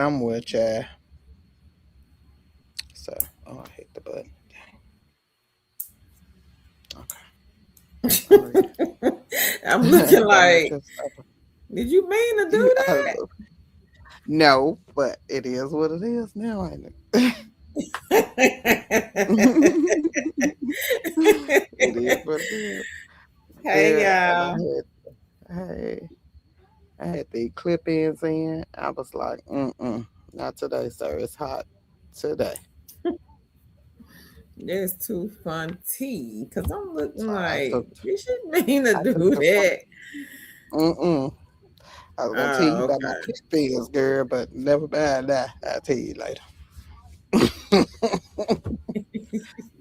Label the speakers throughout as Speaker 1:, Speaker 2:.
Speaker 1: somewhere, child. So, oh, I hit the button. Okay, I'm ready.
Speaker 2: I'm looking
Speaker 1: That much
Speaker 2: like,
Speaker 1: just happened.
Speaker 2: did you mean to
Speaker 1: You,
Speaker 2: do
Speaker 1: I
Speaker 2: that?
Speaker 1: love it. No, but it is what it is now, ain't it? It is what it is.
Speaker 2: Hey,
Speaker 1: Girl, and
Speaker 2: y'all.
Speaker 1: hey, I had the clip ins in. I was like, not today, sir. It's hot today.
Speaker 2: That's too fun, T. Because I'm
Speaker 1: So
Speaker 2: looking
Speaker 1: I
Speaker 2: like,
Speaker 1: took,
Speaker 2: you should mean to
Speaker 1: I
Speaker 2: do
Speaker 1: took the
Speaker 2: that.
Speaker 1: mm. I was gonna tell you
Speaker 2: Oh,
Speaker 1: about my
Speaker 2: okay.
Speaker 1: clip ins, girl, but never mind that. I'll tell you later.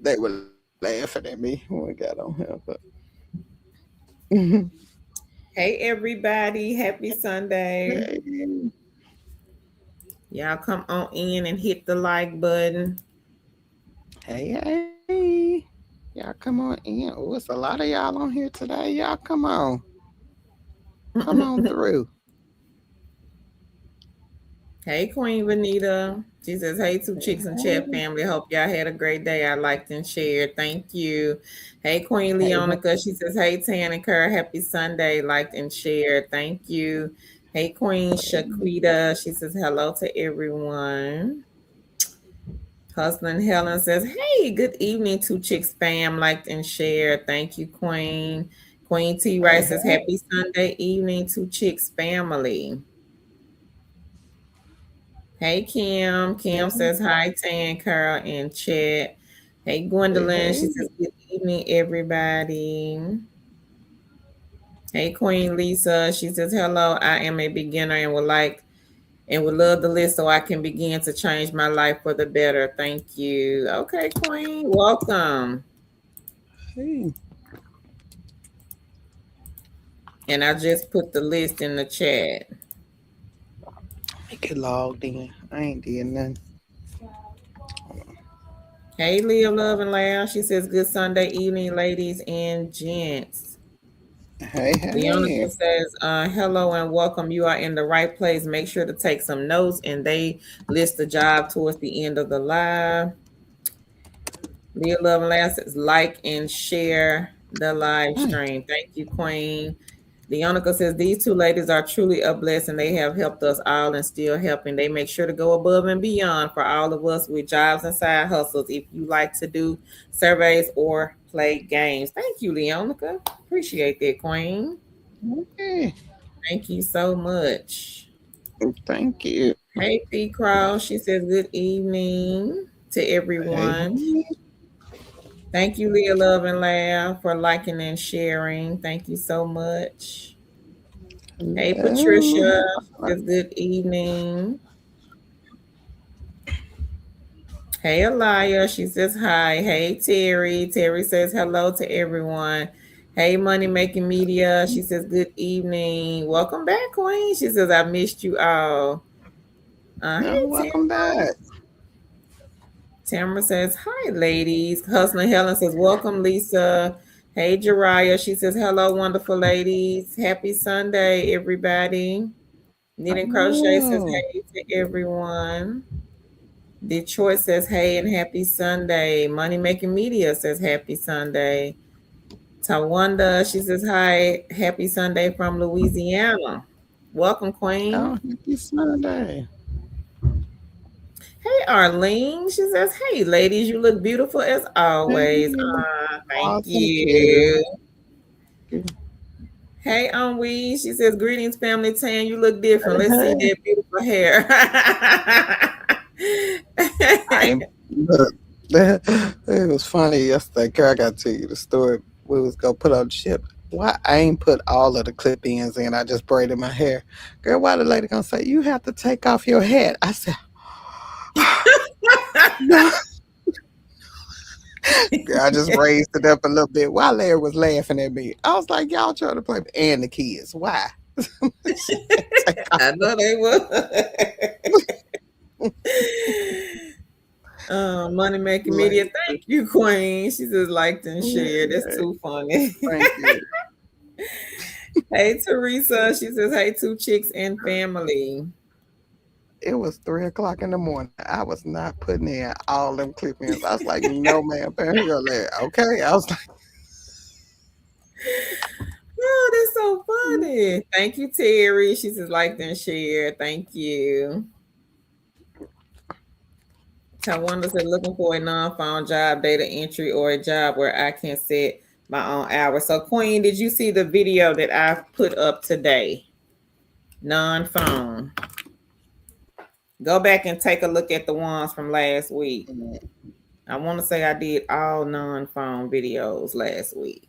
Speaker 1: They were laughing at me when we got on here, but
Speaker 2: Hey, everybody. Happy Sunday.
Speaker 1: hey,
Speaker 2: Y'all come on in and hit the like button.
Speaker 1: hey, y'all come on in. Oh, it's a lot of y'all on here today. Y'all come on through.
Speaker 2: Hey, Queen Vanita. She says, hey, two chicks and chat
Speaker 1: Hey,
Speaker 2: family. Hope y'all had a great day. I liked and shared. Thank you. Hey, Queen
Speaker 1: hey,
Speaker 2: Leonica. She says, hey, Tan and Kerr. Happy Sunday. Liked and shared. Thank you. Hey, Queen Shaquita. She says, hello to everyone. Hustling Helen says, hey, good evening, two chicks fam. Liked and shared. Thank you, Queen. Queen T.
Speaker 1: hey,
Speaker 2: Rice says,
Speaker 1: hey.
Speaker 2: happy Sunday evening, two chicks family. Hey Kim. Kim says hi, Tan, Carl, and Chet. Hey
Speaker 1: Hey,
Speaker 2: Gwendolyn. She
Speaker 1: hey.
Speaker 2: says good evening, everybody. Hey Queen Lisa. She says hello. I am a beginner and would love the list so I can begin to change my life for the better. Thank you. Okay, Queen. Welcome.
Speaker 1: Hey,
Speaker 2: And I just put the list in the chat.
Speaker 1: make it logged in. I ain't did nothing.
Speaker 2: Hey Leah Love and Loud. She says good Sunday evening, ladies and gents.
Speaker 1: Hey, hey.
Speaker 2: Leonica says, hello and welcome. You are in the right place. Make sure to take some notes and they list the job towards the end of the live. Leah Love and Laugh says, like and share the live
Speaker 1: Hey,
Speaker 2: stream. Thank you, Queen. Leonica says, these two ladies are truly a blessing. They have helped us all and still helping. They make sure to go above and beyond for all of us with jobs and side hustles. If you like to do surveys or play games. Thank you, Leonica. Appreciate that, Queen.
Speaker 1: hey.
Speaker 2: Thank you so much.
Speaker 1: Thank you.
Speaker 2: Hey, P. Cross. She says, good evening to
Speaker 1: Hey,
Speaker 2: everyone.
Speaker 1: hey.
Speaker 2: Thank you, Leah Love and Laugh, for liking and sharing. Thank you so much. Hey,
Speaker 1: Hello.
Speaker 2: Patricia. She says, good evening. Hey, Alaya. She says, hi. Hey, Terry. Terry says, hello to everyone. Hey, Money Making Media. She says, good evening. Welcome back, Queen. She says, I missed you all.
Speaker 1: Oh,
Speaker 2: Hey,
Speaker 1: welcome back.
Speaker 2: Tamara says, hi, ladies. Hustling Helen says, welcome, Lisa. Hey, Jariah. She says, hello, wonderful ladies. Happy Sunday, everybody. Knitting Crochet says,
Speaker 1: Oh,
Speaker 2: hey to everyone. Detroit says, hey, and happy Sunday. Money Making Media says, happy Sunday. Tawanda, she says, hi, happy Sunday from Louisiana. Welcome, Queen.
Speaker 1: oh, happy Sunday.
Speaker 2: Hey, Arlene. She says, hey, ladies, you look beautiful as always.
Speaker 1: Hey.
Speaker 2: Thank
Speaker 1: Oh, thank you.
Speaker 2: you. Hey, Wee. She says, greetings, family. Tan, you look different. Let's see
Speaker 1: Hey,
Speaker 2: that beautiful hair.
Speaker 1: I ain't look. It was funny yesterday. Girl, I got to tell you the story. We was gonna put on the ship. Why I ain't put all of the clip ins in? I just braided my hair. Girl, why the lady gonna say you have to take off your hat? I said, no. Girl, I just raised it up a little bit. While Larry was laughing at me, I was like, y'all trying to play, and the kids. Why? She said, take off.
Speaker 2: I know they will. Money Making Media.
Speaker 1: Like,
Speaker 2: Thank you, Queen. She just liked and shared. That's
Speaker 1: okay,
Speaker 2: too funny.
Speaker 1: thank you.
Speaker 2: Hey, Teresa. She says, hey, two chicks and family.
Speaker 1: It was 3 o'clock in the morning. I was not putting in all them clip ins. I was like, no, man, better go there. Okay. I was like,
Speaker 2: Oh, that's so funny. Thank you, Terry. She says like and share. Thank you. Tawanda said looking for a non-phone job, data entry, or a job where I can set my own hours. So, Queen, did you see the video that I put up today? Non-phone. Go back and take a look at the ones from last week. I want to say I did all non-phone videos last week.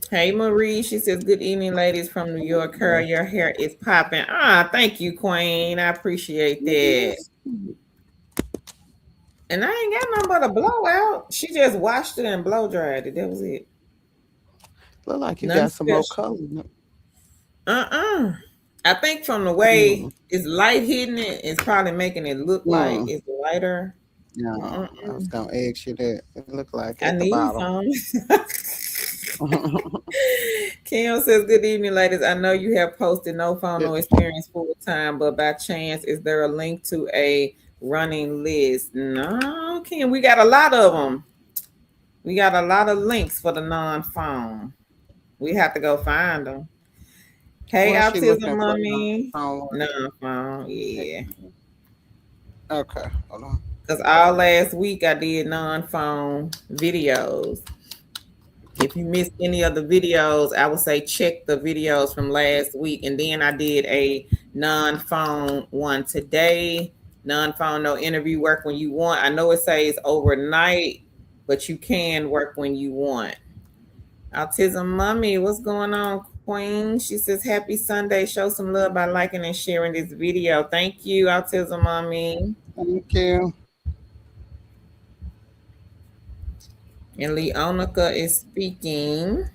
Speaker 2: Hey Marie, she says, "Good evening, ladies from New York. Her, your hair is popping." Ah, thank you, Queen. I appreciate that.
Speaker 1: yes.
Speaker 2: And I ain't got nothing but a blowout. She just washed it and blow dried it. That was it.
Speaker 1: Look like you
Speaker 2: Nothing
Speaker 1: got some more
Speaker 2: special.
Speaker 1: color.
Speaker 2: Uh-uh. I think from the way
Speaker 1: Mm.
Speaker 2: it's light hitting it, it's probably making it look like
Speaker 1: Mm.
Speaker 2: it's lighter.
Speaker 1: No, I was
Speaker 2: Mm-mm.
Speaker 1: gonna ask you that. It looked like
Speaker 2: I
Speaker 1: at the
Speaker 2: need
Speaker 1: bottom.
Speaker 2: some. Kim says, "Good evening, ladies. I know you have posted no phone, no experience full time, but by chance, is there a link to a running list?" No, Kim, we got a lot of them. We got a lot of links for the non-phone. We have to go find them. Hey,
Speaker 1: Was she
Speaker 2: autism
Speaker 1: looking for
Speaker 2: mommy.
Speaker 1: someone?
Speaker 2: Non-phone, yeah.
Speaker 1: Okay, hold on.
Speaker 2: Because all last week I did non-phone videos. If you missed any of the videos, I would say check the videos from last week. And then I did a non-phone one today. Non-phone, no interview, work when you want. I know it says overnight, but you can work when you want. Autism mommy, what's going on, Queen? She says, "Happy Sunday. Show some love by liking and sharing this video." Thank you, Autism mommy.
Speaker 1: Thank you.
Speaker 2: And Leonica is speaking.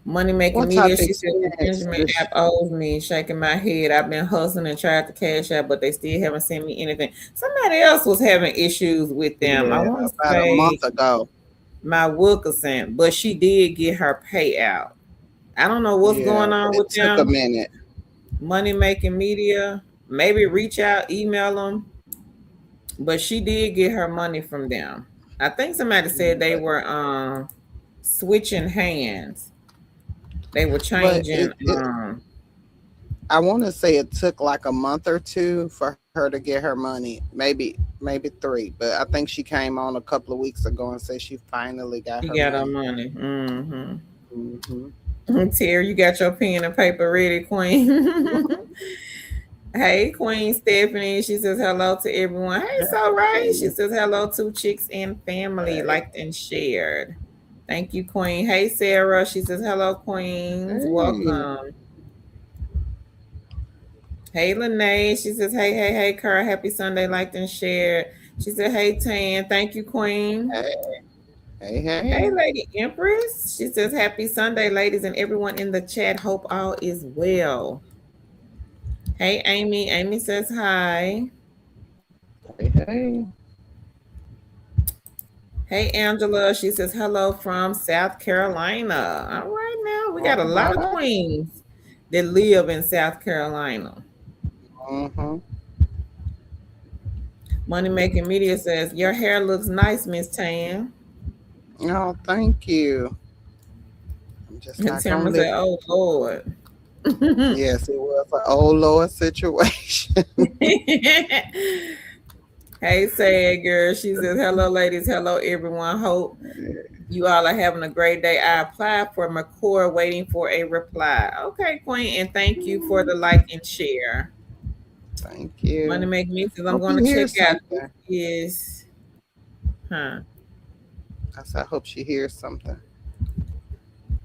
Speaker 2: Money making
Speaker 1: What
Speaker 2: media.
Speaker 1: type of
Speaker 2: She said the
Speaker 1: experience
Speaker 2: Benjamin
Speaker 1: does
Speaker 2: app owes me. Shaking my head. I've been hustling and tried to cash out, but they still haven't sent me anything. Somebody else was having issues with them. I
Speaker 1: yeah,
Speaker 2: want to
Speaker 1: about a
Speaker 2: say
Speaker 1: month ago.
Speaker 2: my Wilkerson, but she did get her payout. I don't know what's
Speaker 1: Yeah,
Speaker 2: going
Speaker 1: but
Speaker 2: on
Speaker 1: it
Speaker 2: with
Speaker 1: took a
Speaker 2: them.
Speaker 1: minute.
Speaker 2: Money making media. Maybe reach out, email them. But she did get her money from them. I think somebody said they
Speaker 1: But
Speaker 2: were switching hands. They were
Speaker 1: but
Speaker 2: changing
Speaker 1: I want to say it took like a month or two for her to get her money. Maybe 3, but I think she came on a couple of weeks ago and said she finally got
Speaker 2: she
Speaker 1: her
Speaker 2: got her
Speaker 1: money.
Speaker 2: money. Mm-hmm.
Speaker 1: Hmm.
Speaker 2: Terry, you got your pen and paper ready, Queen. Hey, Queen Stephanie. She says hello to everyone. Hey, so right. She says hello to chicks and family,
Speaker 1: Hey,
Speaker 2: liked and shared. Thank you, Queen. Hey, Sarah. She says hello, Queens.
Speaker 1: hey,
Speaker 2: Welcome. Hey, Lene. She says, hey, hey, hey, Carl. Happy Sunday, liked and shared. She said, hey, Tan. Thank you, Queen.
Speaker 1: hey, hey,
Speaker 2: Hey,
Speaker 1: hey,
Speaker 2: Lady Empress. She says, happy Sunday, ladies, and everyone in the chat. Hope all is well. Hey, Amy. Amy says hi.
Speaker 1: hey, hey.
Speaker 2: Hey, Angela. She says, hello from South Carolina. All right, now we got a
Speaker 1: All
Speaker 2: lot of
Speaker 1: right.
Speaker 2: queens that live in South Carolina.
Speaker 1: Mm-hmm.
Speaker 2: Money Making Media says, your hair looks nice, Miss Tan.
Speaker 1: Oh, thank you. I'm just
Speaker 2: And
Speaker 1: not gonna
Speaker 2: Tamara
Speaker 1: live.
Speaker 2: said, oh, Lord.
Speaker 1: Yes, it was an old Lord situation.
Speaker 2: Hey, sad girl. She says, hello, ladies. Hello, everyone. Hope you all are having a great day. I applied for McCord, waiting for a reply. Okay, Queen. And thank you for the like and share.
Speaker 1: Thank
Speaker 2: Money
Speaker 1: you.
Speaker 2: Make Me says, I'm
Speaker 1: Hope
Speaker 2: going
Speaker 1: you
Speaker 2: to
Speaker 1: hear
Speaker 2: check out. This
Speaker 1: something.
Speaker 2: is, huh?
Speaker 1: I said, I hope she hears something.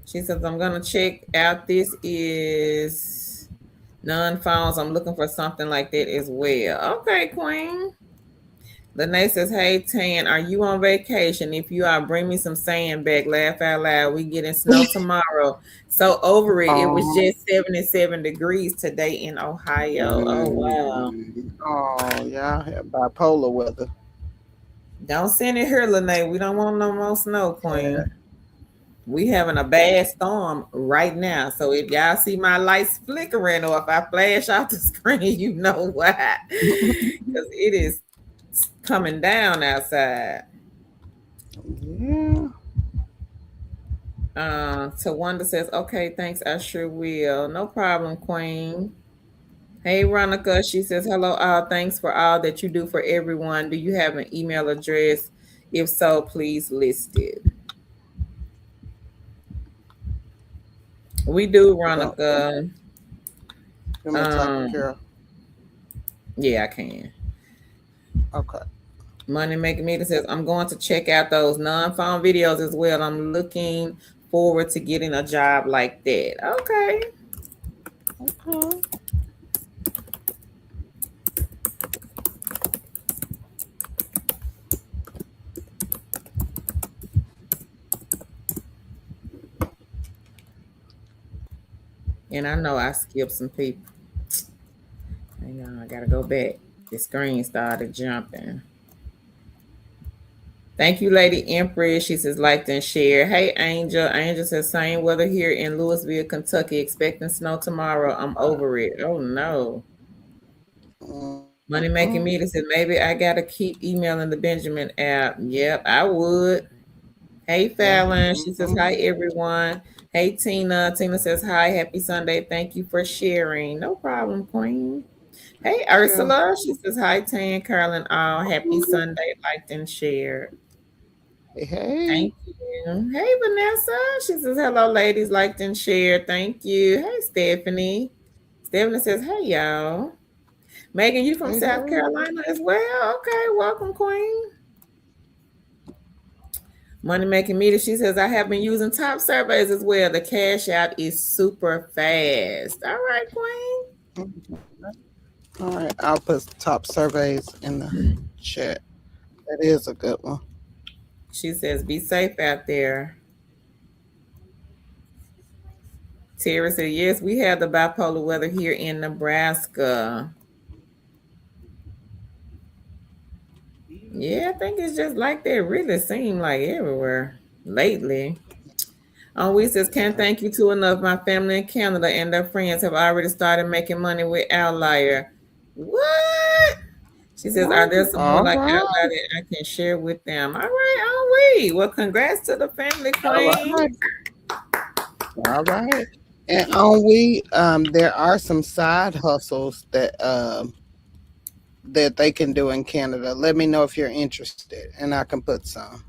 Speaker 2: She says, I'm going to check out. This is non-phones. I'm looking for something like that as well. Okay, Queen. Lene says, hey, Tan, are you on vacation? If you are, bring me some sand back. Laugh out loud. We getting snow tomorrow. So over it. It was
Speaker 1: Oh,
Speaker 2: just 77 degrees today in Ohio. Oh, wow.
Speaker 1: oh, y'all have bipolar weather.
Speaker 2: Don't send it here, Lene. We don't want no more snow,
Speaker 1: Yeah,
Speaker 2: Queen. We having a bad storm right now. So if y'all see my lights flickering or if I flash off the screen, you know why. Because it is coming down outside.
Speaker 1: Yeah.
Speaker 2: Tawanda says, okay, thanks, I sure will. No problem, Queen. Hey, Ronica, she says, hello, all. Thanks for all that you do for everyone. Do you have an email address? If so, please list it. We do,
Speaker 1: You want
Speaker 2: Ronica.
Speaker 1: me to talk to
Speaker 2: Um,
Speaker 1: Carol?
Speaker 2: yeah, I can.
Speaker 1: Okay.
Speaker 2: Money Making Meter says, I'm going to check out those non-phone videos as well. I'm looking forward to getting a job like that. Okay.
Speaker 1: Okay.
Speaker 2: And I know I skipped some people. Hang on, I gotta go back. The screen started jumping. Thank you, Lady Empress. She says, like and share. Hey, Angel. Angel says, same weather here in Louisville, Kentucky. Expecting snow tomorrow. I'm over it. Oh, no. Money
Speaker 1: Mm-mm.
Speaker 2: Making Meter says, maybe I got to keep emailing the Benjamin app. Yep, I would. Hey,
Speaker 1: Yeah.
Speaker 2: Fallon. She says,
Speaker 1: Mm-hmm.
Speaker 2: hi, everyone. Hey, Tina. Tina says, hi. Happy Sunday. Thank you for sharing. No problem, Queen. Hey,
Speaker 1: Yeah.
Speaker 2: Ursula. She says, hi, Tan, Carolyn. All happy Sunday. Liked and shared.
Speaker 1: Hey, hey.
Speaker 2: Thank you. Hey, Vanessa. She says, hello, ladies. Liked and shared. Thank you. Hey, Stephanie. Stephanie says, hey, y'all. Megan, you from
Speaker 1: Hey,
Speaker 2: South
Speaker 1: hey.
Speaker 2: Carolina as well? Okay, welcome, Queen. Money Making Meter. She says, I have been using top surveys as well. The cash out is super fast. All right, Queen.
Speaker 1: All right. I'll put top surveys in the chat. That is a good one.
Speaker 2: She says, be safe out there. Terry said, yes, we have the bipolar weather here in Nebraska. Yeah, I think it's just like that. Really seem like everywhere lately. We says, can't
Speaker 1: Yeah.
Speaker 2: thank you to enough. My family in Canada and their friends have already started making money with Outlier. What? She says, are there some more
Speaker 1: All
Speaker 2: like
Speaker 1: right.
Speaker 2: Outlier that I can share with them? All right, on we. Well, congrats to the family,
Speaker 1: All
Speaker 2: Queen.
Speaker 1: right. All right. And on there are some side hustles that they can do in Canada. Let me know if you're interested, and I can put some.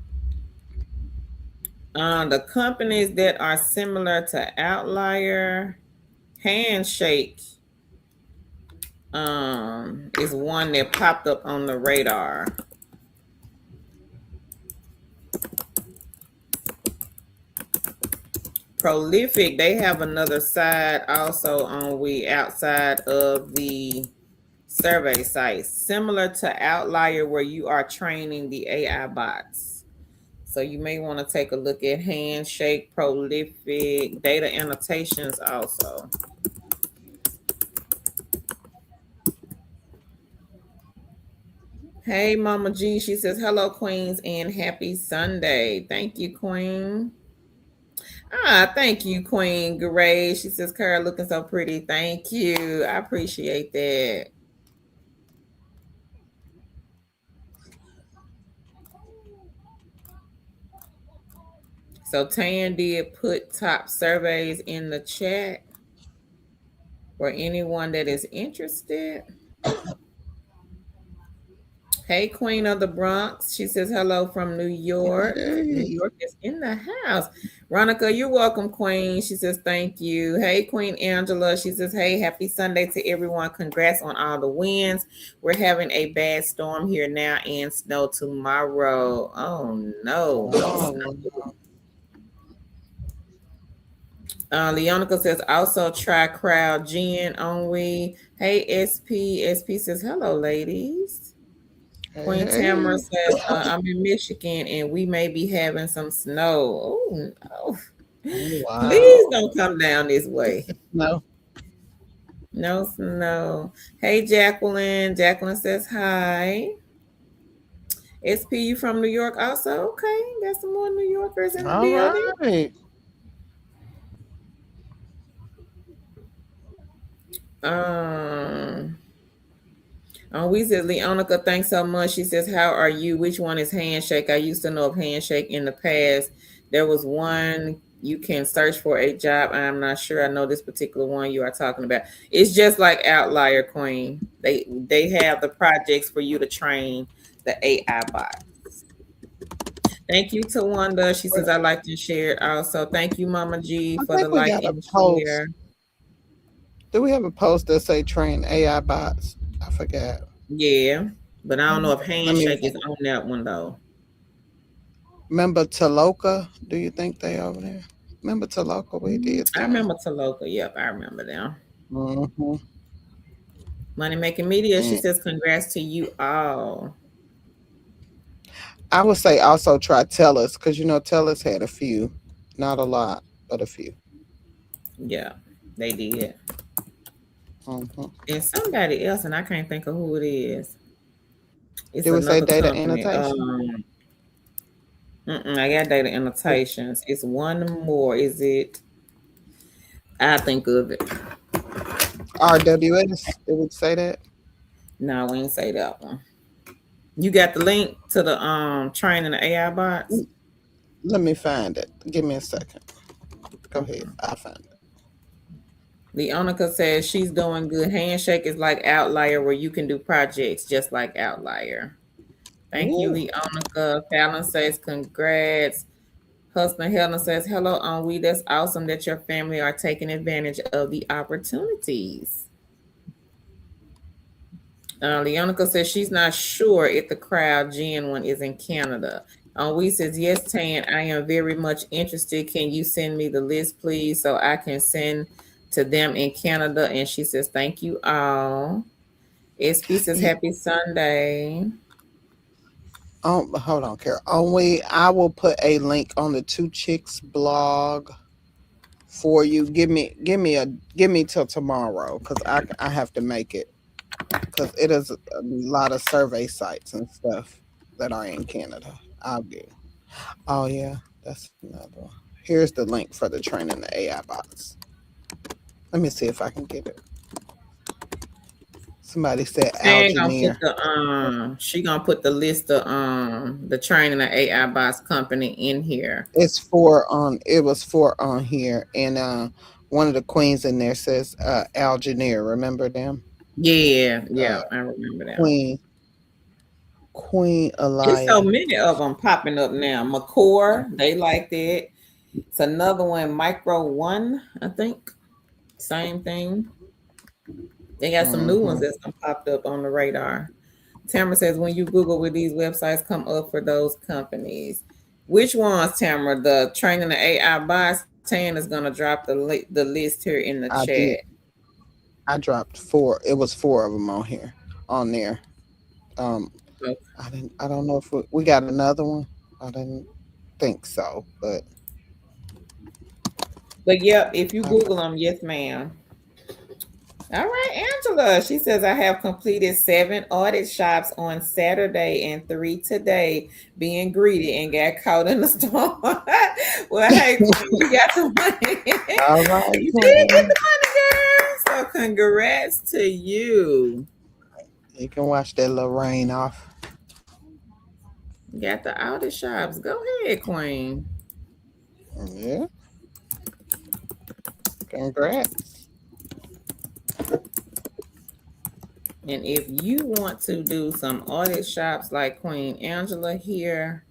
Speaker 2: The companies that are similar to Outlier, Handshake is one that popped up on the radar. Prolific, they have another side also on we outside of the survey sites, similar to Outlier, where you are training the AI bots. So you may want to take a look at Handshake, Prolific, data annotations also. Hey, Mama G, she says, hello, Queens, and happy Sunday. Thank you, Queen. Thank you, Queen Gray. She says, Carol looking so pretty. Thank you. I appreciate that. So Tan did put top surveys in the chat for anyone that is interested. Hey, Queen of the Bronx. She says hello from New York. New
Speaker 1: Hey.
Speaker 2: York is in the house. Ronica, you're welcome, Queen. She says thank you. Hey, Queen Angela. She says, hey, happy Sunday to everyone. Congrats on all the wins. We're having a bad storm here now and snow tomorrow. Oh, no. No
Speaker 1: Oh,
Speaker 2: snow. Leonica says also try crowd gin on we. Hey, SP. SP says hello, ladies. Queen Tamara
Speaker 1: hey.
Speaker 2: says, I'm in Michigan and we may be having some snow. Oh, no.
Speaker 1: Oh,
Speaker 2: Please
Speaker 1: wow.
Speaker 2: don't come down this way.
Speaker 1: No.
Speaker 2: No snow. Hey, Jacqueline. Jacqueline says hi. SP, you from New York also? Okay, got some more New Yorkers in the
Speaker 1: All
Speaker 2: building.
Speaker 1: right.
Speaker 2: Um, we said Leonica, thanks so much. She says, "How are you? Which one is Handshake? I used to know of Handshake in the past. There was one you can search for a job. I'm not sure. I know this particular one you are talking about. It's just like Outlier Queen. They have the projects for you to train the AI bot. Thank you to Wanda. She says, I like to share it also. Thank you, Mama G,
Speaker 1: I
Speaker 2: for the
Speaker 1: think we
Speaker 2: like
Speaker 1: got a
Speaker 2: and
Speaker 1: post.
Speaker 2: share.
Speaker 1: Do we have a post that say train AI bots? I forgot.
Speaker 2: Yeah. But I don't know if
Speaker 1: Let me
Speaker 2: Handshake is on that one though.
Speaker 1: remember Taloka. Do you think they over there? Remember Taloka? We did
Speaker 2: I
Speaker 1: them.
Speaker 2: remember Taloka. Yep, I remember them.
Speaker 1: Hmm.
Speaker 2: Money Making Media, she
Speaker 1: And
Speaker 2: says, congrats to you all.
Speaker 1: I would say also try Tellus because Tellus had a few, not a lot, but a few.
Speaker 2: Yeah, they did.
Speaker 1: Hmm.
Speaker 2: And somebody else, and I can't think of who it is. It's
Speaker 1: Do we say
Speaker 2: another
Speaker 1: data
Speaker 2: company.
Speaker 1: annotation?
Speaker 2: I got data annotations. It's one more. Is it? I think of it.
Speaker 1: RWS? Did we say that?
Speaker 2: No, we ain't say that one. You got the link to the training the AI bots?
Speaker 1: Mm, let me find it. Give me a second. Go ahead.
Speaker 2: Okay.
Speaker 1: I'll find it.
Speaker 2: Leonica says she's doing good. Handshake is like Outlier where you can do projects just like Outlier. Thank you,
Speaker 1: Ooh.
Speaker 2: Leonica. Fallon says congrats. Husband Helen says, hello, we. That's awesome that your family are taking advantage of the opportunities. Leonica says she's not sure if the crowd Gen one is in Canada. We says, yes, Tan, I am very much interested. Can you send me the list, please, so I can send to them in Canada? And she says, thank you all. SB says,
Speaker 1: Ye-
Speaker 2: happy Sunday.
Speaker 1: hold on, Carol. Only I will put a link on the Two Chicks blog for you. Give me till tomorrow because I have to make it because it is a lot of survey sites and stuff that are in Canada. I'll do. Oh yeah, that's another one. Here's the link for the training the AI bots. Let me see if I can get it. Somebody said
Speaker 2: She gonna put
Speaker 1: Algineer.
Speaker 2: the list of the training the AI bots company in here.
Speaker 1: It was four on here and one of the queens in there says Algineer. Remember them?
Speaker 2: Yeah, yeah,
Speaker 1: Uh
Speaker 2: I remember that.
Speaker 1: Queen
Speaker 2: It's so
Speaker 1: Elia.
Speaker 2: many of them popping up now. McCore, they like that. It's another one, Micro One, I think. Same thing. They got some new ones
Speaker 1: Hmm.
Speaker 2: that's popped up on the radar. Tamara says, when you Google where these websites come up for those companies. Which ones, Tamara? The training the AI bots. Tan is gonna drop the list here in the
Speaker 1: I
Speaker 2: chat.
Speaker 1: did. I dropped four. It was four of them on here, on there. Um, I don't know if we got another one. I didn't think so, but
Speaker 2: But yep, if you
Speaker 1: I,
Speaker 2: Google them, yes, ma'am. All right, Angela. She says I have completed 7 audit shops on Saturday and 3 today, being greedy and got caught in the storm. Well, hey, Queen, you got the money.
Speaker 1: all right,
Speaker 2: You did get
Speaker 1: Queen.
Speaker 2: the money, girl. So congrats to you.
Speaker 1: You can watch that little rain off.
Speaker 2: You got the audit shops. Go ahead, Queen.
Speaker 1: Yeah, congrats.
Speaker 2: And if you want to do some audit shops like Queen Angela here,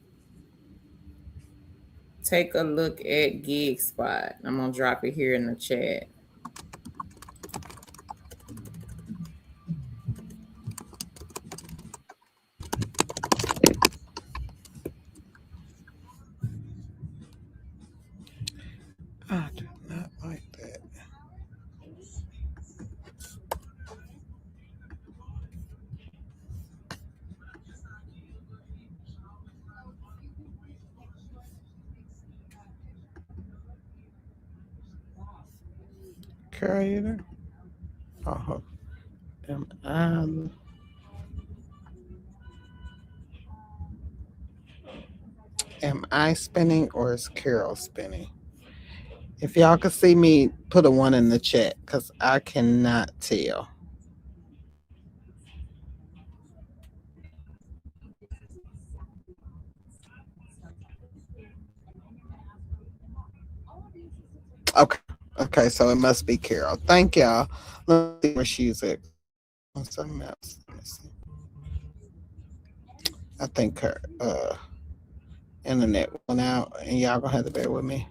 Speaker 2: take a look at Gig Spot. I'm gonna drop it here in the chat.
Speaker 1: I do not like that. Carol, you there? Oh, am I am I spinning or is Carol spinning? If y'all could see me, put a one in the chat because I cannot tell. Okay. Okay, so it must be Carol. Thank y'all. Let me see where she's at. On something else. Let me see. I think her internet went out, and y'all gonna have to bear with me.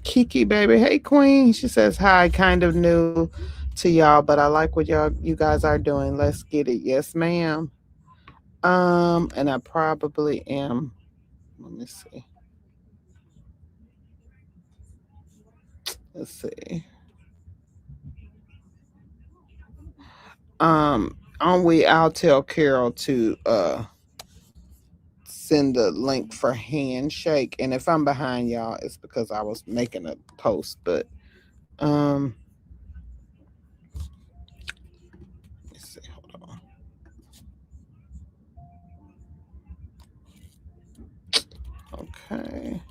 Speaker 1: Kiki, baby. Hey, Queen. She says hi. Kind of new to y'all, but I like what you guys are doing. Let's get it. Yes, ma'am. And I probably am. Let me see. Let's see. On we. I'll tell Carol to send the link for handshake, and if I'm behind y'all, it's because I was making a post. But um, let's see. Hold on. Okay.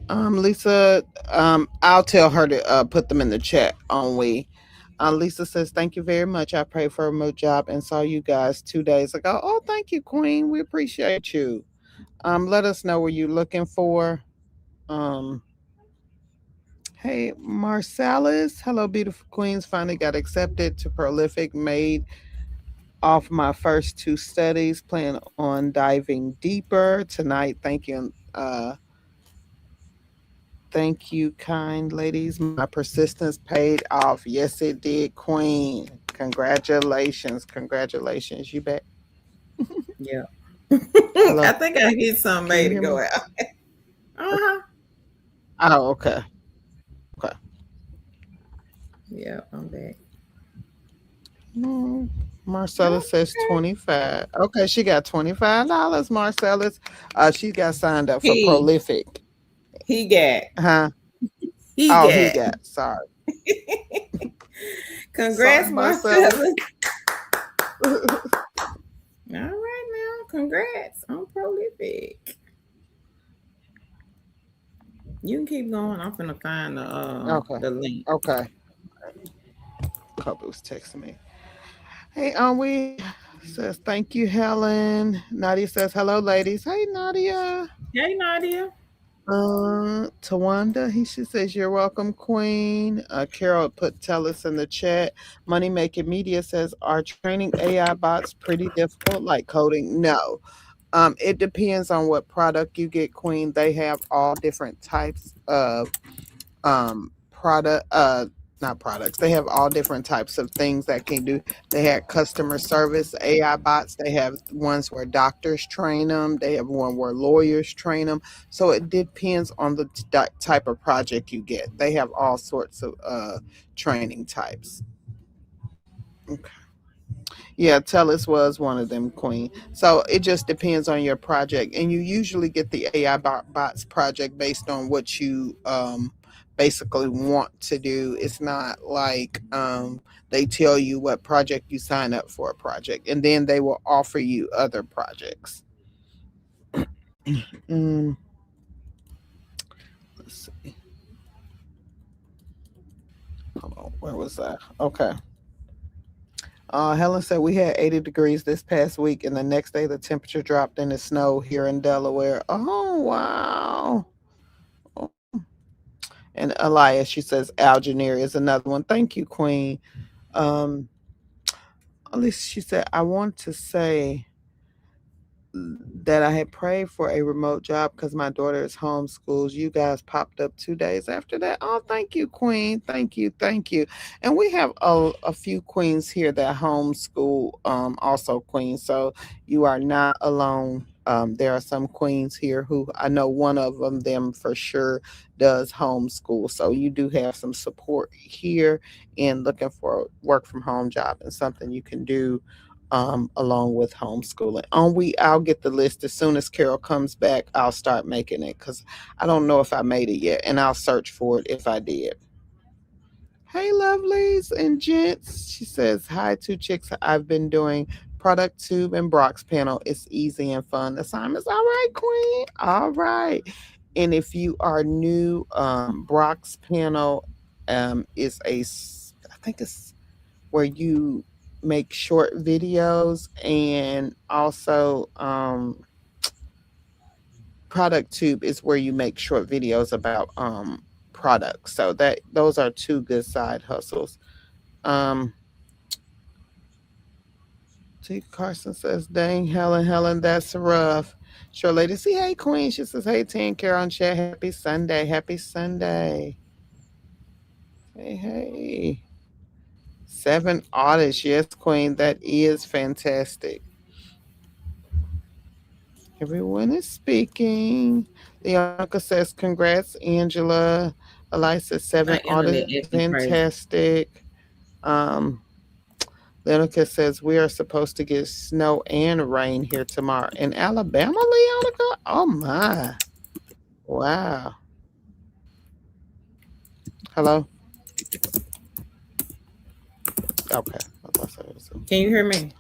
Speaker 1: Lisa, I'll tell her to put them in the chat on we. Lisa says, thank you very much. I prayed for a remote job and saw you guys 2 days ago. Oh, thank you, Queen. We appreciate you. Let us know what you're looking for. Um, hey, Marcellus. Hello, beautiful queens. Finally got accepted to Prolific. Made off my first two studies. Plan on diving deeper tonight. Thank you. Thank you, kind ladies. My persistence paid off. Yes, it did, Queen. Congratulations. Congratulations. You bet.
Speaker 2: Yeah.
Speaker 1: Hello.
Speaker 2: I think I hit something
Speaker 1: Can you
Speaker 2: made it
Speaker 1: hear
Speaker 2: go
Speaker 1: me?
Speaker 2: out. Uh-huh.
Speaker 1: Oh, okay. Okay.
Speaker 2: Yeah, I'm back.
Speaker 1: Mm, Marcella says
Speaker 2: Okay.
Speaker 1: 25. Okay, she got $25, Marcellus. She got signed up for
Speaker 2: He
Speaker 1: Prolific.
Speaker 2: he got
Speaker 1: Huh?
Speaker 2: he
Speaker 1: Oh, he
Speaker 2: got.
Speaker 1: got. Sorry.
Speaker 2: Congrats,
Speaker 1: Sorry, Marcellus.
Speaker 2: Marcella. All right now, congrats on prolific. You can keep going. I'm finna find
Speaker 1: Okay.
Speaker 2: the link.
Speaker 1: Okay. Kobe was texting me. Hey, we says thank you, Helen. Nadia says hello, ladies. Hey, Nadia.
Speaker 2: Hey Nadia.
Speaker 1: Tawanda, she says you're welcome, Queen. Carol put tell us in the chat. Money Making Media says are training AI bots pretty difficult, like coding? No. It depends on what product you get, Queen. They have all different types of product not products. They have all different types of things that can do. They have customer service AI bots. They have ones where doctors train them. They have one where lawyers train them. So it depends on the type of project you get. They have all sorts of training types. Okay. Yeah, Telus was one of them, Queen. So it just depends on your project, and you usually get the AI bots project based on what you basically want to do. It's not like they tell you what project you sign up for a project, and then they will offer you other projects. Mm, let's see. Hold on, where was I? Okay. Helen said we had 80 degrees this past week, and the next day the temperature dropped and it snowed here in Delaware. Oh, wow. Oh, and Elias, she says Algineer is another one. Thank you, Queen. Um, at least she said, I want to say that I had prayed for a remote job because my daughter is homeschooled. You guys popped up 2 days after that. Oh, thank you, Queen. Thank you. Thank you. And we have a few queens here that homeschool, also queens. So you are not alone. There are some queens here who I know one of them for sure does homeschool. So you do have some support here in looking for a work from home job and something you can do along with homeschooling. I'll get the list as soon as Carol comes back. I'll start making it because I don't know if I made it yet, and I'll search for it if I did. Hey, lovelies and gents. She says hi to chicks. I've been doing product tube and Brock's panel. It's easy and fun. Assignments. All right, Queen. All right. And if you are new, Brock's panel I think it's where you make short videos, and also Product Tube is where you make short videos about products. So that those are two good side hustles. Um, T. Carson says, "Dang, Helen, that's rough." Sure, lady. See, hey, Queen. She says, "Hey, Ten Carol chat. Happy Sunday. Happy Sunday. Hey. 7 artists. Yes, Queen. That is fantastic. Everyone is speaking. Leonica says, "Congrats, Angela." Eliza, seven
Speaker 2: My
Speaker 1: audits,
Speaker 2: internet acting crazy.
Speaker 1: fantastic. Um, Leonica says, "We are supposed to get snow and rain here tomorrow in Alabama." Leonica, oh my, wow. Hello. Okay, I thought so.
Speaker 2: Can you hear me?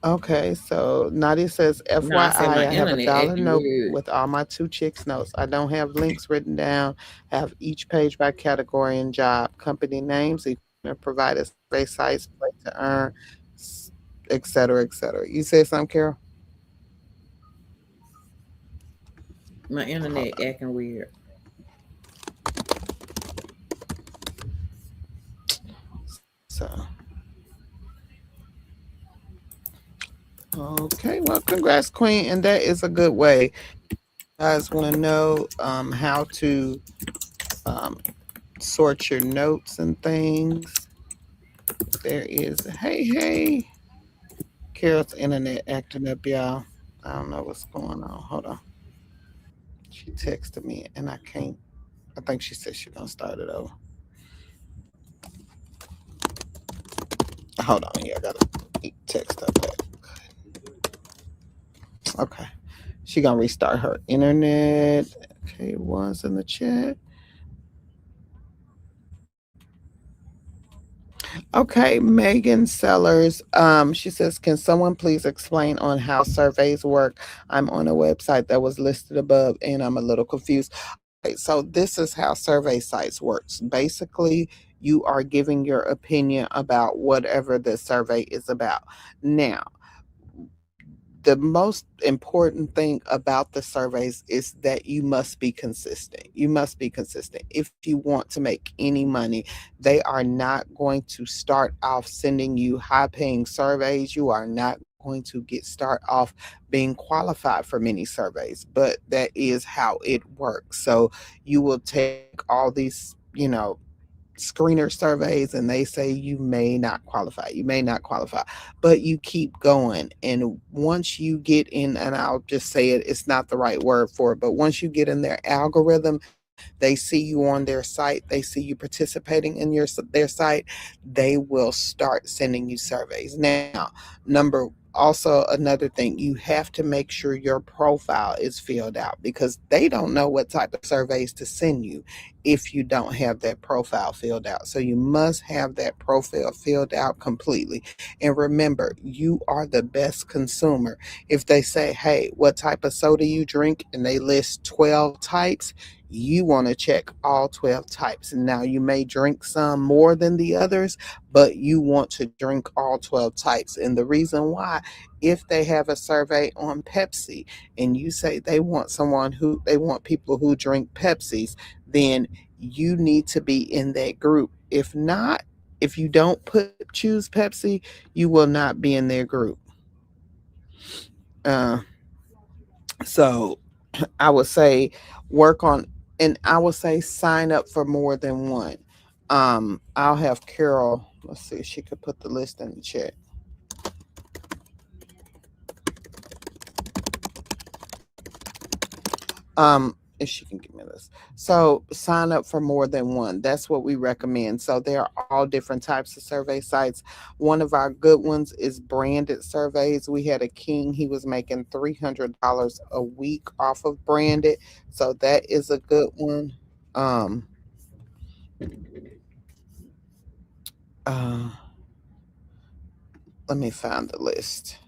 Speaker 1: Okay, so Nadia says,
Speaker 2: No, I said
Speaker 1: "FYI,
Speaker 2: my
Speaker 1: I have a
Speaker 2: internet
Speaker 1: dollar
Speaker 2: acting
Speaker 1: notebook
Speaker 2: weird.
Speaker 1: with all my two chicks notes. I don't have links written down. Have each page by category and job, company names, equipment provided, survey sites, place to earn, et cetera, et cetera." You say something, Carol?
Speaker 2: My
Speaker 1: Hold
Speaker 2: internet
Speaker 1: on.
Speaker 2: acting weird.
Speaker 1: So, okay, well, congrats, Queen, and that is a good way. Guys want to know how to um, sort your notes and things. There is, hey, Carol's internet acting up, y'all. I don't know what's going on. Hold on. She texted me and I can't. I think she said she's gonna start it over. Hold on, yeah, I gotta text her back. Okay, she gonna restart her internet. Okay, one's in the chat. Okay, Megan Sellers. She says, "Can someone please explain on how surveys work? I'm on a website that was listed above, and I'm a little confused." Okay, so this is how survey sites works. Basically, you are giving your opinion about whatever the survey is about. Now, the most important thing about the surveys is that you must be consistent. You must be consistent. If you want to make any money, they are not going to start off sending you high paying surveys. You are not going to get start off being qualified for many surveys, but that is how it works. So you will take all these, screener surveys, and they say you may not qualify, but you keep going. And once you get in, and I'll just say it, it's not the right word for it, but once you get in their algorithm, they see you on their site, they see you participating in their site, they will start sending you surveys. Now, another thing, you have to make sure your profile is filled out, because they don't know what type of surveys to send you if you don't have that profile filled out. So you must have that profile filled out completely. And remember, you are the best consumer. If they say, "Hey, what type of soda you drink?" and they list 12 types, you want to check all 12 types. Now, you may drink some more than the others, but you want to drink all 12 types. And the reason why, if they have a survey on Pepsi and you say they want people who drink Pepsis, then you need to be in that group. If not, if you don't choose Pepsi, you will not be in their group. Uh, so I would say work on, and I would say sign up for more than one. I'll have Carol. Let's see if she could put the list in the chat. If she can give me this. So sign up for more than one. That's what we recommend. So there are all different types of survey sites. One of our good ones is branded surveys. We had a king, he was making $300 a week off of branded. So that is a good one. Um uh Let me find the list.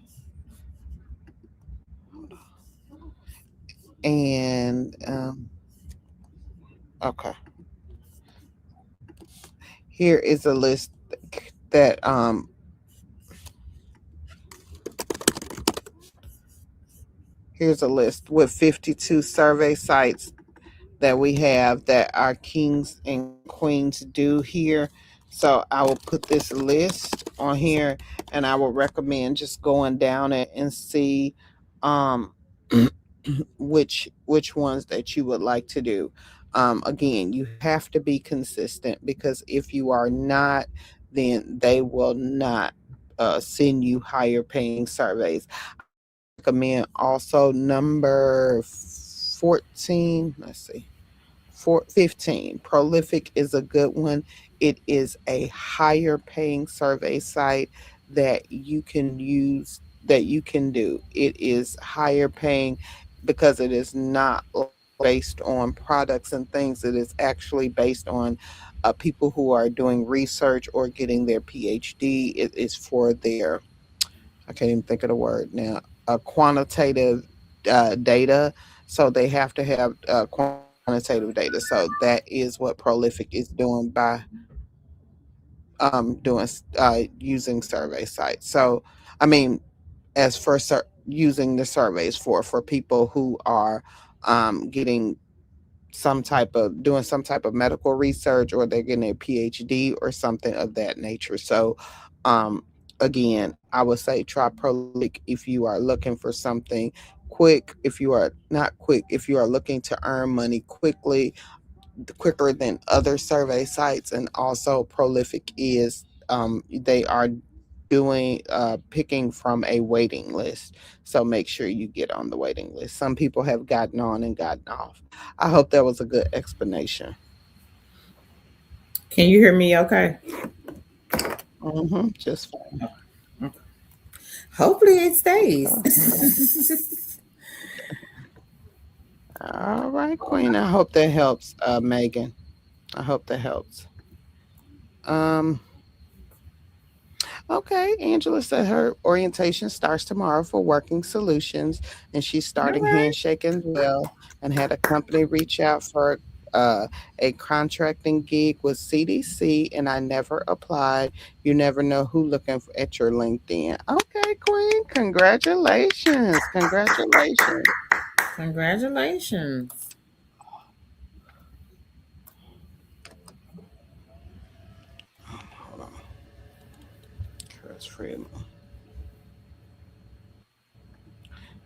Speaker 1: And okay, here is a list that here's a list with 52 survey sites that we have that our kings and queens do here. So I will put this list on here, and I will recommend just going down it and see um which ones that you would like to do. Again, you have to be consistent, because if you are not, then they will not send you higher paying surveys. I would recommend also number 14. Let's see. 15. Prolific is a good one. It is a higher paying survey site that you can use, that you can do. It is higher paying because it is not like based on products and things. It is actually based on people who are doing research or getting their PhD. It is for their, I can't even think of the word now, quantitative data. So they have to have quantitative data. So that is what Prolific is doing by doing using survey sites. So, I mean, as for using the surveys for people who are getting some type of doing some type of medical research, or they're getting a PhD or something of that nature. So, um, again, I would say try Prolific if you are looking for something quick. If you are not quick, if you are looking to earn money quickly, quicker than other survey sites. And also Prolific is they are doing picking from a waiting list, so make sure you get on the waiting list. Some people have gotten on and gotten off. I hope that was a good explanation.
Speaker 2: Can you hear me okay?
Speaker 1: Just fine.
Speaker 2: Hopefully it stays.
Speaker 1: Okay. All right, Queen, I hope that helps. Megan, I hope that helps. um Okay, Angela said her orientation starts tomorrow for Working Solutions, and she's
Speaker 2: All
Speaker 1: starting
Speaker 2: right.
Speaker 1: Handshake as well, and had a company reach out for a contracting gig with CDC, and I never applied. You never know who looking at your LinkedIn. Okay, Queen, congratulations, congratulations.
Speaker 2: Congratulations.
Speaker 1: Hold on, Chris Freeman.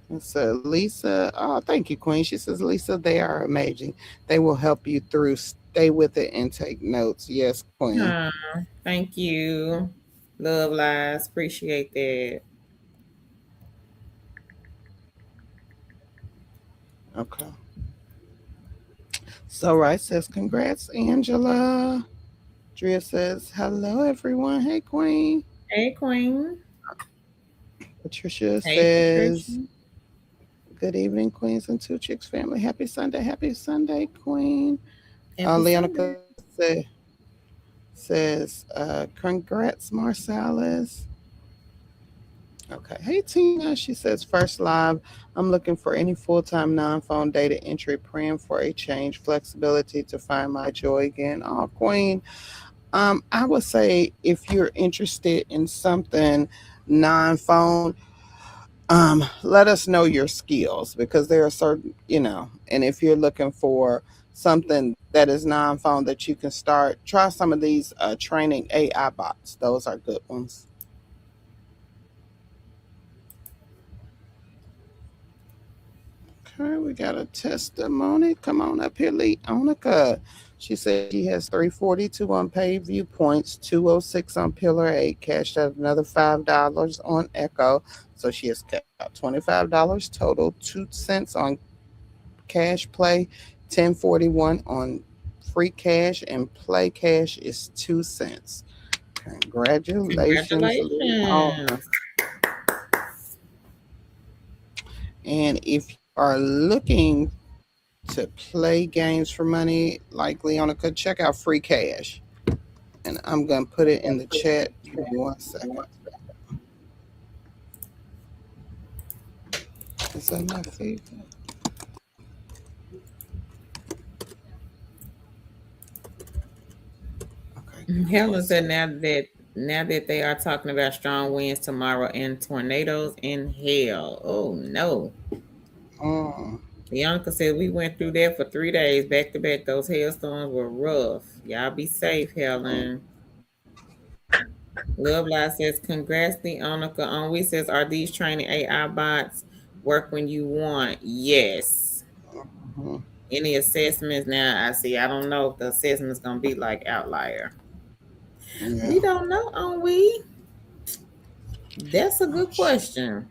Speaker 1: It said, Lisa, oh, thank you, Queen. She says, Lisa, they are amazing. They will help you through. Stay with it and take notes. Yes, Queen.
Speaker 2: Aw, thank you. Love lies. Appreciate that.
Speaker 1: Okay. So Rice says, congrats, Angela. Drea says, hello, everyone. Hey, Queen.
Speaker 2: Hey, Queen.
Speaker 1: Patricia
Speaker 2: Hey,
Speaker 1: says,
Speaker 2: Patricia.
Speaker 1: good evening, Queens and Two Chicks family. Happy Sunday. Happy Sunday, Queen.
Speaker 2: Happy
Speaker 1: Leonica
Speaker 2: Sunday.
Speaker 1: says, congrats, Marsalis. Okay. Hey, Tina. She says, first live. I'm looking for any full time non phone data entry, praying for a change, flexibility to find my joy again. Oh, Queen. I would say if you're interested in something non phone, let us know your skills, because there are certain, and if you're looking for something that is non phone that you can start, try some of these training AI bots. Those are good ones. Okay, we got a testimony. Come on up here, Leonica. She said she has 342 on page viewpoints, 206 on Pillar 8, cashed out another $5 on Echo. So she has cashed out $25 total, 2 cents on Cash Play, 1041 on Free Cash, and Play Cash is 2 cents. Congratulations, Leona.
Speaker 2: Congratulations.
Speaker 1: And if you are looking to play games for money, like Leona could, check out Free Cash. And I'm going to put it in the chat. Give me 1 second. Is that my favorite?
Speaker 2: Helen
Speaker 1: What's
Speaker 2: said
Speaker 1: up?
Speaker 2: now that they are talking about strong winds tomorrow and tornadoes in hell. Oh no.
Speaker 1: Mm,
Speaker 2: Bianca said we went through that for 3 days back to back. Those hailstorms were rough. Y'all be safe,
Speaker 1: mm,
Speaker 2: Helen. Love Live says, congrats, Leonica. On we says, are these training AI bots work when you want? Yes.
Speaker 1: mm,
Speaker 2: Any assessments now? I see. I don't know if the assessment's gonna be like outlier.
Speaker 1: yeah.
Speaker 2: We don't know, on we. That's a
Speaker 1: Oh,
Speaker 2: good
Speaker 1: shit.
Speaker 2: question.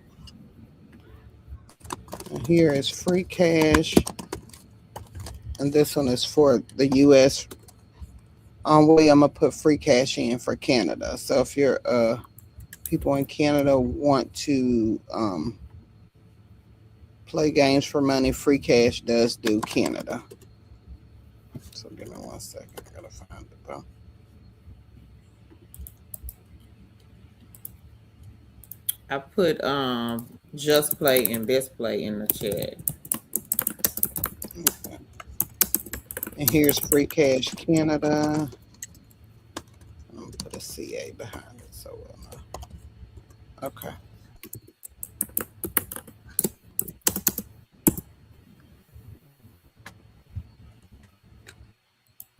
Speaker 1: And here is free cash, and this one is for the U.S. Way I'm gonna put free cash in for Canada. So if you're people in Canada want to play games for money, free cash does do Canada. So give me 1 second. I gotta find it though.
Speaker 2: I put just play and best play in the chat.
Speaker 1: Okay. And here's free cash Canada. I'm gonna put a CA behind it so we'll know. Okay.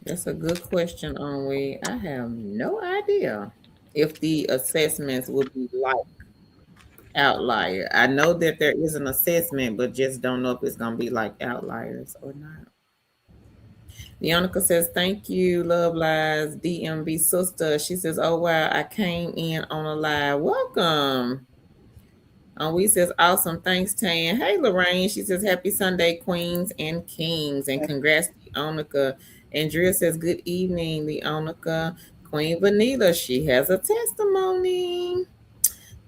Speaker 2: That's a good question, on we. I have no idea if the assessments will be like outlier. I know that there is an assessment, but just don't know if it's gonna be like outliers or not. Leonica says, thank you, Love Lies, DMV sister. She says, oh wow, I came in on a live. Welcome. We says, awesome. Thanks, Tan. Hey, Lorraine. She says, happy Sunday, Queens and Kings. And congrats, Leonica. Andrea says, good evening, Leonica. Queen Vanita, she has a testimony.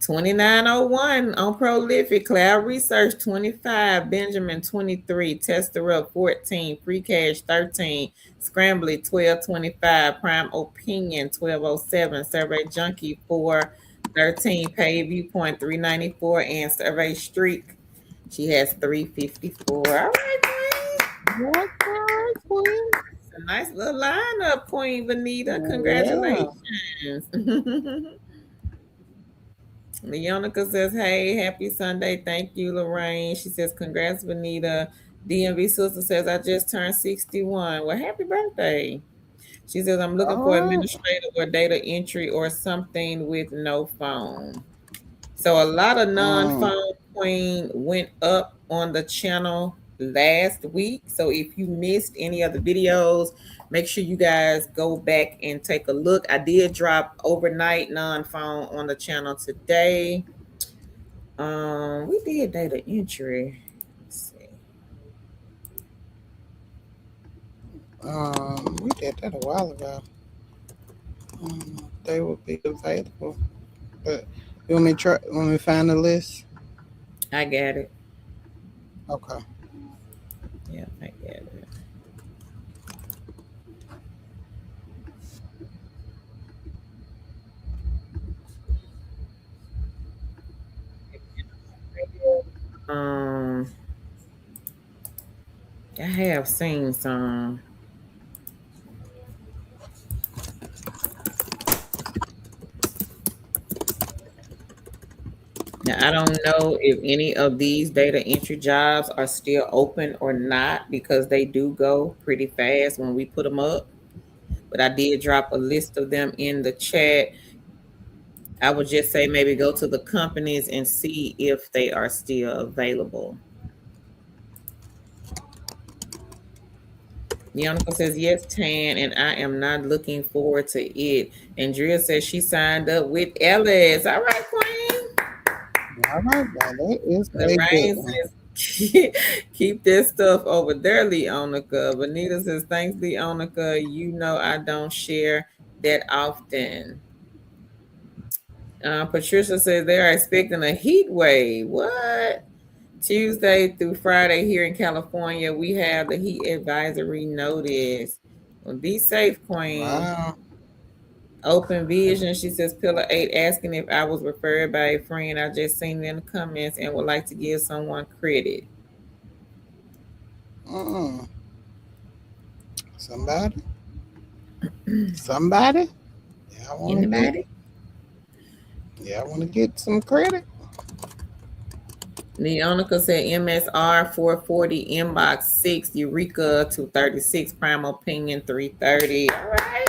Speaker 2: 2901 on Prolific, Cloud Research 25, Benjamin 23, Tester Up 14, Free Cash 13, Scrambly 1225, Prime Opinion 1207, Survey Junkie 413, Pay Viewpoint 394, and Survey Streak. She has 354. All right, Queen.
Speaker 1: Okay, Queen.
Speaker 2: A nice little lineup, Queen Vanita.
Speaker 1: Yeah.
Speaker 2: Congratulations. Leonica says, hey, happy Sunday. Thank you, Lorraine. She says, congrats, Benita. DMV sister says, I just turned 61. Well, happy birthday. She says, I'm looking
Speaker 1: All
Speaker 2: for
Speaker 1: right.
Speaker 2: administrator or data entry or something with no phone. So a lot of
Speaker 1: Mm,
Speaker 2: non-phone queen went up on the channel last week. So if you missed any of the videos, make sure you guys go back and take a look. I did drop overnight non-phone on the channel today. We did data entry. Let's see.
Speaker 1: we did that a while ago. They will be available. But you want me to try? Want me to find the list?
Speaker 2: I got it.
Speaker 1: Okay.
Speaker 2: Yeah, I got it. Um, I have seen some. Now, I don't know if any of these data entry jobs are still open or not because they do go pretty fast when we put them up. But I did drop a list of them in the chat. I would just say maybe go to the companies and see if they are still available. Bianca says, yes, Tan, and I am not looking forward to it. And Drea says she signed up with Ellis. All right, Queen.
Speaker 1: All right. Now that is a good
Speaker 2: Lorraine
Speaker 1: one.
Speaker 2: says, keep this stuff over there, Leonica. Bonita says, thanks, Leonica. You know I don't share that often. Patricia says they are expecting a heat wave. What? Tuesday through Friday here in California, we have the heat advisory notice. Well, be safe, Queen.
Speaker 1: Wow.
Speaker 2: Open Vision, she says, Pillar 8 asking if I was referred by a friend. I just seen it in the comments and would like to give someone credit.
Speaker 1: Mm. Somebody. Somebody. I want to get,
Speaker 2: Anybody?
Speaker 1: yeah, I want to get some credit.
Speaker 2: Leonica said MSR 440, inbox 6, Eureka 236, prime opinion 330. All right.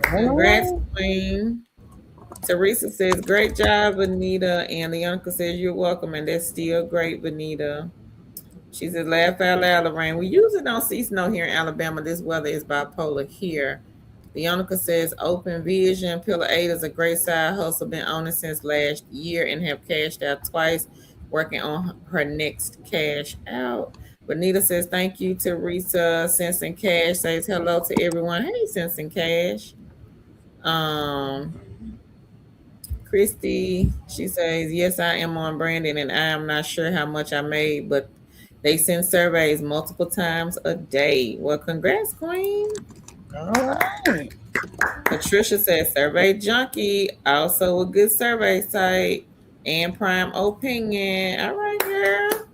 Speaker 2: Congrats,
Speaker 1: All
Speaker 2: Queen. Teresa says, great job, Anita. And Leonica says, you're welcome. And that's still great, Benita. She says, laugh out loud, Lorraine. We usually don't see snow here in Alabama. This weather is bipolar here. Leonica says, open vision. Pillar 8 is a great side hustle. Been on it since last year and have cashed out twice. Working on her next cash out. Benita says, thank you, Teresa. Sense and Cash says hello to everyone. Hey, Sense and Cash. Um, Christy, she says, yes, I am on branding and I am not sure how much I made, but they send surveys multiple times a day. Well, congrats, Queen.
Speaker 1: right.
Speaker 2: Patricia says, Survey Junkie, also a good survey site, and Prime Opinion. All right, girl.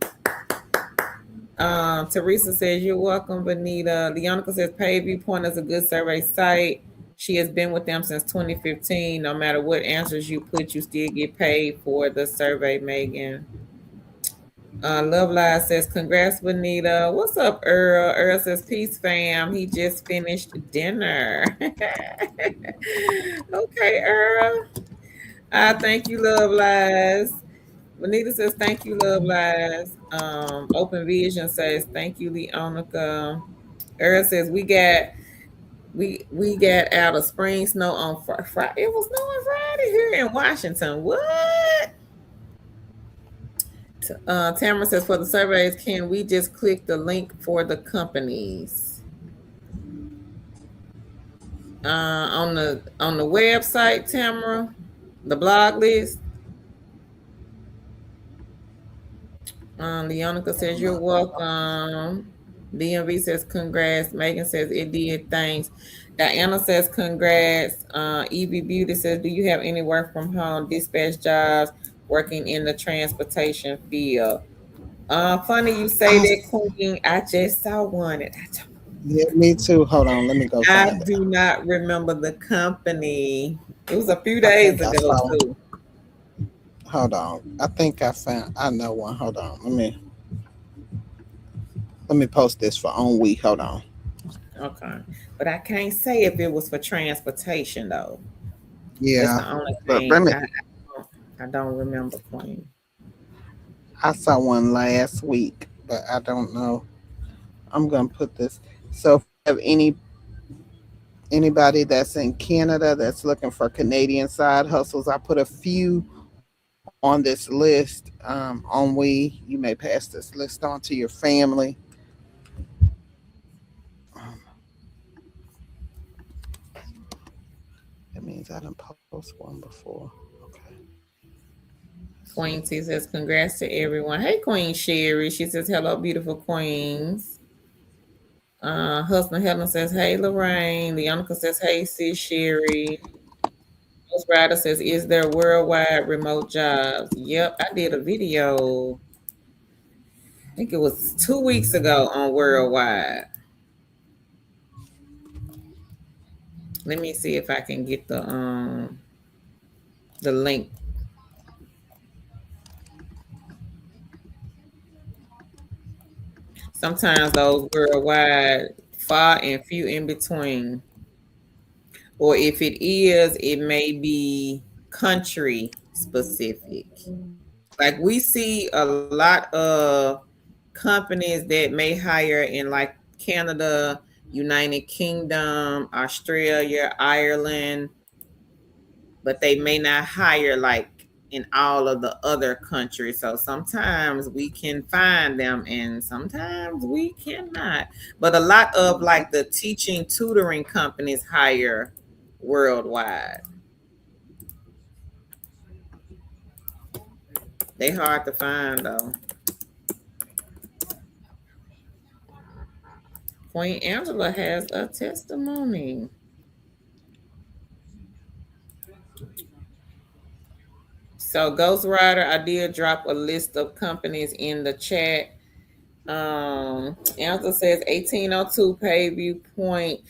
Speaker 2: Teresa says, you're welcome, Benita. Leonica says, Pay Viewpoint is a good survey site. She has been with them since 2015. No matter what answers you put, you still get paid for the survey, Megan. Love Live says, Congrats, Benita. What's up, Earl? Earl says, Peace, fam. He just finished dinner. Okay, Earl. Thank you, Love Lies. Benita says, Thank you, Love Lies. Open Vision says, Thank you, Leonica. Earl says, we got out of spring snow on Friday. It was snowing Friday here in Washington. What? Tamara says, for the surveys, can we just click the link for the companies on the website, Tamara, the blog list? Leonica says, you're welcome. DMV says, congrats. Megan says, it did. Thanks. Diana says, congrats. Evie Beauty says, do you have any work from home dispatch jobs working in the transportation field? Funny you say
Speaker 1: I,
Speaker 2: that, Queen. I just saw one.
Speaker 1: yeah, me too. Hold on, let me go
Speaker 2: I
Speaker 1: find it.
Speaker 2: do not remember the company. It was a few
Speaker 1: I
Speaker 2: days
Speaker 1: think I
Speaker 2: ago,
Speaker 1: saw.
Speaker 2: too.
Speaker 1: Hold on. I think I found. I know one. Hold on. Let me post this for on week. Hold on.
Speaker 2: Okay. But I can't say if it was for transportation, though. That's
Speaker 1: Yeah,
Speaker 2: the only
Speaker 1: but
Speaker 2: thing I don't remember, Queen.
Speaker 1: I saw one last week, but I don't know. I'm gonna put this. So if you have anybody that's in Canada that's looking for Canadian side hustles, I put a few on this list. On we, you may pass this list on to your family. Um, that means I didn't post one before. Okay.
Speaker 2: Queen T says, congrats to everyone. Hey, Queen Sherry. She says, hello, beautiful queens. Husband Helen says, hey, Lorraine. Leonica says, hey, sis Sherry. Ghost Rider says, is there worldwide remote jobs? Yep, I did a video. I think it was 2 weeks ago on worldwide. Let me see if I can get the link. Sometimes those worldwide far and few in between. Or if it is, it may be country specific. Like we see a lot of companies that may hire in like Canada, United Kingdom, Australia, Ireland, but they may not hire like in all of the other countries. So sometimes we can find them and sometimes we cannot. But a lot of like the teaching tutoring companies hire worldwide. They hard to find though. Queen Angela has a testimony. So Ghost Rider, I did drop a list of companies in the chat. Angela says 1802 Payview Point,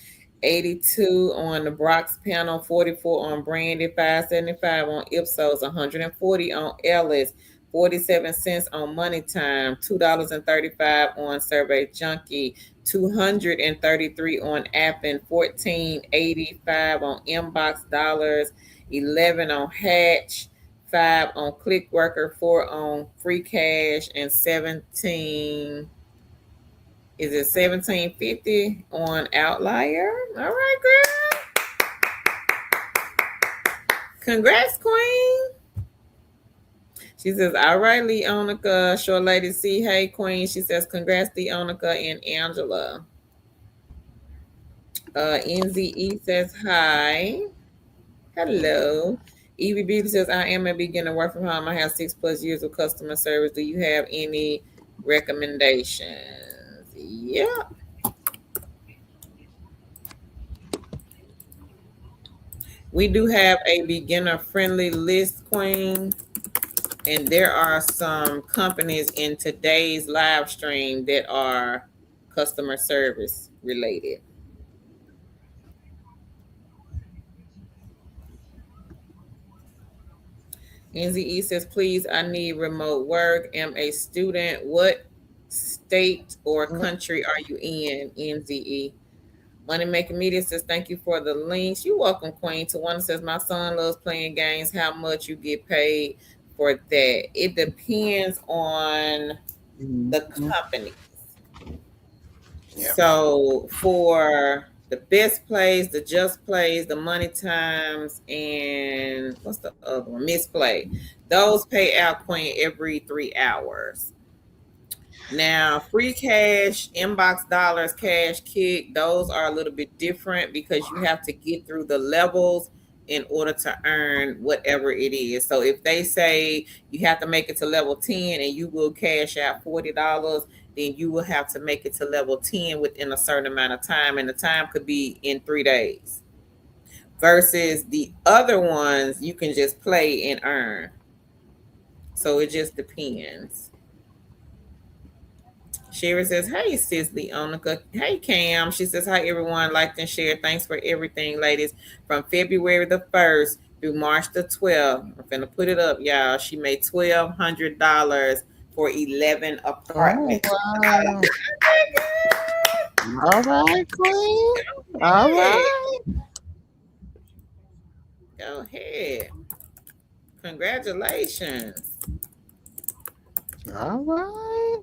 Speaker 2: $82 on the Brox panel, $44 on Brandy, $5.75 on Ipsos, $140 on Ellis, 47 cents on Money Time, $2.35 on Survey Junkie, 233 on Appen, 14.85 on Inbox Dollars, 11 on Hatch, 5 on Clickworker, 4 on Free Cash, and 17 is it 1750 on Outlier? All right, girl. Congrats, Queen. She says, all right, Leonica. Short Lady C. Hey, Queen. She says, congrats, Leonica and Angela. NZE says, hi. Hello. Evie Beauty says, I am a beginner, work from home. I have 6+ years of customer service. Do you have any recommendations? Yeah. We do have a beginner friendly list, Queen. And there are some companies in today's live stream that are customer service related. NZE says, please, I need remote work. Am a student. What state or country are you in, NZE? Money Making Media says, thank you for the links. You're welcome, Queen. Tawana says, my son loves playing games. How much you get paid for that? It depends on the
Speaker 1: Mhm.
Speaker 2: company.
Speaker 1: Yeah.
Speaker 2: So for the best plays, the just plays, the money times, and what's the other one? Misplay. Those pay out, Queen, every 3 hours. Now, free cash, inbox dollars, cash kick, those are a little bit different because you have to get through the levels in order to earn whatever it is. So if they say you have to make it to level 10 and you will cash out $40, then you will have to make it to level 10 within a certain amount of time. And the time could be in 3 days. Versus the other ones, you can just play and earn. So it just depends. Sherry says, hey, sis Leonica. Hey, Cam. She says, hi, everyone. Liked and shared. Thanks for everything, ladies. From February the 1st through March the 12th. I'm going to put it up, y'all. She made $1,200 for 11
Speaker 1: Oh,
Speaker 2: apartments.
Speaker 1: wow. All right, Queen. All
Speaker 2: Hey,
Speaker 1: right.
Speaker 2: go ahead. Congratulations.
Speaker 1: All right.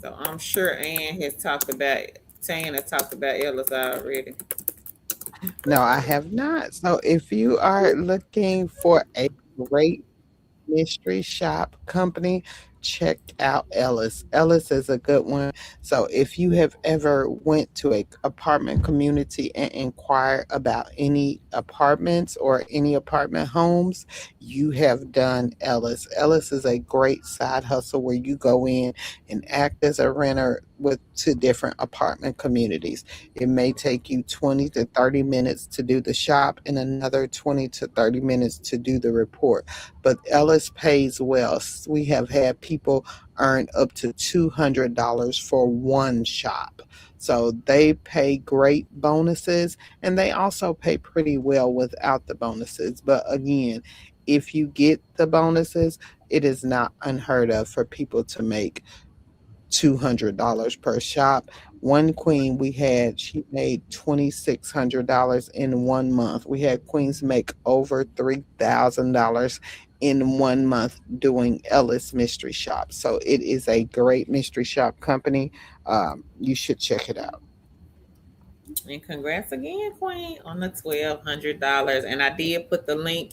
Speaker 2: So I'm sure Ann has talked about, Tan has talked about Ellis already.
Speaker 1: No, I have not. So if you are looking for a great mystery shop company, check out Ellis. Ellis is a good one. So if you have ever went to a apartment community and inquired about any apartments or any apartment homes, you have done Ellis. Ellis is a great side hustle where you go in and act as a renter with two different apartment communities. It may take you 20 to 30 minutes to do the shop and another 20 to 30 minutes to do the report, but Ellis pays well. We have had people earn up to $200 for one shop. So they pay great bonuses and they also pay pretty well without the bonuses. But again, if you get the bonuses, it is not unheard of for people to make $200 per shop. One queen we had, she made $2,600 in 1 month. We had queens make over $3,000 in 1 month doing Ellis Mystery Shop. So it is a great mystery shop company. You should check it out.
Speaker 2: And congrats again, Queen, on the $1,200. And I did put the link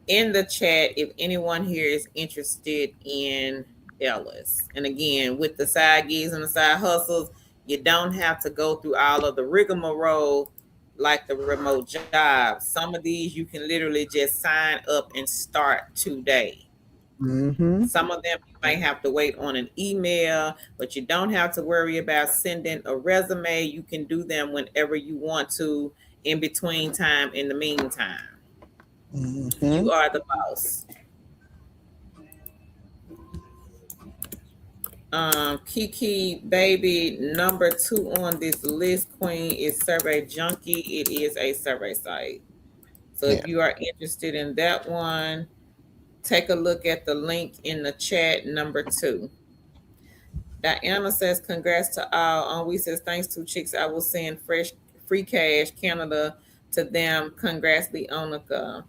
Speaker 2: in the chat if anyone here is interested in Ellis. And again, with the side gigs and the side hustles, you don't have to go through all of the rigmarole like the remote jobs. Some of these you can literally just sign up and start today.
Speaker 1: Mm-hmm.
Speaker 2: Some of them you might have to wait on an email, but you don't have to worry about sending a resume. You can do them whenever you want to in between time in the meantime.
Speaker 1: Mm-hmm.
Speaker 2: You are the boss. Kiki baby, number 2 on this list, Queen, is Survey Junkie. It is a survey site. So if
Speaker 1: Yeah.
Speaker 2: you are interested in that one, take a look at the link in the chat, number 2. Diana says, congrats to all. We says, thanks to chicks, I will send fresh free cash Canada to them. Congrats, Leonica.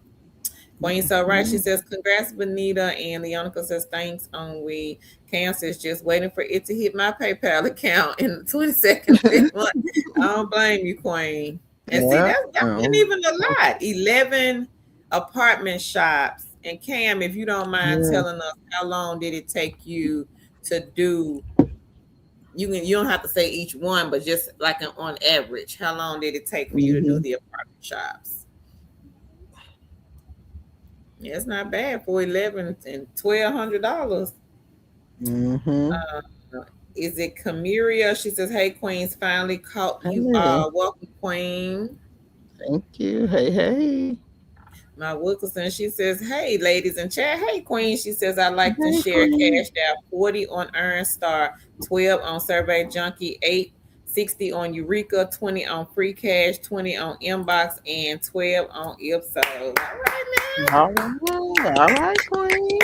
Speaker 2: Queen So Right, she
Speaker 1: Mhm.
Speaker 2: says, congrats, Benita. And Leonica says, thanks, we. Cam says, just waiting for it to hit my PayPal account in the 22nd of this month. I don't blame you, Queen. And see,
Speaker 1: Yeah.
Speaker 2: that wasn't even a lot. 11 apartment shops. And Cam, if you don't mind
Speaker 1: Yeah.
Speaker 2: telling us, how long did it take you to do, you don't have to say each one, but just like on average, how long did it take for you to do
Speaker 1: Mhm.
Speaker 2: the apartment shops? Yeah, it's not bad for 11 and $1,200.
Speaker 1: Mhm.
Speaker 2: Is it Camiria? She says, "Hey Queens, finally caught you
Speaker 1: Hey.
Speaker 2: all. Welcome, Queen."
Speaker 1: Thank you. Hey, hey.
Speaker 2: My Wilkerson, she says, "Hey ladies in chat. Hey Queen." She says, "I liked and
Speaker 1: Hey,
Speaker 2: shared.
Speaker 1: Queen.
Speaker 2: Cashed out 40 on Earn Star, 12 on Survey Junkie, 860 on Eureka, 20 on Free Cash, 20 on Inbox, and 12 on Ipsos." All right now,
Speaker 1: All right. All right, Queen.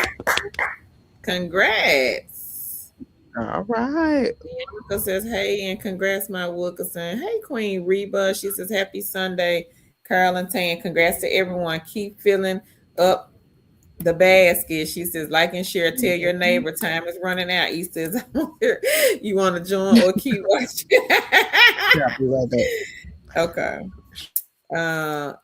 Speaker 2: congrats.
Speaker 1: All right.
Speaker 2: Bianca says, "Hey, and congrats, my Wilkerson." Hey, Queen Reba. She says, "Happy Sunday, Carol and Tan. Congrats to everyone. Keep filling up the basket." She says, "Like and share. Tell your
Speaker 1: Mhm.
Speaker 2: neighbor time is running out." He says, "You want to join or keep watching?"
Speaker 1: Yeah, I'll be right back.
Speaker 2: Okay.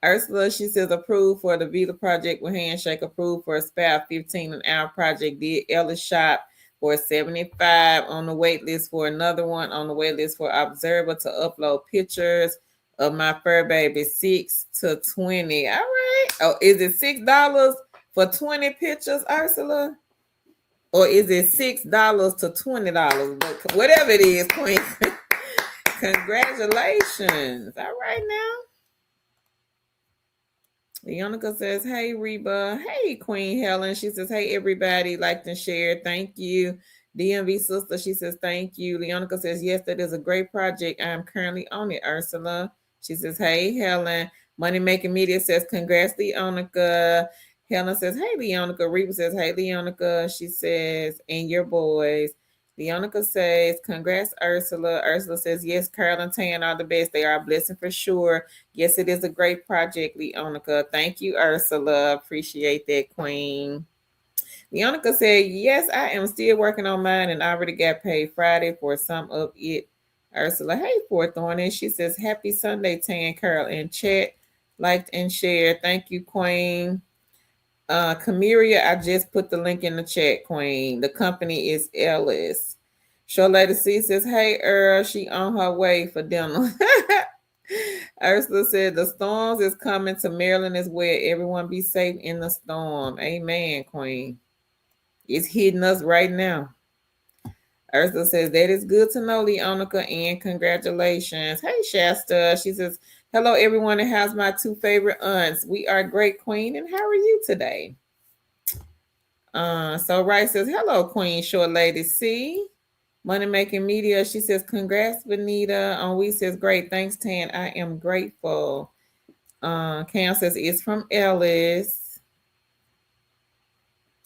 Speaker 2: Ursula, she says, approved for the Vita project with handshake, approved for a SPAF 15 an hour project. Did Ellis shop for 75 on the wait list for another one on the wait list for observer to upload pictures of my fur baby. 6 to 20. All right. Oh, is it $6 for 20 pictures, Ursula? Or is it $6 to $20? But whatever it is, Queen. Congratulations. All right now. Leonica says, "Hey Reba, hey Queen Helen." She says, "Hey everybody, liked and shared. Thank you." DMV sister, she says, "Thank you." Leonica says, "Yes, that is a great project. I am currently on it." Ursula, she says, "Hey Helen." Money Making Media says, "Congrats, Leonica." Helen says, "Hey Leonica." Reba says, "Hey Leonica." She says, "And your boys." Leonica says, "Congrats, Ursula." Ursula says, "Yes, Carol and Tan are the best. They are a blessing for sure. Yes, it is a great project, Leonica. Thank you, Ursula. Appreciate that, Queen." Leonica said, "Yes, I am still working on mine and I already got paid Friday for some of it." Ursula, "Hey, Forthorn." And she says, "Happy Sunday, Tan, Carol, and chat. Liked and shared. Thank you, Queen." Camiria, I just put the link in the chat, Queen. The company is Ellis. Show Lady C says, "Hey, Earl, she on her way for dinner." Ursula said, "The storms is coming to Maryland as well. Everyone be safe in the storm." Amen, Queen. It's hitting us right now. Ursula says, "That is good to know, Leonica, and congratulations." Hey, Shasta. She says, "Hello, everyone, and how's my two favorite aunts? We are great, Queen, and how are you today?" So Rice says, "Hello, Queen Short Lady C." Money Making Media, she says, "Congrats, Benita." We says, "Great, thanks, Tan. I am grateful." Cam says, "It's from Ellis."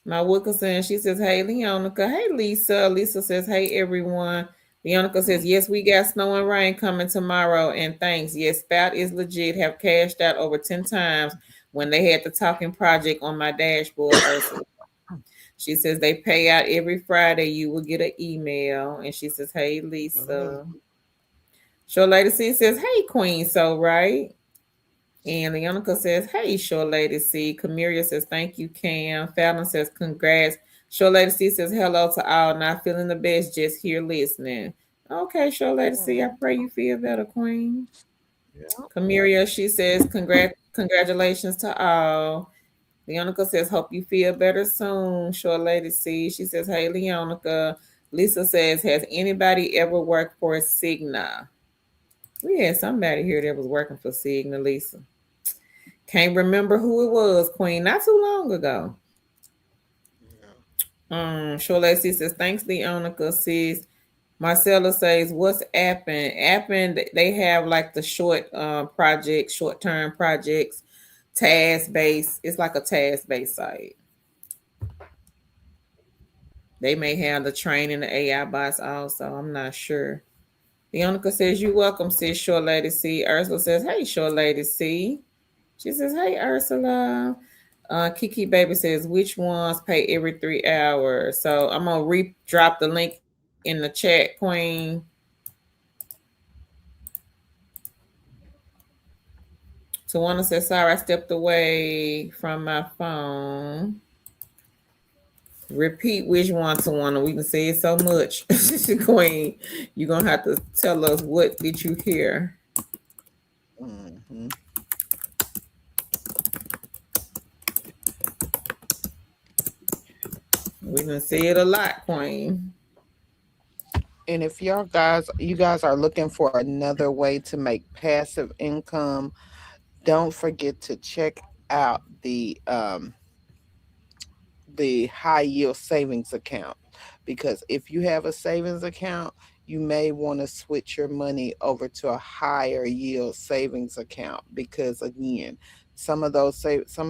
Speaker 2: My Wilkerson, she says, "Hey, Leonica." Hey, Lisa. Lisa says, "Hey, everyone." Leonica says, "Yes, we got snow and rain coming tomorrow. And thanks. Yes, Spout is legit. Have cashed out over 10 times when they had the talking project on my dashboard, Ursula." She says, "They pay out every Friday. You will get an email." And she says, "Hey, Lisa." Short Lady C says, "Hey, Queen. So, right?" And Leonica says, "Hey, Short Lady C." Camiria says, "Thank you, Cam." Fallon says, "Congrats." Short Lady C says, "Hello to all. Not feeling the best, just here listening." Okay, Short Lady C, I pray you feel better, Queen.
Speaker 1: Yeah.
Speaker 2: Camiria, she says, Congratulations to all." Leonica says, "Hope you feel better soon." Short Lady C, she says, "Hey, Leonica." Lisa says, "Has anybody ever worked for Cigna?" We had somebody here that was working for Cigna, Lisa. Can't remember who it was, Queen. Not too long ago.
Speaker 1: Yeah.
Speaker 2: Sure Lacey says, thanks, Leonica. Says, Marcella says, what's Appen? Appen, they have like the short projects, short term projects, task based. It's like a task based site. They may have the training, the AI bots also. I'm not sure. Leonica says, you welcome, sis, Short Lady C. Ursula says, hey, Short Lady C. She says, hey, Ursula. Kiki Baby says, which ones pay every 3 hours? So I'm going to drop the link in the chat, Queen. Tawana says, sorry, I stepped away from my phone. Repeat which one, Tawana. We can say it so much. Queen, you're going to have to tell us what did you hear.
Speaker 1: Mm-hmm.
Speaker 2: We can say it a lot, Queen.
Speaker 1: And if you guys are looking for another way to make passive income, don't forget to check out the high yield savings account, because if you have a savings account, you may want to switch your money over to a higher yield savings account, because again, some of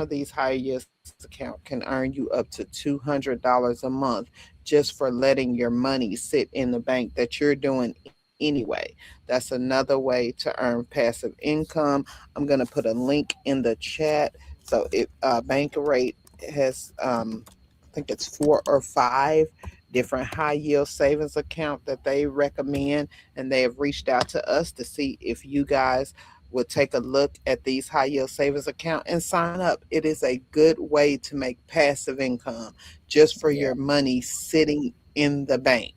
Speaker 1: these higher yield savings account can earn you up to $200 a month just for letting your money sit in the bank that you're doing anyway. That's another way to earn passive income. I'm going to put a link in the chat. So if bank rate has I think it's 4 or 5 different high yield savings account that they recommend, and they have reached out to us to see if you guys would take a look at these high yield savings account and sign up. It is a good way to make passive income just for
Speaker 2: Yeah.
Speaker 1: your money sitting in the bank.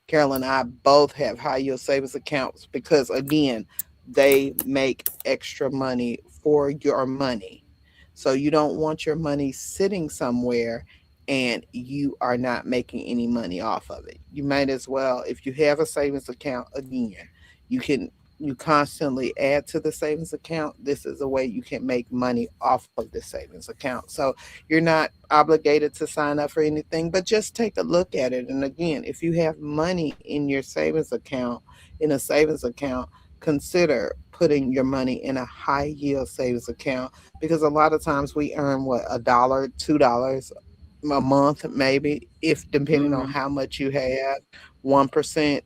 Speaker 1: Carol and I both have high yield savings accounts because, again, they make extra money for your money. So you don't want your money sitting somewhere and you are not making any money off of it. You might as well, if you have a savings account, again, you can you constantly add to the savings account. This is a way you can make money off of the savings account. So you're not obligated to sign up for anything, but just take a look at it. And again, if you have money in your savings account, in a savings account, consider putting your money in a high yield savings account, because a lot of times we earn what, $1, $2 a month, maybe, if depending on
Speaker 2: Mm-hmm.
Speaker 1: how much you have. 1%,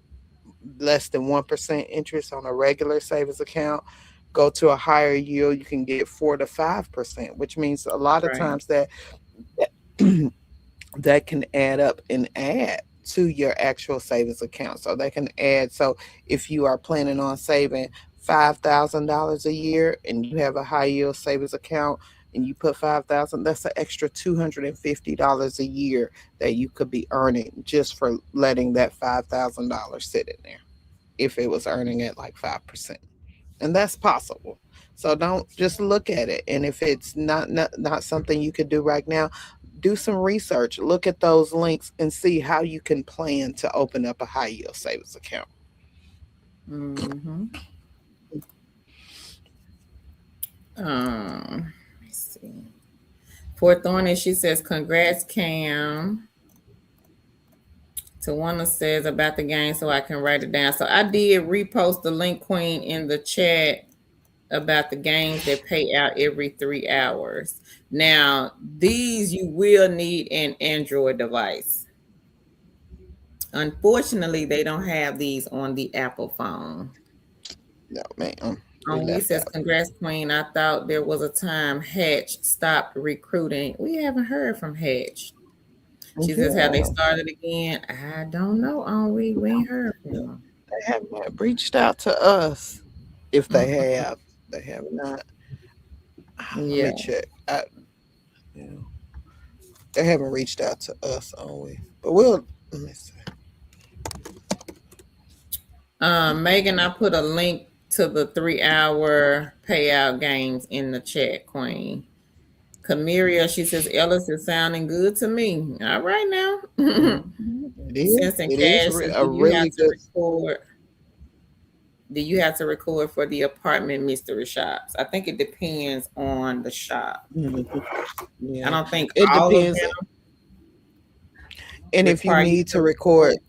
Speaker 1: less than 1% interest on a regular savings account. Go to a higher yield, you can get 4 to 5%, which means a lot of
Speaker 2: Right.
Speaker 1: times that that can add up and add to your actual savings account. So they can add. So if you are planning on saving $5,000 a year and you have a high yield savings account and you put 5,000, that's an extra $250 a year that you could be earning just for letting that $5,000 sit in there, if it was earning at like 5%. And that's possible. So don't just look at it. And if it's not something you could do right now, do some research. Look at those links and see how you can plan to open up a high yield savings account.
Speaker 2: Mm-hmm. Let's see. For Thorny, she says, congrats, Cam. Tawana says about the game so I can write it down. So I did repost the link, Queen, in the chat about the games that pay out every 3 hours. Now, these you will need an Android device. Unfortunately, they don't have these on the Apple phone.
Speaker 1: No, man, we
Speaker 2: We
Speaker 1: left
Speaker 2: says,
Speaker 1: out.
Speaker 2: congrats, Queen. I thought there was a time Hatch stopped recruiting. We haven't heard from Hatch. She says, have they
Speaker 1: Yeah,
Speaker 2: started again? I don't know, Henri. We ain't heard from them.
Speaker 1: they have not reached out to us. If they
Speaker 2: Mm-mm.
Speaker 1: have, they have not. Let
Speaker 2: Yeah.
Speaker 1: me check. You know, they haven't reached out to us only, but we'll. Let me see.
Speaker 2: Megan, I put a link to the 3 hour payout games in the chat, Queen. Camiria, she says, Ellis is sounding good to me. All right now.
Speaker 1: It is.
Speaker 2: Sensing
Speaker 1: It is
Speaker 2: Cash says,
Speaker 1: a
Speaker 2: do you have
Speaker 1: really
Speaker 2: to
Speaker 1: good.
Speaker 2: record? Do you have to record for the apartment mystery shops? I think it depends on the shop.
Speaker 1: Mhm.
Speaker 2: I
Speaker 1: Yeah,
Speaker 2: don't think
Speaker 1: it
Speaker 2: all of
Speaker 1: depends.
Speaker 2: them.
Speaker 1: And if you
Speaker 2: require you
Speaker 1: need
Speaker 2: to
Speaker 1: to record,
Speaker 2: record?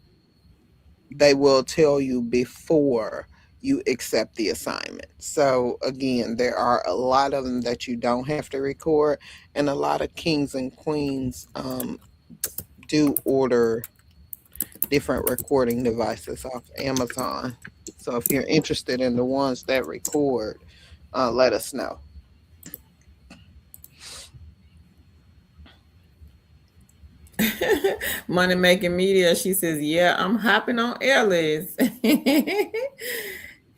Speaker 1: they will tell you before you accept the assignment. So again, there are a lot of them that you don't have to record, and a lot of kings and queens do order different recording devices off Amazon. So if you're interested in the ones that record, let us know.
Speaker 2: Money making media. She says, "Yeah, I'm hopping on Ellis."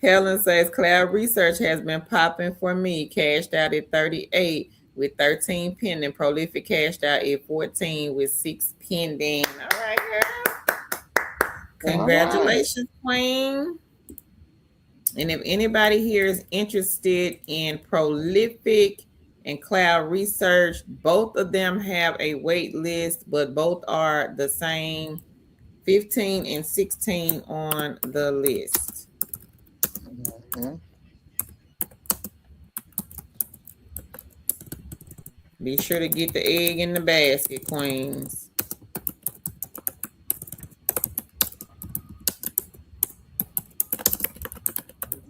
Speaker 2: Helen says, "Cloud research has been popping for me. Cashed out at 38 with 13 pending. Prolific cashed out at 14 with 6 pending." All right, girl.
Speaker 1: All right.
Speaker 2: Congratulations, Queen. And if anybody here is interested in Prolific and Cloud Research, both of them have a wait list, but both are the same 15 and 16 on the list.
Speaker 1: Mhm.
Speaker 2: Be sure to get the egg in the basket, Queens.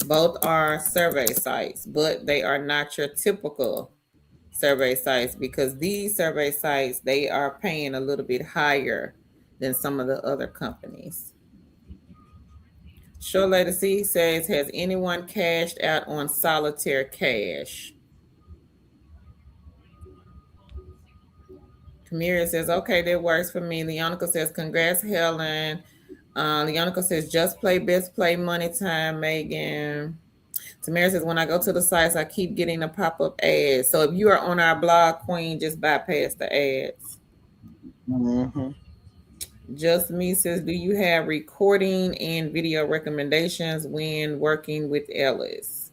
Speaker 2: Both are survey sites, but they are not your typical survey sites because these survey sites they are paying a little bit higher than some of the other companies. Sure Lady C says, has anyone cashed out on solitaire cash? Kamira says, okay, that works for me. Leonica says, congrats, Helen. Leonica says, just play, best play, money time, Megan. Tamara says, when I go to the sites, I keep getting a pop-up ads. So if you are on our blog, Queen, just bypass the ads.
Speaker 1: Mhm.
Speaker 2: Just Me says, do you have recording and video recommendations when working with Ellis?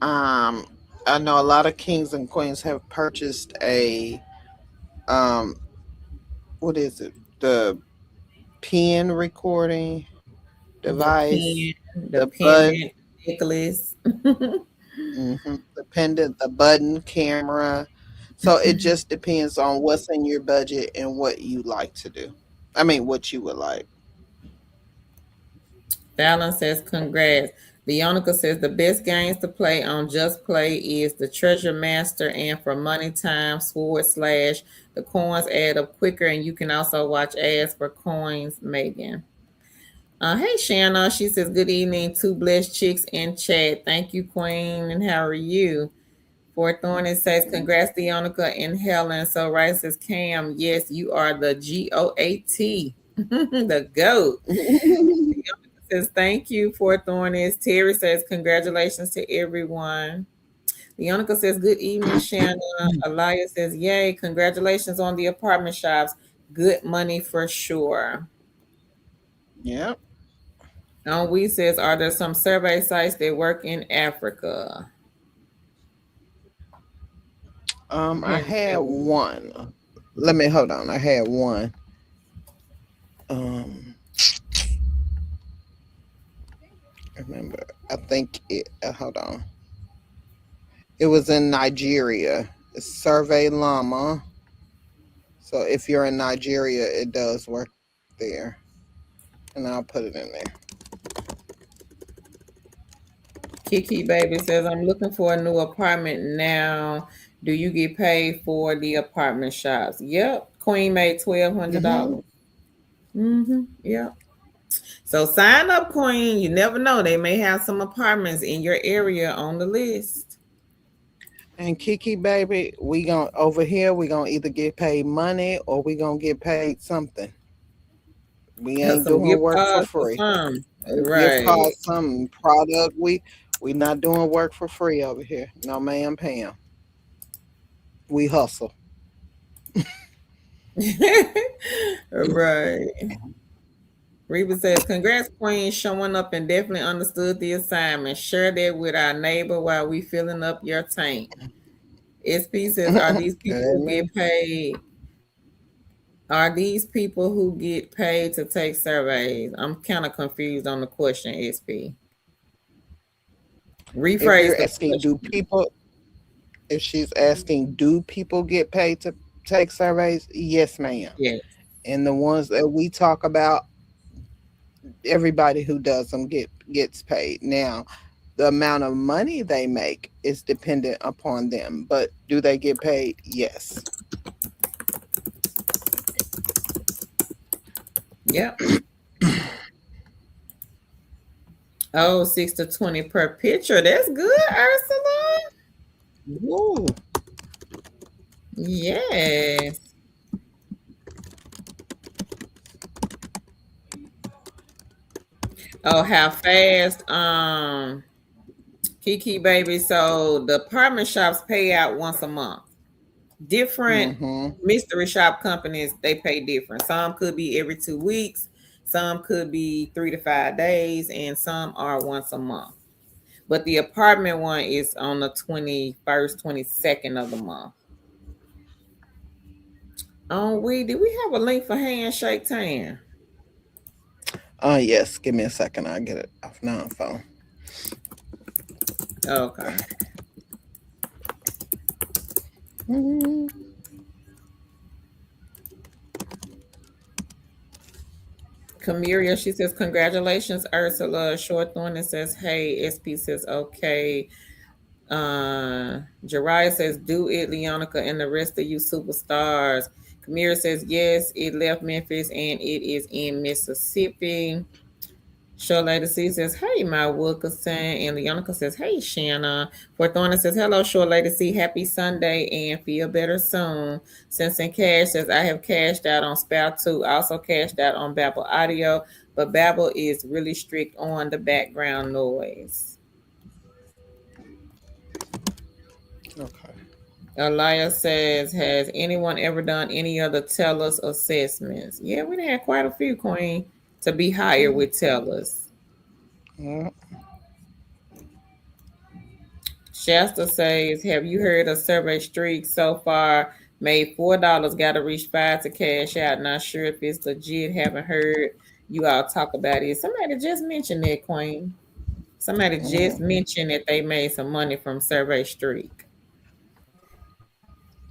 Speaker 1: Um, I know a lot of kings and queens have purchased a um, what is it? The pen recording
Speaker 2: The
Speaker 1: device,
Speaker 2: pen, the
Speaker 1: the bud,
Speaker 2: pendant necklace.
Speaker 1: the pendant, the button camera. So it just depends on what's in your budget and what you like to do. I mean, what you would like.
Speaker 2: Fallon says, congrats. Leonica says, the best games to play on Just Play is the Treasure Master and for Money Time / the coins add up quicker and you can also watch ads for coins, Megan. Hey, Shanna. She says, good evening, two blessed chicks in chat. Thank you, Queen. And how are you? Fort Thorne it says, congrats, Leonica and Helen. So Rice says, Cam, yes, you are the GOAT, the GOAT. Says thank you for Thornis. Terry says congratulations to everyone. Leonica says good evening, Shanna. Elias says yay, congratulations on the apartment shops. Good money for sure.
Speaker 1: Yep.
Speaker 2: We says are there some survey sites that work in Africa?
Speaker 1: I
Speaker 2: Here,
Speaker 1: had one. Let me hold on. I had one. Um, remember, I think it. Hold on. It was in Nigeria. It's Survey Llama. So if you're in Nigeria, it does work there, and I'll put it in there.
Speaker 2: Kiki Baby says I'm looking for a new apartment now. Do you get paid for the apartment shops? Yep. Queen made
Speaker 1: Mm-hmm.
Speaker 2: $1,200. Yep. So sign up, Queen. You never know. They may have some apartments in your area on the list.
Speaker 1: And Kiki, baby, we gonna over here. We gonna either get paid money or we gonna get paid something. We ain't
Speaker 2: Some
Speaker 1: doing
Speaker 2: gift
Speaker 1: work for
Speaker 2: cards for
Speaker 1: free.
Speaker 2: some.
Speaker 1: A gift
Speaker 2: Right.
Speaker 1: card, some product. We not doing work for free over here. No, ma'am, Pam. We hustle.
Speaker 2: Right. Reba says, congrats, Queen, showing up and definitely understood the assignment. Share that with our neighbor while we filling up your tank. SP says, are these people who
Speaker 1: Amen.
Speaker 2: get paid? Are these people who get paid to take surveys? I'm kind of confused on the question, SP.
Speaker 1: If
Speaker 2: Rephrase
Speaker 1: you're
Speaker 2: the
Speaker 1: asking, do
Speaker 2: question.
Speaker 1: people? If she's asking, do people get paid to take surveys? Yes, ma'am.
Speaker 2: Yes.
Speaker 1: And the ones that we talk about, everybody who does them gets paid. Now, the amount of money they make is dependent upon them, but do they get paid? Yes.
Speaker 2: Yep. Oh, 6 to 20 per picture. That's good, Ursula.
Speaker 1: Woo.
Speaker 2: Yes. Oh, how fast? Kiki baby. So the apartment shops pay out once a month. Different
Speaker 1: Mm-hmm.
Speaker 2: mystery shop companies, they pay different. Some could be every 2 weeks, some could be 3 to 5 days, and some are once a month. But the apartment one is on the 21st, 22nd of the month. Oh, we did we have a link for handshake tan?
Speaker 1: Yes. Give me a second. I'll get it off non-phone.
Speaker 2: Okay.
Speaker 1: Mm-hmm.
Speaker 2: Cameria, she says, congratulations, Ursula. Short Thorn says, hey. SP says, okay. Jariah says, do it, Leonica, and the rest of you superstars. Kamira says, yes, it left Memphis and it is in Mississippi. Show Lady C says, hey, my Wilkerson. And Leonica says, hey, Shanna. Forthorna says, hello, Short Lady C. Happy Sunday and feel better soon. Simpson Cash says, I have cashed out on Spout 2. Also cashed out on Babel Audio. But Babel is really strict on the background noise.
Speaker 1: Okay.
Speaker 2: Elias says, has anyone ever done any other tellers assessments? Yeah, we had quite a few, Queen, to be hired with tellers.
Speaker 1: Mm-hmm.
Speaker 2: Shasta says, have you heard of Survey Streak so far? Made $4, got to reach 5 to cash out. Not sure if it's legit. Haven't heard you all talk about it. Somebody just mentioned that, Queen. Somebody just mentioned that they made some money from Survey Streak.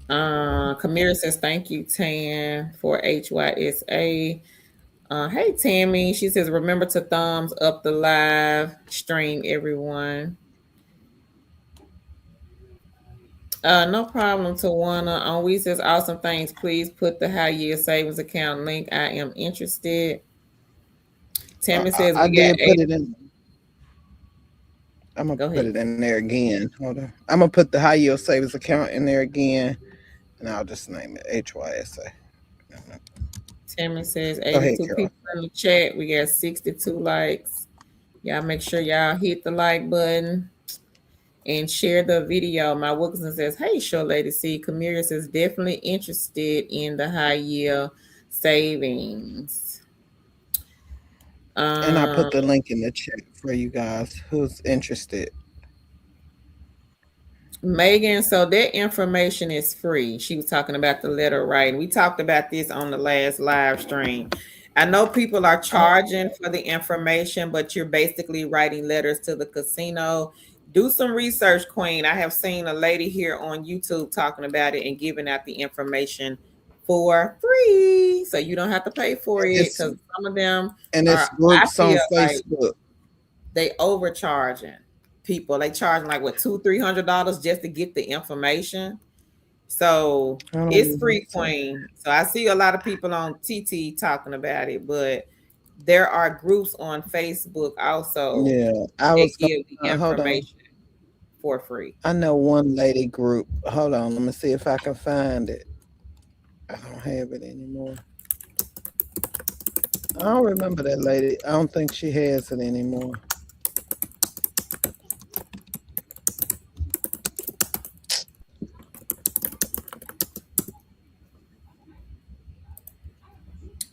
Speaker 2: Kamira says, thank you, Tan, for HYSA. Hey, Tammy. She says, remember to thumbs up the live stream, everyone. No problem, Tawana. On We says, awesome things. Please put the high yield savings account link. I am interested. Tammy says,
Speaker 1: I
Speaker 2: we got
Speaker 1: did put
Speaker 2: eight.
Speaker 1: it in. I'm gonna
Speaker 2: Go
Speaker 1: put
Speaker 2: ahead.
Speaker 1: it in there again. Hold on. I'm gonna put the high yield savings account in there again, and I'll just name it HYSA.
Speaker 2: Tammy says,
Speaker 1: Go ahead,
Speaker 2: 82
Speaker 1: Carol.
Speaker 2: people in the chat. We got 62 likes. Y'all make sure y'all hit the like button and share the video. My Wilkinson says, hey, show lady C. Kamira says, definitely interested in the high yield savings.
Speaker 1: And I
Speaker 2: Um,
Speaker 1: put the link in the chat for you guys who's interested.
Speaker 2: Megan, so that information is free. She was talking about the letter writing. We talked about this on the last live stream. I know people are
Speaker 1: Oh,
Speaker 2: charging for the information, but you're basically writing letters to the casino. Do some research, Queen. I have seen a lady here on YouTube talking about it and giving out the information for free. So you don't have to pay for
Speaker 1: and
Speaker 2: it
Speaker 1: it's
Speaker 2: because some of them
Speaker 1: and it's
Speaker 2: are, I
Speaker 1: groups on
Speaker 2: feel like
Speaker 1: Facebook.
Speaker 2: they overcharging people. They charging like what $200-300 just to get the information. So
Speaker 1: I don't
Speaker 2: it's
Speaker 1: know.
Speaker 2: free, Queen. So I see a lot of people on TT talking about it, but there are groups on Facebook also
Speaker 1: Yeah, I
Speaker 2: that
Speaker 1: was
Speaker 2: give the
Speaker 1: going. Hold on.
Speaker 2: information for free.
Speaker 1: I know one lady group. Hold on. Let me see if I can find it. I don't have it anymore. I don't remember that lady. I don't think she has it anymore.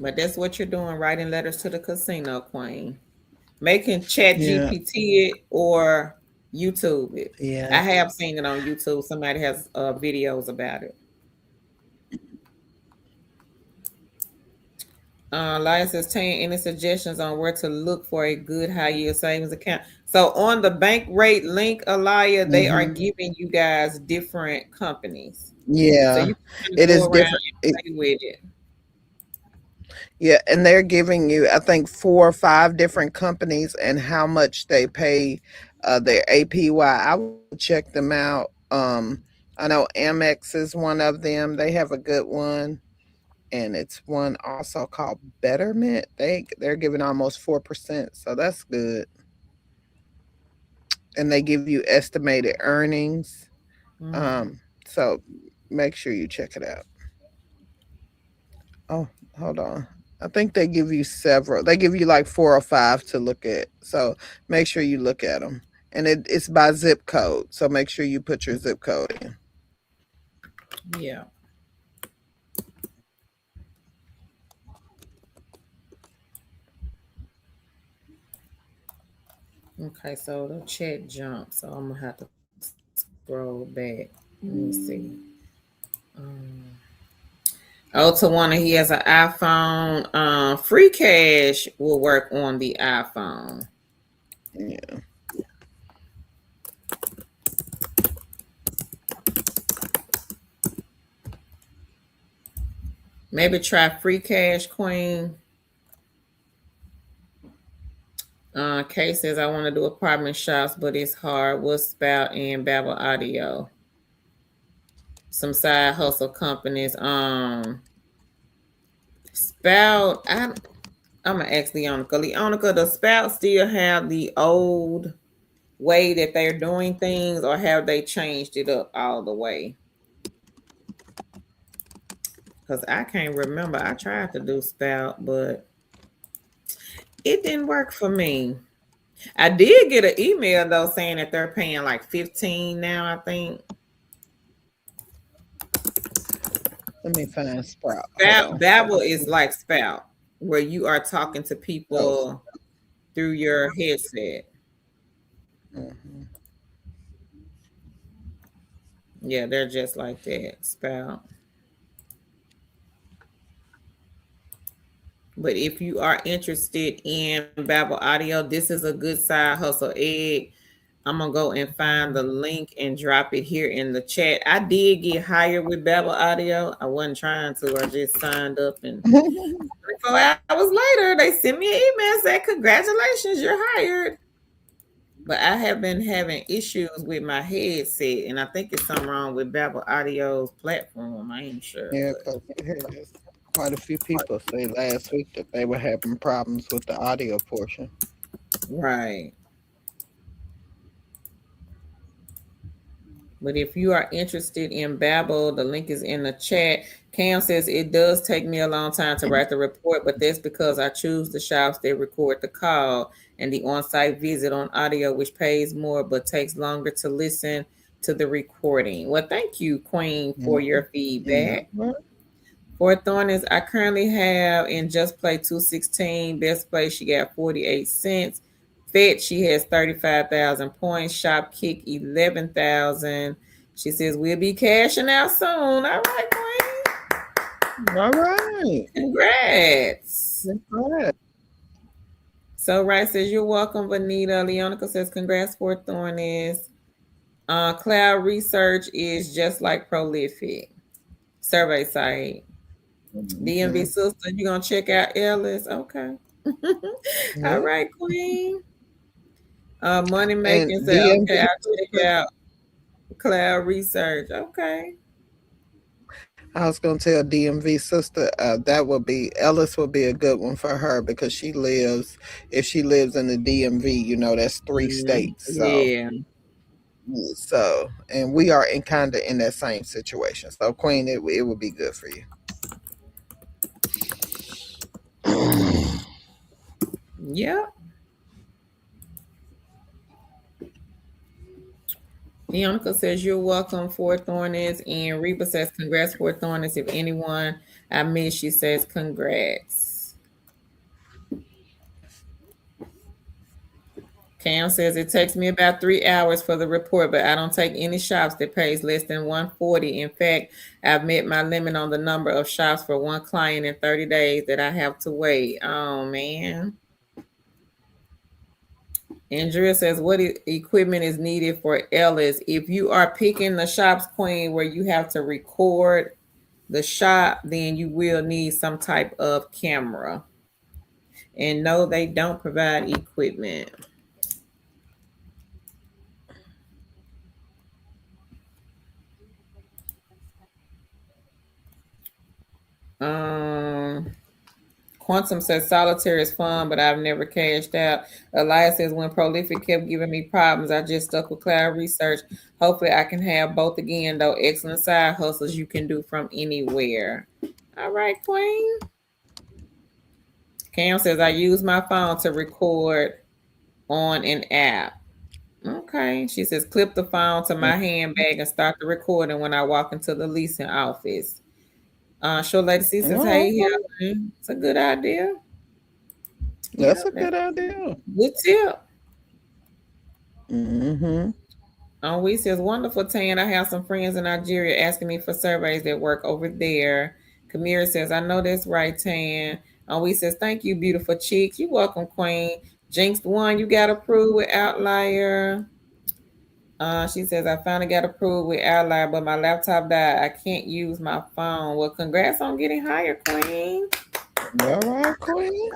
Speaker 2: But that's what you're doing, writing letters to the casino, Queen. Making Chat
Speaker 1: Yeah,
Speaker 2: GPT it or YouTube it.
Speaker 1: yeah.
Speaker 2: I have seen it on YouTube. Somebody has videos about it. Lion says, Tan, any suggestions on where to look for a good high yield savings account? So on the bank rate link, Alaya, they are
Speaker 1: Mm-hmm.
Speaker 2: giving you guys different companies. So
Speaker 1: Yeah,
Speaker 2: you can kind of
Speaker 1: it
Speaker 2: go
Speaker 1: is
Speaker 2: around
Speaker 1: different.
Speaker 2: and play with it.
Speaker 1: Yeah, and they're giving you, I think, 4 or 5 different companies and how much they pay their APY. I will check them out. I know Amex is one of them. They have a good one, and it's one also called Betterment. They're giving almost 4%, so that's good. And they give you estimated earnings.
Speaker 2: Mm,
Speaker 1: So make sure you check it out. Oh, hold on. I think they give you several. They give you like 4 or 5 to look at. So make sure you look at them. And it's by zip code. So make sure you put your zip code in.
Speaker 2: yeah. Okay, so the chat jumped, so I'm gonna have to scroll back. Let me see. Um, oh, Tawana, he has an iPhone. Free cash will work on the iPhone.
Speaker 1: Yeah.
Speaker 2: Maybe try free cash, Queen. Kay says I want to do apartment shops, but it's hard. What's Spout and Babel Audio? Some side hustle companies. Spout. I'm gonna ask Leonica. Leonica, does Spout still have the old way that they're doing things, or have they changed it up all the way? Because I can't remember. I tried to do Spout, but it didn't work for me. I did get an email though saying that they're paying like 15 now, I think.
Speaker 1: Let me find Sprout. Hold
Speaker 2: Spout
Speaker 1: on. Let
Speaker 2: Babel
Speaker 1: me
Speaker 2: is
Speaker 1: see.
Speaker 2: like Spout, where you are talking to
Speaker 1: Oh.
Speaker 2: people through your headset.
Speaker 1: Mhm.
Speaker 2: Yeah, they're just like that, Spout. But if you are interested in Babel Audio, this is a good side hustle egg. I'm gonna go and find the link and drop it here in the chat. I did get hired with Babel Audio. I wasn't trying to. I just signed up, and 24 hours later, they sent me an email saying, "Congratulations, you're hired." But I have been having issues with my headset, and I think it's something wrong with Babel Audio's platform. I ain't sure,
Speaker 1: Yeah,
Speaker 2: but
Speaker 1: because I heard there's quite a few people say last week that they were having problems with the audio portion.
Speaker 2: right. But if you are interested in Babbel, the link is in the chat. Cam says it does take me a long time to write the report, but that's because I choose the shops that record the call and the on-site visit on audio, which pays more but takes longer to listen to the recording. Well, thank you, Queen, for
Speaker 1: Mhm.
Speaker 2: your
Speaker 1: Yeah.
Speaker 2: feedback. For Thorn is I currently have in Just Play 216. Best Play, she got 48 cents. Fetch, she has 35,000 points. Shop Kick, 11,000. She says, we'll be cashing out soon. All right, Queen.
Speaker 1: All right.
Speaker 2: Congrats.
Speaker 1: That's right.
Speaker 2: So, Right says, you're welcome, Vanita. Leonica says, congrats for Thorn is. Cloud Research is just like Prolific. Survey site. DMV
Speaker 1: Mhm.
Speaker 2: sister, you gonna check out Ellis? Okay. All
Speaker 1: Yeah.
Speaker 2: right, Queen. Money
Speaker 1: And
Speaker 2: making said, okay,
Speaker 1: DMV
Speaker 2: I'll check out Cloud Research. Okay.
Speaker 1: I was gonna tell DMV sister that would be Ellis would be a good one for her because she lives if she lives in the DMV, that's 3 states. So
Speaker 2: Yeah.
Speaker 1: and we are in kind of in that same situation. So Queen, it would be good for you.
Speaker 2: Yep. Leonica says you're welcome, Fort Thorness. And Reba says congrats, Fort Thorness. If anyone I miss, she says congrats. Cam says it takes me about 3 hours for the report, but I don't take any shops that pays less than 140. In fact, I've met my limit on the number of shops for one client in 30 days that I have to wait. Oh man. Andrea says, what equipment is needed for Ellis? If you are picking the shops, Queen, where you have to record the shop, then you will need some type of camera. And no, they don't provide equipment. Um, Quantum says solitaire is fun, but I've never cashed out. Elias says when Prolific kept giving me problems, I just stuck with cloud research. Hopefully, I can have both again, though. Excellent side hustles you can do from anywhere. All right, Queen. Cam says I use my phone to record on an app. Okay. She says clip the phone to my handbag and start the recording when I walk into the leasing office. Sure Lady C says, hey,
Speaker 1: Oh,
Speaker 2: Helen. It's a good idea. Yeah,
Speaker 1: that's a good idea.
Speaker 2: good tip.
Speaker 1: Mm-hmm.
Speaker 2: We says, wonderful, Tan. I have some friends in Nigeria asking me for surveys that work over there. Kamira says, I know that's right, Tan. We says, thank you, beautiful cheeks. You welcome, Queen. Jinx one, you got approved with Outlier. She says, I finally got approved with Outlier, but my laptop died. I can't use my phone. Well, congrats on getting hired, Queen.
Speaker 1: All right, Queen.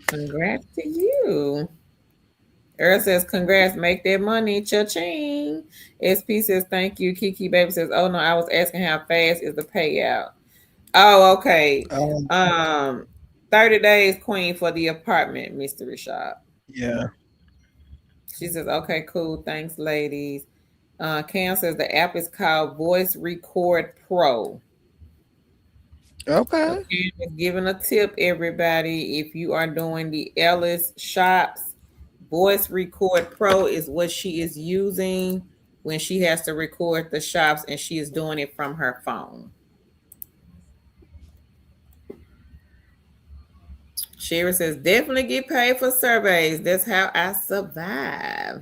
Speaker 2: Congrats to you. Earl says, congrats, make that money, cha-ching. SP says, thank you. Kiki Baby says, oh no, I was asking how fast is the payout. Oh, okay.
Speaker 1: Um,
Speaker 2: Um, 30 days, Queen, for the apartment mystery shop.
Speaker 1: yeah.
Speaker 2: She says, okay, cool. Thanks, ladies. Cam says the app is called Voice Record Pro. So
Speaker 1: Okay.
Speaker 2: Cam is giving a tip, everybody. If you are doing the Ellis shops, Voice Record Pro is what she is using when she has to record the shops, and she is doing it from her phone. Shira says, definitely get paid for surveys. That's how I survive.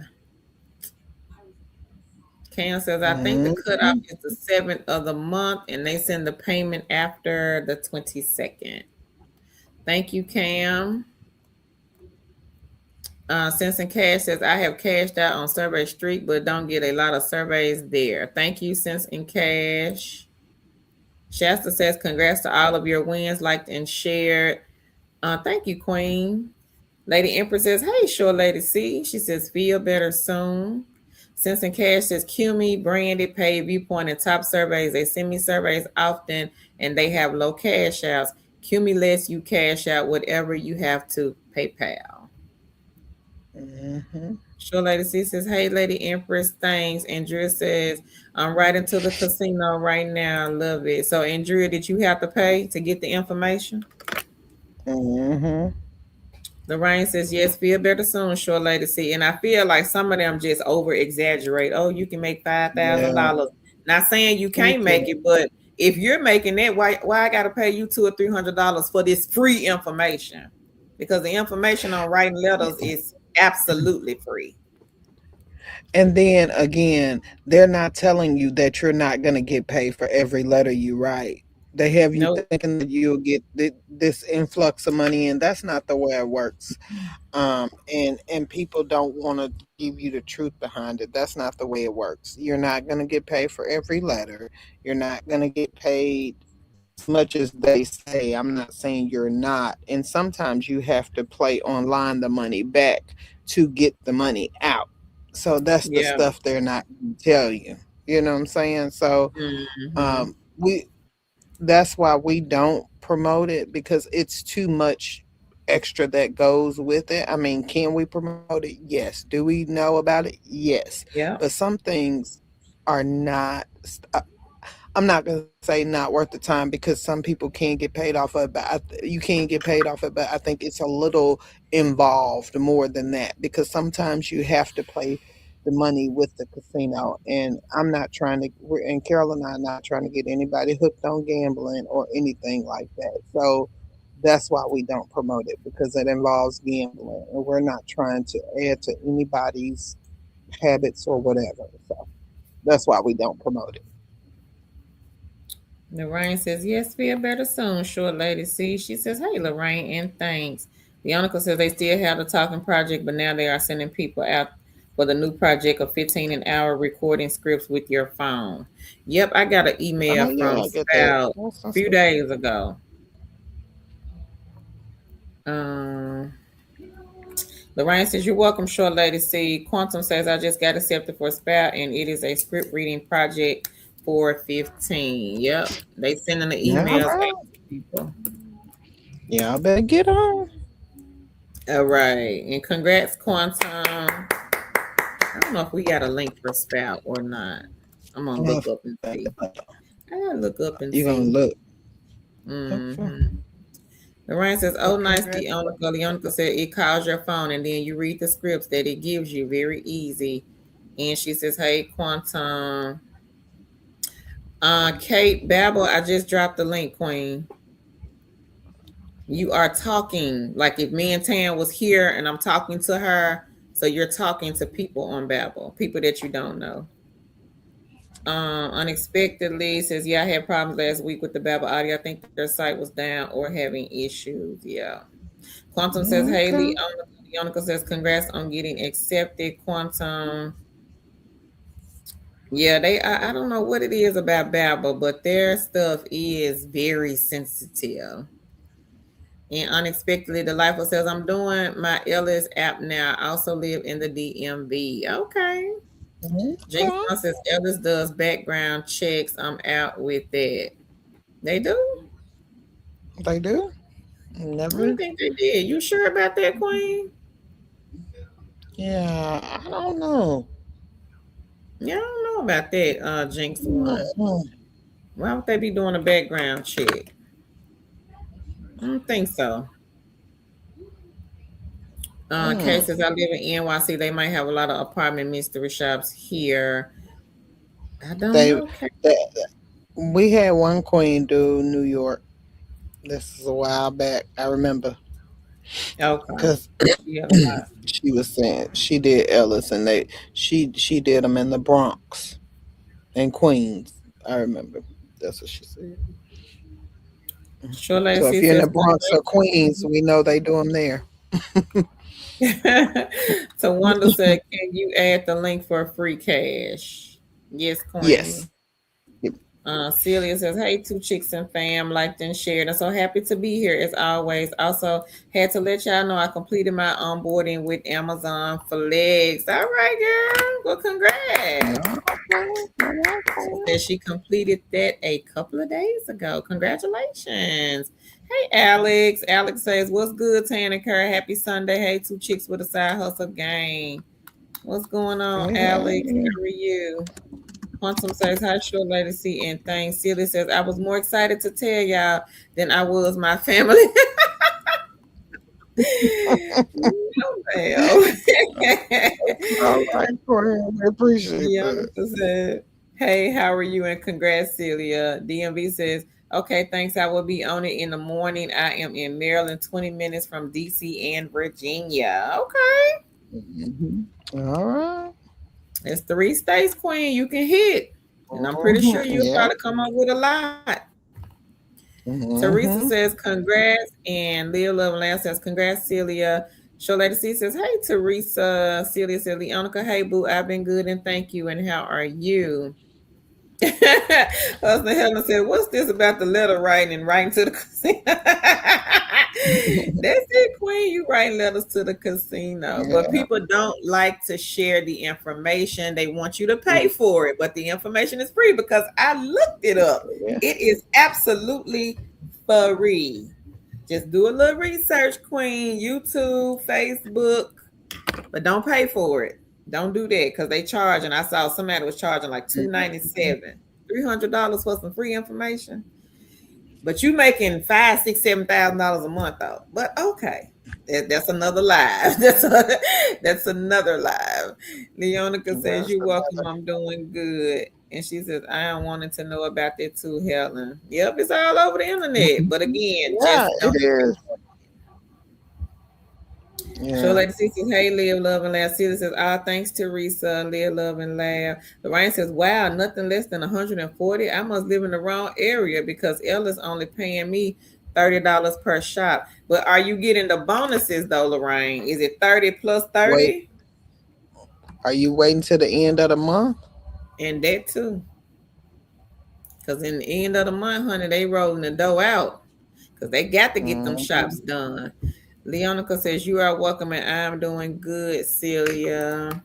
Speaker 2: Cam says, I think the cutoff
Speaker 1: Mm-hmm.
Speaker 2: is the 7th of the month, and they send the payment after the 22nd. Thank you, Cam. Sense and Cash says, I have cashed out on Survey Street, but don't get a lot of surveys there. Thank you, Sense and Cash. Shasta says, congrats to all of your wins, liked and shared. Thank you, Queen. Lady Empress says, hey, sure, Lady C. She says, feel better soon. Sense and Cash says, Q me, branded, paid, viewpoint, and top surveys. They send me surveys often, and they have low cash outs. Q me lets you cash out whatever you have to PayPal.
Speaker 1: Mm-hmm.
Speaker 2: Sure Lady C says, hey, Lady Empress, thanks. Andrea says, I'm right into the casino right now. Love it. So, Andrea, did you have to pay to get the information?
Speaker 1: Mm-hmm.
Speaker 2: Lorraine says, yes, feel better soon, Sure Lady C. And I feel like some of them just over exaggerate. Oh, you can make
Speaker 1: Yeah.
Speaker 2: $5,000. Not saying you
Speaker 1: Me
Speaker 2: can't make
Speaker 1: too.
Speaker 2: it, but if you're making that, why I gotta pay you $200 or $300 for this free information? Because the information on writing letters is absolutely free.
Speaker 1: And then again, they're not telling you that you're not going to get paid for every letter you write. They have you
Speaker 2: No.
Speaker 1: thinking that you'll get this influx of money, and that's not the way it works. And people don't want to give you the truth behind it. That's not the way it works. You're not going to get paid for every letter. You're not going to get paid as much as they say. I'm not saying you're not. And sometimes you have to play online the money back to get the money out. So that's the
Speaker 2: Yeah.
Speaker 1: stuff they're not gonna tell you. You know what I'm saying? So
Speaker 2: Hmm.
Speaker 1: we that's why we don't promote it, because it's too much extra that goes with it. I mean, can we promote it? Yes. Do we know about it? Yes.
Speaker 2: Yeah.
Speaker 1: But some things are not. I'm not gonna say not worth the time, because some people can get paid off of it, but you can get paid off it. But I think it's a little involved more than that, because sometimes you have to play the money with the casino, and I'm not trying to. And Carol and I are not trying to get anybody hooked on gambling or anything like that. So that's why we don't promote it, because it involves gambling, and we're not trying to add to anybody's habits or whatever. So that's why we don't promote it.
Speaker 2: Lorraine says, yes, feel better soon, Short Lady C. She says, hey, Lorraine, and thanks. The article says they still have the talking project, but now they are sending people out for the new project of 15 an hour recording scripts with your phone. Yep, I got an email
Speaker 1: Oh
Speaker 2: from
Speaker 1: yeah, I get that.
Speaker 2: Spout
Speaker 1: That's
Speaker 2: a few
Speaker 1: so cool.
Speaker 2: days ago. Um, Lorraine says, "You're welcome, short lady. See, Quantum says, I just got accepted for Spout, and it is a script reading project for 15. Yep, they sending the
Speaker 1: Yeah, all
Speaker 2: emails
Speaker 1: right.
Speaker 2: out to people.
Speaker 1: Yeah, I better get on.
Speaker 2: All right, and congrats, Quantum. I don't know if we got a link for Spout or not. I'm gonna
Speaker 1: I'll
Speaker 2: look up and
Speaker 1: think
Speaker 2: see.
Speaker 1: about it.
Speaker 2: I gotta look up and
Speaker 1: You gonna
Speaker 2: see.
Speaker 1: look. Okay.
Speaker 2: Mm-hmm. Lorraine says,
Speaker 1: Well,
Speaker 2: "Oh, nice,
Speaker 1: congrats.
Speaker 2: Deonica." Leonica said, "It calls your phone, and then you read the scripts that it gives you. Very easy." And she says, "Hey, Quantum, Kate Babel, I just dropped the link, Queen. You are talking like if me and Tan was here, and I'm talking to her. So you're talking to people on Babel, people that you don't know." Unexpectedly says, "Yeah, I had problems last week with the Babel audio. I think their site was down or having issues." Yeah. Quantum says, "Haley."
Speaker 1: Okay.
Speaker 2: Yonica says, "Congrats on getting accepted, Quantum." Yeah, I don't know what it is about Babel, but their stuff is very sensitive. And unexpectedly, the life says, "I'm doing my Ellis app now. I also live in the DMV." Okay. Jinx
Speaker 1: Okay.
Speaker 2: says, "Ellis does background checks. I'm out with that." They do?
Speaker 1: They do.
Speaker 2: I don't
Speaker 1: Never.
Speaker 2: think they did. You sure about that, Queen?
Speaker 1: Yeah, I don't know.
Speaker 2: Yeah, I don't know about that, Jinx one.
Speaker 1: Mhm.
Speaker 2: Why would they be doing a background check? I don't think so.
Speaker 1: Mm.
Speaker 2: Cases I live in NYC, they might have a lot of apartment mystery shops here. I don't
Speaker 1: They,
Speaker 2: know.
Speaker 1: they, we had one queen do New York. This is a while back. I remember
Speaker 2: Okay.
Speaker 1: because
Speaker 2: She had a lot.
Speaker 1: she was saying she did Ellis, and she did them in the Bronx and Queens. I remember. That's what she said.
Speaker 2: Sure,
Speaker 1: So if
Speaker 2: Lacey
Speaker 1: you're in
Speaker 2: says,
Speaker 1: the Bronx or Queens, we know they do them there.
Speaker 2: So Wanda said, "Can you add the link for free cash?" Yes,
Speaker 1: Yes.
Speaker 2: Queen. Celia says, "Hey, two chicks and fam, liked and shared. I'm so happy to be here as always. Also, had to let y'all know I completed my onboarding with Amazon Flex. All right, girl. Well, congrats." She
Speaker 1: Okay.
Speaker 2: said she completed that a couple of days ago. Congratulations. Hey, Alex. Alex says, "What's good, Tanner Kerr? Happy Sunday. Hey, two chicks with a side hustle gang. What's going on,
Speaker 1: Hey,
Speaker 2: Alex?
Speaker 1: hey.
Speaker 2: How are you?" Quantum says, "Hi, short lady C and thanks." Celia says, "I was more excited to tell y'all than I was my family." No, ma'am.
Speaker 1: All right, Corinne. We appreciate that.
Speaker 2: Bianca said, "Hey, how are you? And congrats, Celia." DMV says, "Okay, thanks. I will be on it in the morning. I am in Maryland, 20 minutes from DC and Virginia." Okay.
Speaker 1: Mhm. All right.
Speaker 2: It's 3 states, Queen, you can hit. And I'm pretty sure
Speaker 1: Mhm.
Speaker 2: you'll
Speaker 1: Yep.
Speaker 2: probably come up with a lot. Teresa
Speaker 1: Hmm.
Speaker 2: says, "Congrats." And Leah Love Lamb says, "Congrats, Celia." Show Lady C says, "Hey, Teresa." Celia said, "Leonica, hey, boo. I've been good and thank you. And how are you?" Husband Helen said, "What's this about the letter writing and writing to the casino?" That's it, Queen. You write letters to the casino. But
Speaker 1: Yeah.
Speaker 2: people don't like to share the information. They want you to pay for it. But the information is free because I looked it up.
Speaker 1: Yeah.
Speaker 2: It is absolutely free. Just do a little research, Queen. YouTube, Facebook, but don't pay for it. Don't do that because they charge. And I saw somebody was charging like $297, $300 for some free information. But you making five, six, $7,000 a month though. But okay, that's another live. That's another live. Leonica says,
Speaker 1: That's
Speaker 2: "You're welcome.
Speaker 1: another.
Speaker 2: I'm doing good." And she says, "I am wanting to know about that too, Helen." Yep, it's all over the internet. But again,
Speaker 1: Yeah,
Speaker 2: just
Speaker 1: it
Speaker 2: don't.
Speaker 1: is.
Speaker 2: Show
Speaker 1: Yeah.
Speaker 2: Lady C says, "Hey, live, love, and laugh." Celia says, "Ah, thanks, Teresa. Live, love, and laugh." Lorraine says, "Wow, nothing less than 140. I must live in the wrong area because Ella's only paying me $30 per shop. But are you getting the bonuses though, Lorraine? Is it 30 plus
Speaker 1: Wait,
Speaker 2: 30?
Speaker 1: are you waiting till the end of the month?
Speaker 2: And that too. Because in the end of the month, honey, they rolling the dough out. Because they got to get them
Speaker 1: Mm-hmm.
Speaker 2: shops done. Leonica says, you are welcome and I'm doing good, Celia.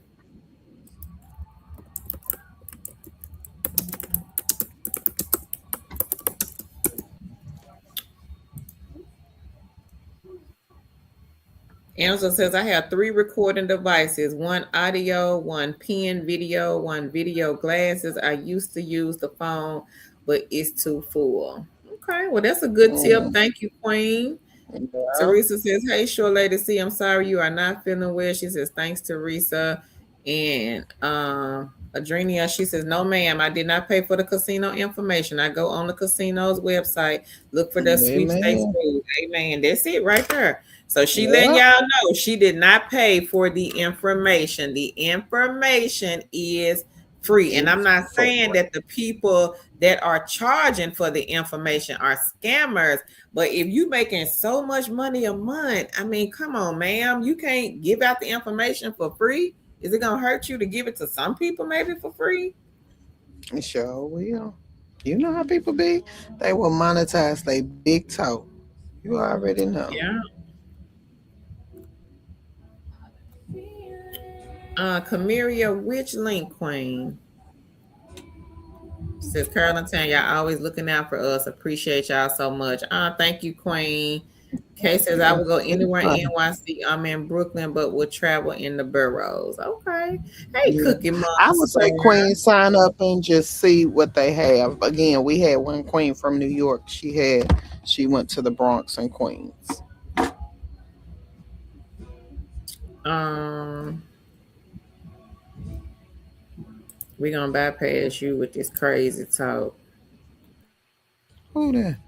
Speaker 2: Angela says, I have three recording devices, one audio, one pen video, one video glasses. I used to use the phone, but it's too full. Okay, well, that's a good tip.
Speaker 1: Mm,
Speaker 2: Thank you, Queen.
Speaker 1: yeah.
Speaker 2: Teresa says, hey, sure lady C, I'm sorry you are not feeling well. She says, thanks, Teresa. And Adrenia, she says, no, ma'am, I did not pay for the casino information. I go on the casino's website, look for the sweepstakes
Speaker 1: Amen.
Speaker 2: rules. Amen. That's it right there. So she letting
Speaker 1: Yeah.
Speaker 2: y'all know she did not pay for the information. The information is free. And I'm
Speaker 1: It's
Speaker 2: not
Speaker 1: for
Speaker 2: saying that the people that are charging for the information are scammers, but if you making so much money a month, I mean, come on, ma'am, you can't give out the information for free. Is it gonna hurt you to give it to some people maybe for free?
Speaker 1: it sure will. You know how people be? They will monetize they big toe. You already know.
Speaker 2: Yeah. Camiria, which link queen? Says Carolyn Tan, y'all always looking out for us. Appreciate y'all so much. Thank you, Queen. Kay says I
Speaker 1: Yeah.
Speaker 2: will go anywhere in
Speaker 1: Anytime.
Speaker 2: NYC. I'm in Brooklyn, but will travel in the boroughs. Okay. Hey,
Speaker 1: Yeah.
Speaker 2: Cookie
Speaker 1: I would
Speaker 2: Monster.
Speaker 1: say queen sign up and just see what they have. Again, we had one queen from New York. She went to the Bronx and Queens.
Speaker 2: Um, we gonna bypass you with this crazy talk.
Speaker 1: Who that?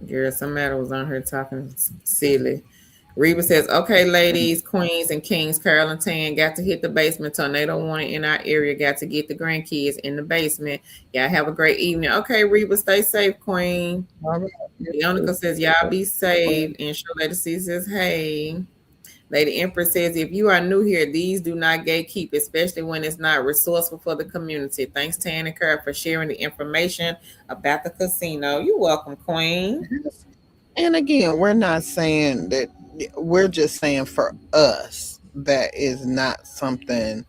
Speaker 2: Girl, somebody was on here talking silly. Reba says, okay, ladies, queens, and kings, Carol and Tan got to hit the basement. Tornado warning in our area. Got to get the grandkids in the basement. Y'all have a great evening. Okay, Reba, stay safe, queen.
Speaker 1: All right. You too.
Speaker 2: Leonica says, y'all be safe. And Show Lady C says, hey. Lady Empress says, if you are new here, these do not gatekeep, especially when it's not resourceful for the community. Thanks, Tan and Carol, for sharing the information about the casino. You're welcome, queen.
Speaker 1: And again, we're not saying that, we're just saying for us that is not something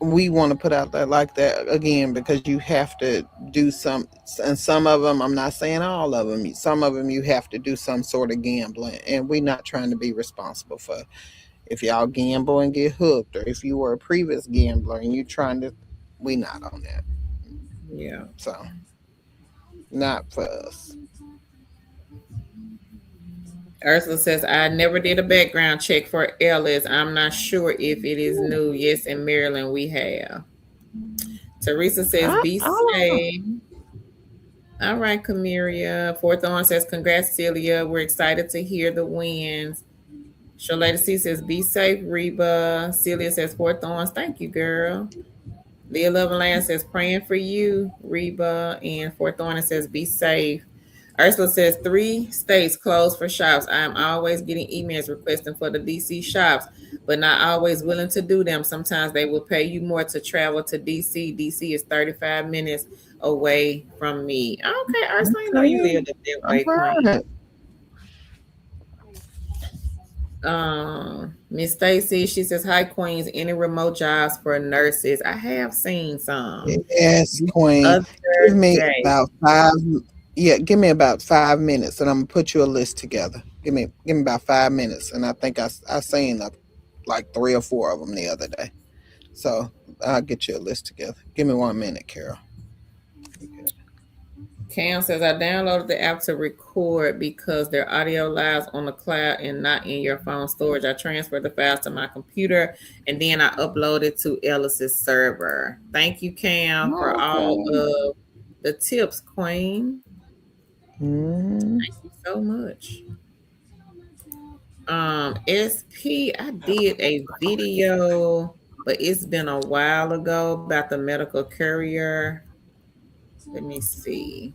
Speaker 1: we want to put out there like that, again, because you have to do some, and some of them, I'm not saying all of them, some of them you have to do some sort of gambling, and we're not trying to be responsible for if y'all gamble and get hooked, or if you were a previous gambler and you trying to, we not on that.
Speaker 2: Yeah.
Speaker 1: So not for us.
Speaker 2: Ursula says, I never did a background check for Ellis. I'm not sure if it is new. Yes, in Maryland we have. Teresa says, be
Speaker 1: I don't know.
Speaker 2: safe. All right, Camiria. Fourth on says, congrats, Celia. We're excited to hear the wins. Shalada C says, be safe, Reba. Celia says, fourth on. Thank you, girl. Leah Loveland says, praying for you, Reba. And fourth on says, be safe. Ursula says 3 states closed for shops. I am always getting emails requesting for the DC shops, but not always willing to do them. Sometimes they will pay you more to travel to DC. DC is 35 minutes away from me. Okay, Ursula, I know you
Speaker 1: Okay.
Speaker 2: lived up that
Speaker 1: All
Speaker 2: way, Queen.
Speaker 1: right.
Speaker 2: Miss Stacy, she says, hi Queens. Any remote jobs for nurses? I have seen some
Speaker 1: Yes,
Speaker 2: the
Speaker 1: Queen.
Speaker 2: other
Speaker 1: Give me
Speaker 2: day.
Speaker 1: about 5. Yeah, give me about 5 minutes, and I'm gonna put you a list together. Give me about 5 minutes, and I think I seen like 3 or 4 of them the other day. So I'll get you a list together. Give me 1 minute, Carol.
Speaker 2: Cam says, I downloaded the app to record because their audio lives on the cloud and not in your phone storage. I transferred the files to my computer and then I uploaded to Ellis's server. Thank you, Cam, for all
Speaker 1: Okay.
Speaker 2: of the tips, Queen.
Speaker 1: Mm,
Speaker 2: Thank you so much. SP, I did a video, but it's been a while ago about the medical courier. Let me see.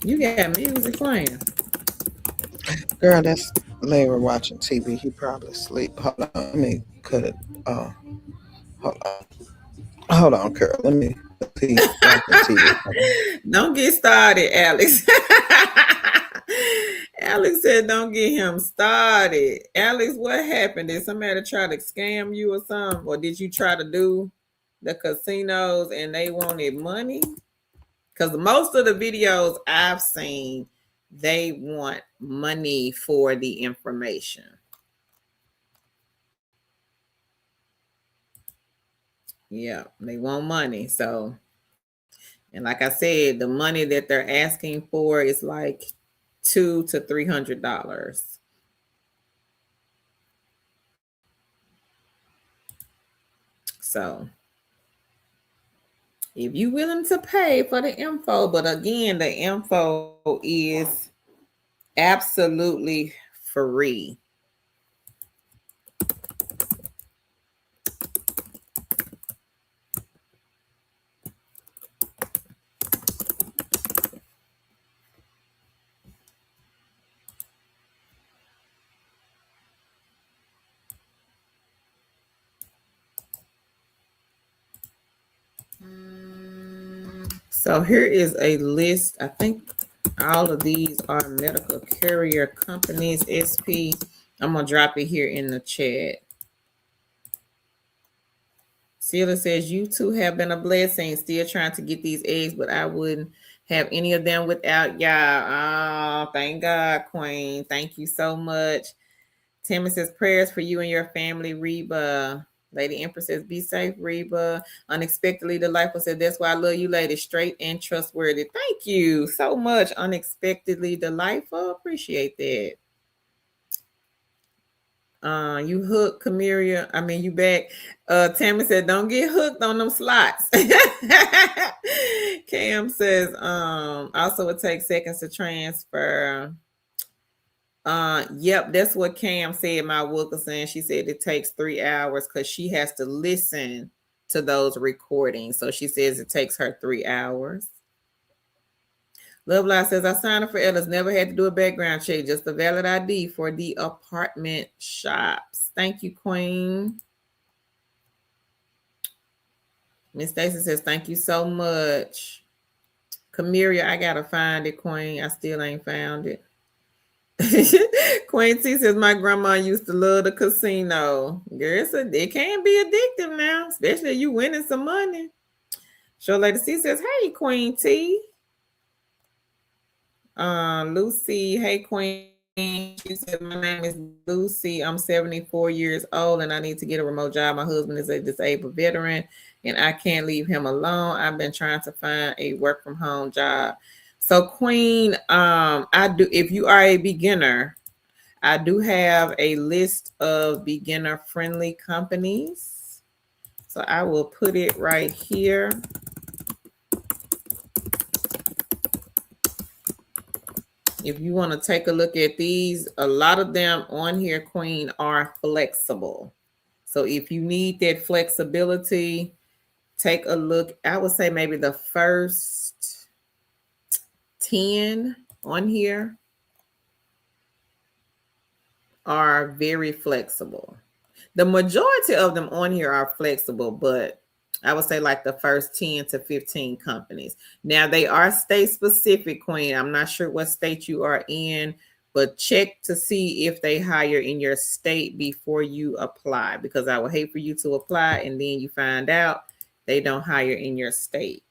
Speaker 2: You got music playing.
Speaker 1: Girl, that's Larry watching TV. He probably asleep. Hold on, let me cut it. Oh, hold on. Hold on, girl. Let me. He watching TV. Hold on.
Speaker 2: Don't get started, Alex. Alex said, "Don't get him started." Alex, what happened? Did somebody try to scam you or something, or did you try to do the casinos and they wanted money? Because most of the videos I've seen, they want money for the information. Yeah, they want money. So, and like I said, the money that they're asking for is like $200 to $300. So, if you willing to pay for the info, but again, the info is absolutely free. So here is a list. I think all of these are medical carrier companies, SP. I'm going to drop it here in the chat. Sheila says, you two have been a blessing. Still trying to get these eggs, but I wouldn't have any of them without y'all. Oh, thank God, Queen. Thank you so much. Timmy says, prayers for you and your family, Reba. Lady Empress says, be safe, Reba. Unexpectedly Delightful said, that's why I love you, lady. Straight and trustworthy. Thank you so much. Unexpectedly Delightful. Appreciate that. You hooked, Camiria. I mean, you back. Tammy said, don't get hooked on them slots. Cam says, also it takes seconds to transfer. Yep, that's what Cam said, my Wilkerson. She said it takes 3 hours because she has to listen to those recordings. So she says it takes her 3 hours. Love Life says, I signed up for Ellis, never had to do a background check, just a valid ID for the apartment shops. Thank you, Queen. Miss Stacy says, thank you so much. Camiria, I gotta find it, Queen. I still ain't found it. Queen T says, my grandma used to love the casino. Girl, it can be addictive now, especially you winning some money. Show Lady C says, hey, Queen T. Lucy, hey, Queen. She said, my name is Lucy. I'm 74 years old and I need to get a remote job. My husband is a disabled veteran and I can't leave him alone. I've been trying to find a work from home job. So, Queen, I do, if you are a beginner, I do have a list of beginner friendly companies. So I will put it right here. If you want to take a look at these, a lot of them on here, Queen, are flexible. So if you need that flexibility, take a look. I would say maybe the first 10 on here are very flexible. The majority of them on here are flexible, but I would say like the first 10 to 15 companies. Now they are state specific, Queen. I'm not sure what state you are in, but check to see if they hire in your state before you apply, because I would hate for you to apply and then you find out they don't hire in your state.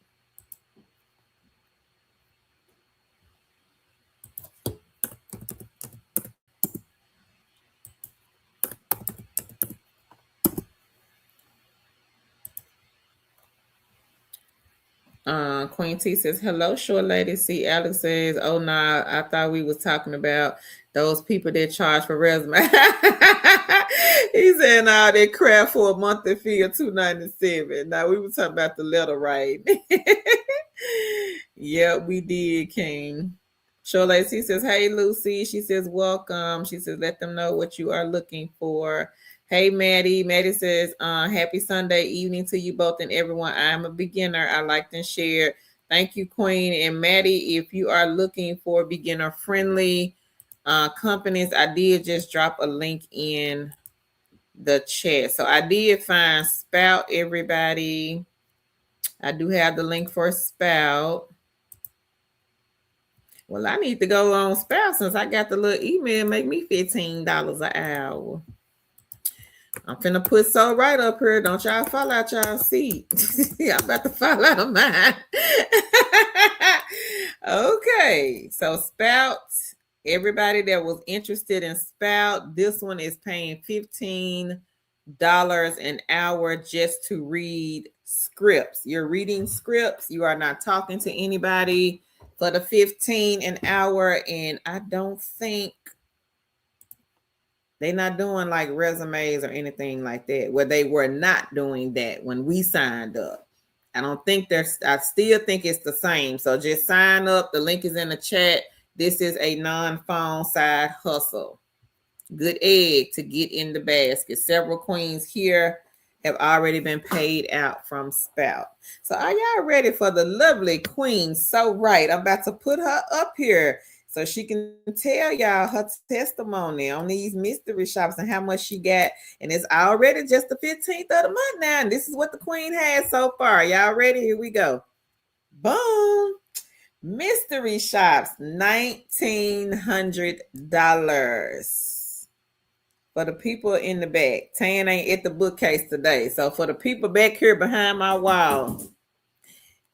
Speaker 2: Queen T says, hello, short lady. See, Alex says, oh, nah, I thought we was talking about those people that charge for resume. He said, nah, they crap for a monthly fee of $297. Now, we were talking about the letter, right? Yeah, we did, King. Short lady, says, hey, Lucy. She says, welcome. She says, let them know what you are looking for. Hey, Maddie. Maddie says, happy Sunday evening to you both and everyone. I'm a beginner. I liked and shared Thank you, Queen. And Maddie, if you are looking for beginner friendly companies, I did just drop a link in the chat. So I did find Spout, everybody. I do have the link for Spout. Well, I need to go on Spout since I got the little email make me $15 an hour. I'm finna put so right up here. Don't y'all fall out y'all seat. I'm about to fall out of mine. Okay, so Spout, everybody that was interested in Spout, this one is paying $15 an hour just to read scripts. You're reading scripts. You are not talking to anybody for the 15 an hour. And I don't think they're not doing like resumes or anything like that, where they were not doing that when we signed up. I don't think I still think it's the same. So just sign up. The link is in the chat. This is a non-phone side hustle. Good egg to get in the basket. Several queens here have already been paid out from Spout. So are y'all ready for the lovely queen? So right, I'm about to put her up here so she can tell y'all her testimony on these mystery shops and how much she got. And it's already just the 15th of the month now. And this is what the queen has so far. Y'all ready? Here we go. Boom. Mystery shops, $1,900. For the people in the back, Tan ain't at the bookcase today. So for the people back here behind my wall,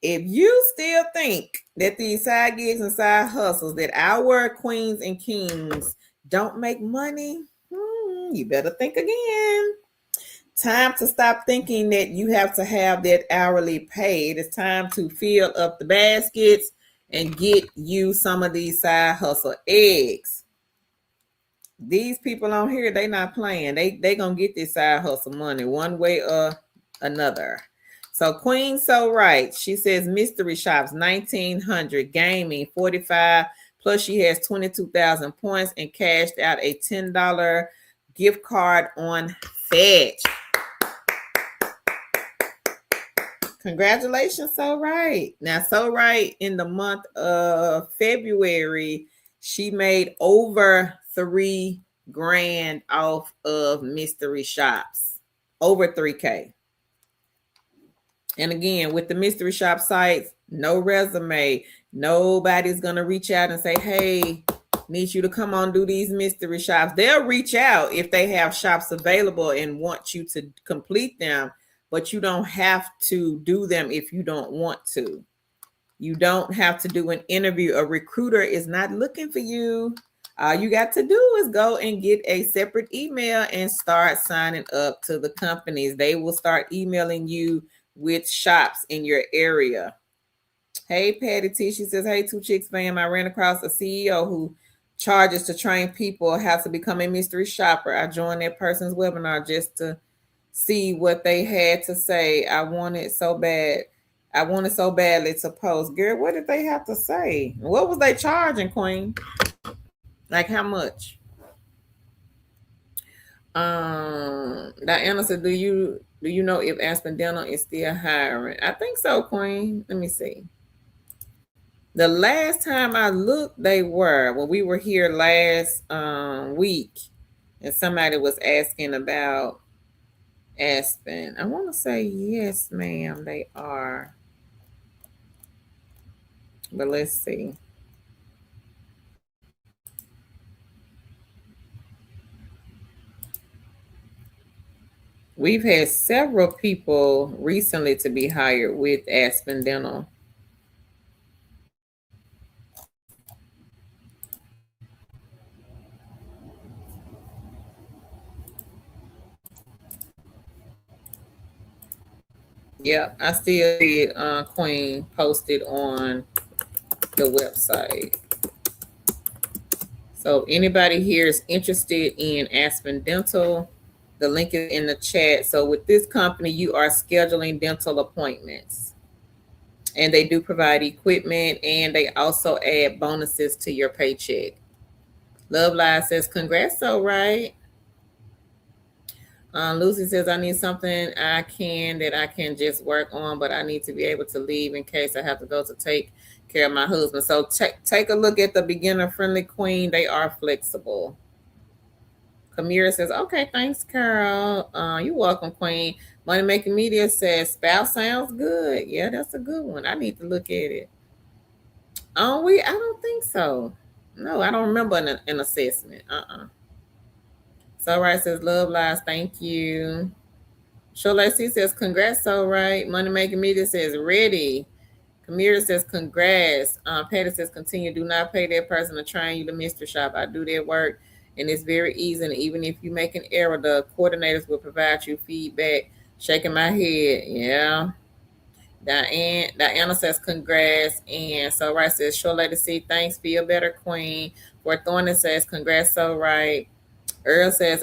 Speaker 2: if you still think that these side gigs and side hustles, that our queens and kings don't make money, you better think again. Time to stop thinking that you have to have that hourly pay. It's time to fill up the baskets and get you some of these side hustle eggs. These people on here, they not playing. They gonna get this side hustle money one way or another. So Queen So Right, she says mystery shops, 1,900, gaming, 45, plus she has 22,000 points and cashed out a $10 gift card on Fetch. Congratulations, So Right. Now, So Right, in the month of February, she made over $3,000 off of mystery shops, over 3K. And again, with the mystery shop sites, no resume. Nobody's going to reach out and say, hey, need you to come on do these mystery shops. They'll reach out if they have shops available and want you to complete them, but you don't have to do them if you don't want to. You don't have to do an interview. A recruiter is not looking for you. All you got to do is go and get a separate email and start signing up to the companies. They will start emailing you with shops in your area. Hey, Patty T, she says, hey, Two Chicks fam, I ran across a CEO who charges to train people how to become a mystery shopper. I joined that person's webinar just to see what they had to say. I wanted so badly to post. Girl, what did they have to say? What was they charging, Queen? Like how much? Diana said, do you know if Aspen Dental is still hiring? I think so, Queen. Let me see. The last time I looked, they were. When we were here last week, and somebody was asking about Aspen. I want to say yes, ma'am, they are. But let's see. We've had several people recently to be hired with Aspen Dental. Yep, I still see Queen posted on the website. So if anybody here is interested in Aspen Dental, the link is in the chat. So with this company, you are scheduling dental appointments. And they do provide equipment, and they also add bonuses to your paycheck. Love Live says, congrats, So Right. Lucy says, I need something that I can just work on, but I need to be able to leave in case I have to go to take care of my husband. So take a look at the beginner friendly queen. They are flexible. Kamira says, okay, thanks, Carol. You're welcome, Queen. Money Making Media says, spouse sounds good. Yeah, that's a good one. I need to look at it. I don't think so. No, I don't remember an assessment. So right says, love lies. Thank you. Shola C says, congrats, so right. Money Making Media says, ready. Kamira says, congrats. Patty says, continue. Do not pay that person to train you to mystery shop. I do that work, and it's very easy. And even if you make an error, the coordinators will provide you feedback. Shaking my head. Yeah. Diana says, congrats. And So Right says, sure lady C, thanks. Feel better, queen. For Thornton says, congrats, so right. Earl says,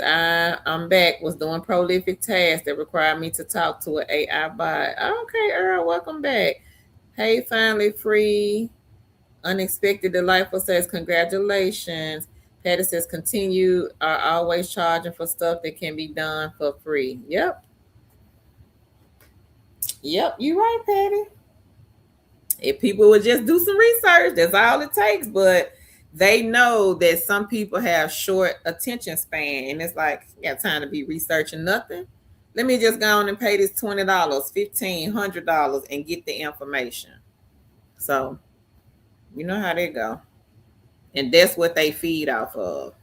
Speaker 2: I'm back, was doing prolific tasks that required me to talk to an AI bot. Okay, Earl, welcome back. Hey, finally free. Unexpected Delightful says, congratulations. Patty says, continue, are always charging for stuff that can be done for free. Yep. Yep, you're right, Patty. If people would just do some research, that's all it takes. But they know that some people have short attention span, and it's like, you got time to be researching nothing. Let me just go on and pay this $20, $1,500, and get the information. So you know how they go, and that's what they feed off of.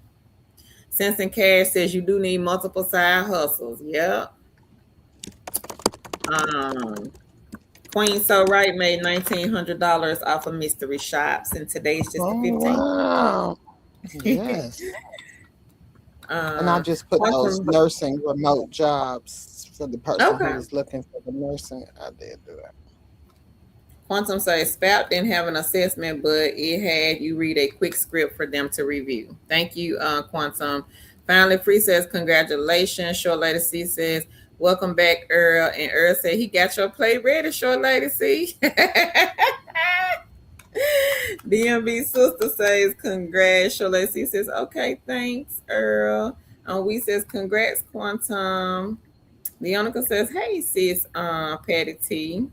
Speaker 2: Sense and Cash says you do need multiple side hustles. Yep. Um, Queen So Right made $1,900 off of mystery shops, and today's just the
Speaker 1: Oh
Speaker 2: 15th.
Speaker 1: wow. Yes. And I just put those
Speaker 2: Quantum.
Speaker 1: nursing remote jobs for the person who
Speaker 2: Okay.
Speaker 1: was looking for the nursing. I did do it.
Speaker 2: Quantum says Spout didn't have an assessment, but it had you read a quick script for them to review. Thank you, Quantum. Finally, Free says congratulations. Short Lady C says welcome back, Earl. And Earl said he got your play ready. Short Lady C. DMB sister says congrats. Short Lady C says okay, thanks, Earl. We says congrats, Quantum. Leonica says hey, sis, Patty T.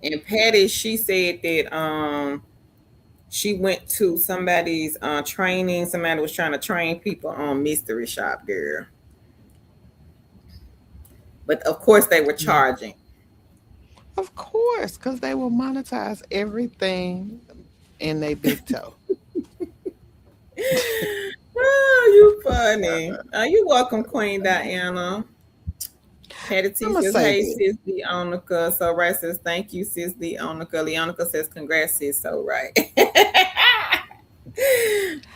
Speaker 2: And Patty, she said that she went to somebody's training. Somebody was trying to train people on mystery shop, girl. But of course they were
Speaker 1: Yeah.
Speaker 2: charging.
Speaker 1: Of course, because they will monetize everything in their big toe.
Speaker 2: Oh, you funny. You welcome, Queen Diana. Patty T
Speaker 1: I'm gonna
Speaker 2: says,
Speaker 1: say
Speaker 2: hey,
Speaker 1: this.
Speaker 2: sis Leonica. So right says, thank you, sis Leonica. Leonica says, congrats, sis. So right.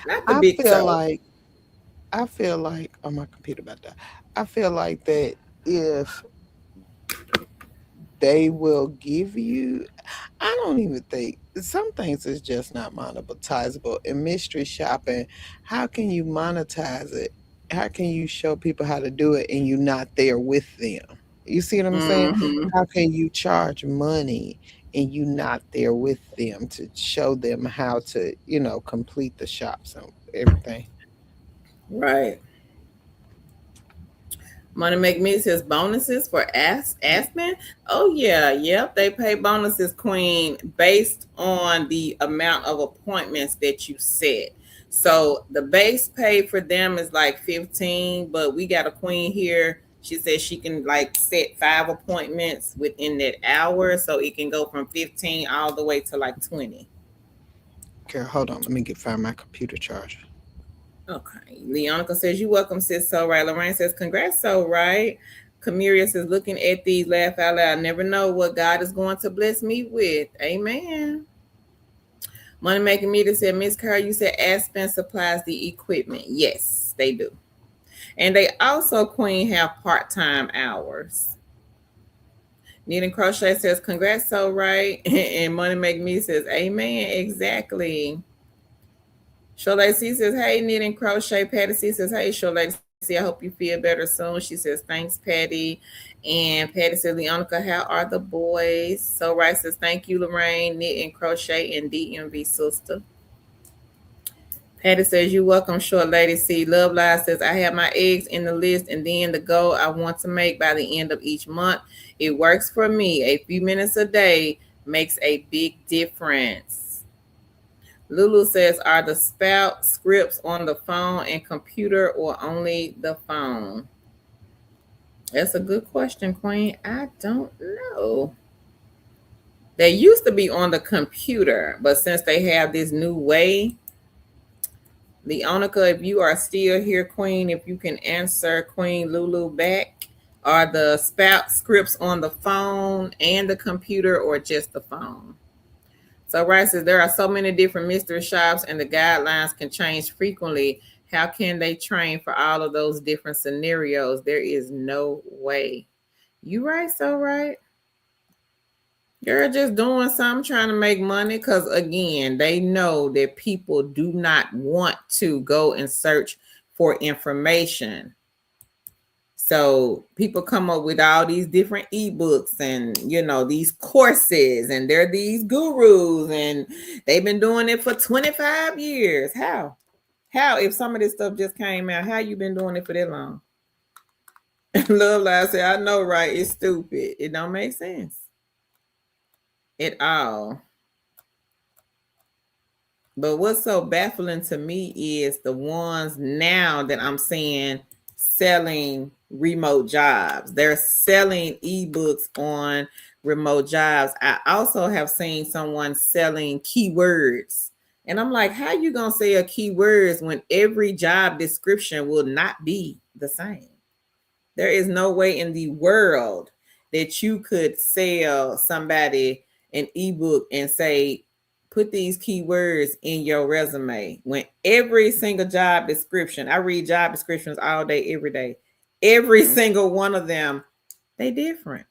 Speaker 2: Not the
Speaker 1: I
Speaker 2: big
Speaker 1: feel
Speaker 2: toe.
Speaker 1: like I feel like oh my computer about that. I feel like that if they will give you I don't even think some things is just not monetizable. In mystery shopping, how can you monetize it? How can you show people how to do it and you're not there with them? You see what I'm saying?
Speaker 2: Mm-hmm.
Speaker 1: How can you charge money and you not there with them to show them how to, complete the shops and everything?
Speaker 2: Right. Money Make Me says bonuses for Aspen. Oh yeah, yep. They pay bonuses, Queen, based on the amount of appointments that you set. So the base pay for them is like 15, but we got a queen here. She says she can like set 5 appointments within that hour, so it can go from 15 all the way to like 20.
Speaker 1: Girl, hold on. Let me get find my computer charger.
Speaker 2: Okay. Leonica says, you welcome, sis. So right. Lorraine says, congrats, so right. Camiria says, looking at these, laugh out loud. Never know what God is going to bless me with. Amen. Money Making Meter said, Miss Carr, you said Aspen supplies the equipment. Yes, they do. And they also, Queen, have part-time hours. Knit and Crochet says, congrats, so right. And Money Making Me says, amen. Exactly. Shola C says, hey, Knit and Crochet. Patty C says, hey, Shola C, I hope you feel better soon. She says, thanks, Patty. And Patty says, Leonica, how are the boys? So Rice says, thank you, Lorraine, Knit and Crochet, and DMV sister. Patty says, "You welcome, short lady." C. Love Live says, "I have my eggs in the list and then the goal I want to make by the end of each month. It works for me. A few minutes a day makes a big difference." Lulu says, "Are the spout scripts on the phone and computer or only the phone?" That's a good question, Queen. I don't know. They used to be on the computer, but since they have this new way, Leonica, if you are still here, Queen, if you can answer Queen Lulu back, are the spout scripts on the phone and the computer or just the phone? So Rice says there are so many different mystery shops and the guidelines can change frequently. How can they train for all of those different scenarios? There is no way. You right, so right. They're just doing something trying to make money because, again, they know that people do not want to go and search for information. So people come up with all these different ebooks and, these courses, and they're these gurus, and they've been doing it for 25 years. How? How, if some of this stuff just came out, how you been doing it for that long? Love Live said, "I know, right? It's stupid. It don't make sense at all." But what's so baffling to me is the ones now that I'm seeing selling remote jobs. They're selling ebooks on remote jobs. I also have seen someone selling keywords. And I'm like, how you going to sell keywords when every job description will not be the same? There is no way in the world that you could sell somebody an ebook and say, put these keywords in your resume, when every single job description, I read job descriptions all day, every day, every single one of them, they different.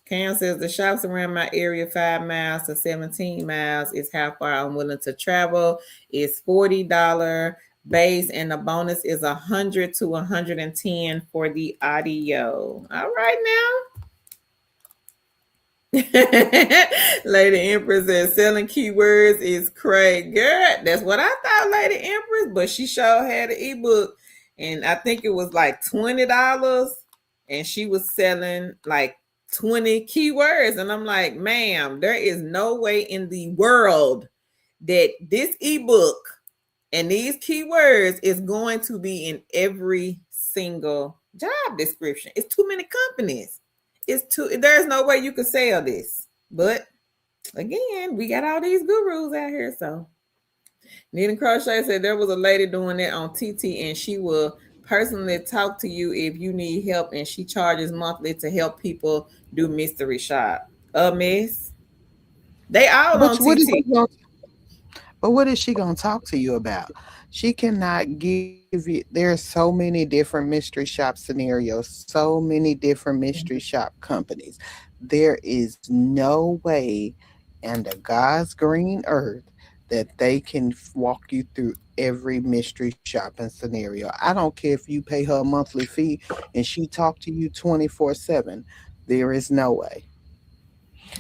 Speaker 2: Cam says the shops around my area, 5 miles to 17 miles, is how far I'm willing to travel. It's $40 base, and the bonus is 100 to 110 for the audio. All right now. Lady Empress says selling keywords is crazy. Girl, that's what I thought, Lady Empress, but she sure had an ebook, and I think it was like $20, and she was selling like 20 keywords. And I'm like, ma'am, there is no way in the world that this ebook and these keywords is going to be in every single job description. It's too many companies. There's no way you could sell this. But again, we got all these gurus out here. So Nita Crochet said there was a lady doing that on TT, and she will personally talk to you if you need help, and she charges monthly to help people do mystery shop. Miss. They all
Speaker 1: But
Speaker 2: on
Speaker 1: what is
Speaker 2: TT.
Speaker 1: she gonna, but what is she gonna talk to you about? She cannot give you. There's so many different mystery shop scenarios, so many different mystery shop companies. There is no way, and the God's green earth, that they can walk you through every mystery shopping scenario. I don't care if you pay her a monthly fee and she talk to you 24/7. There is no way.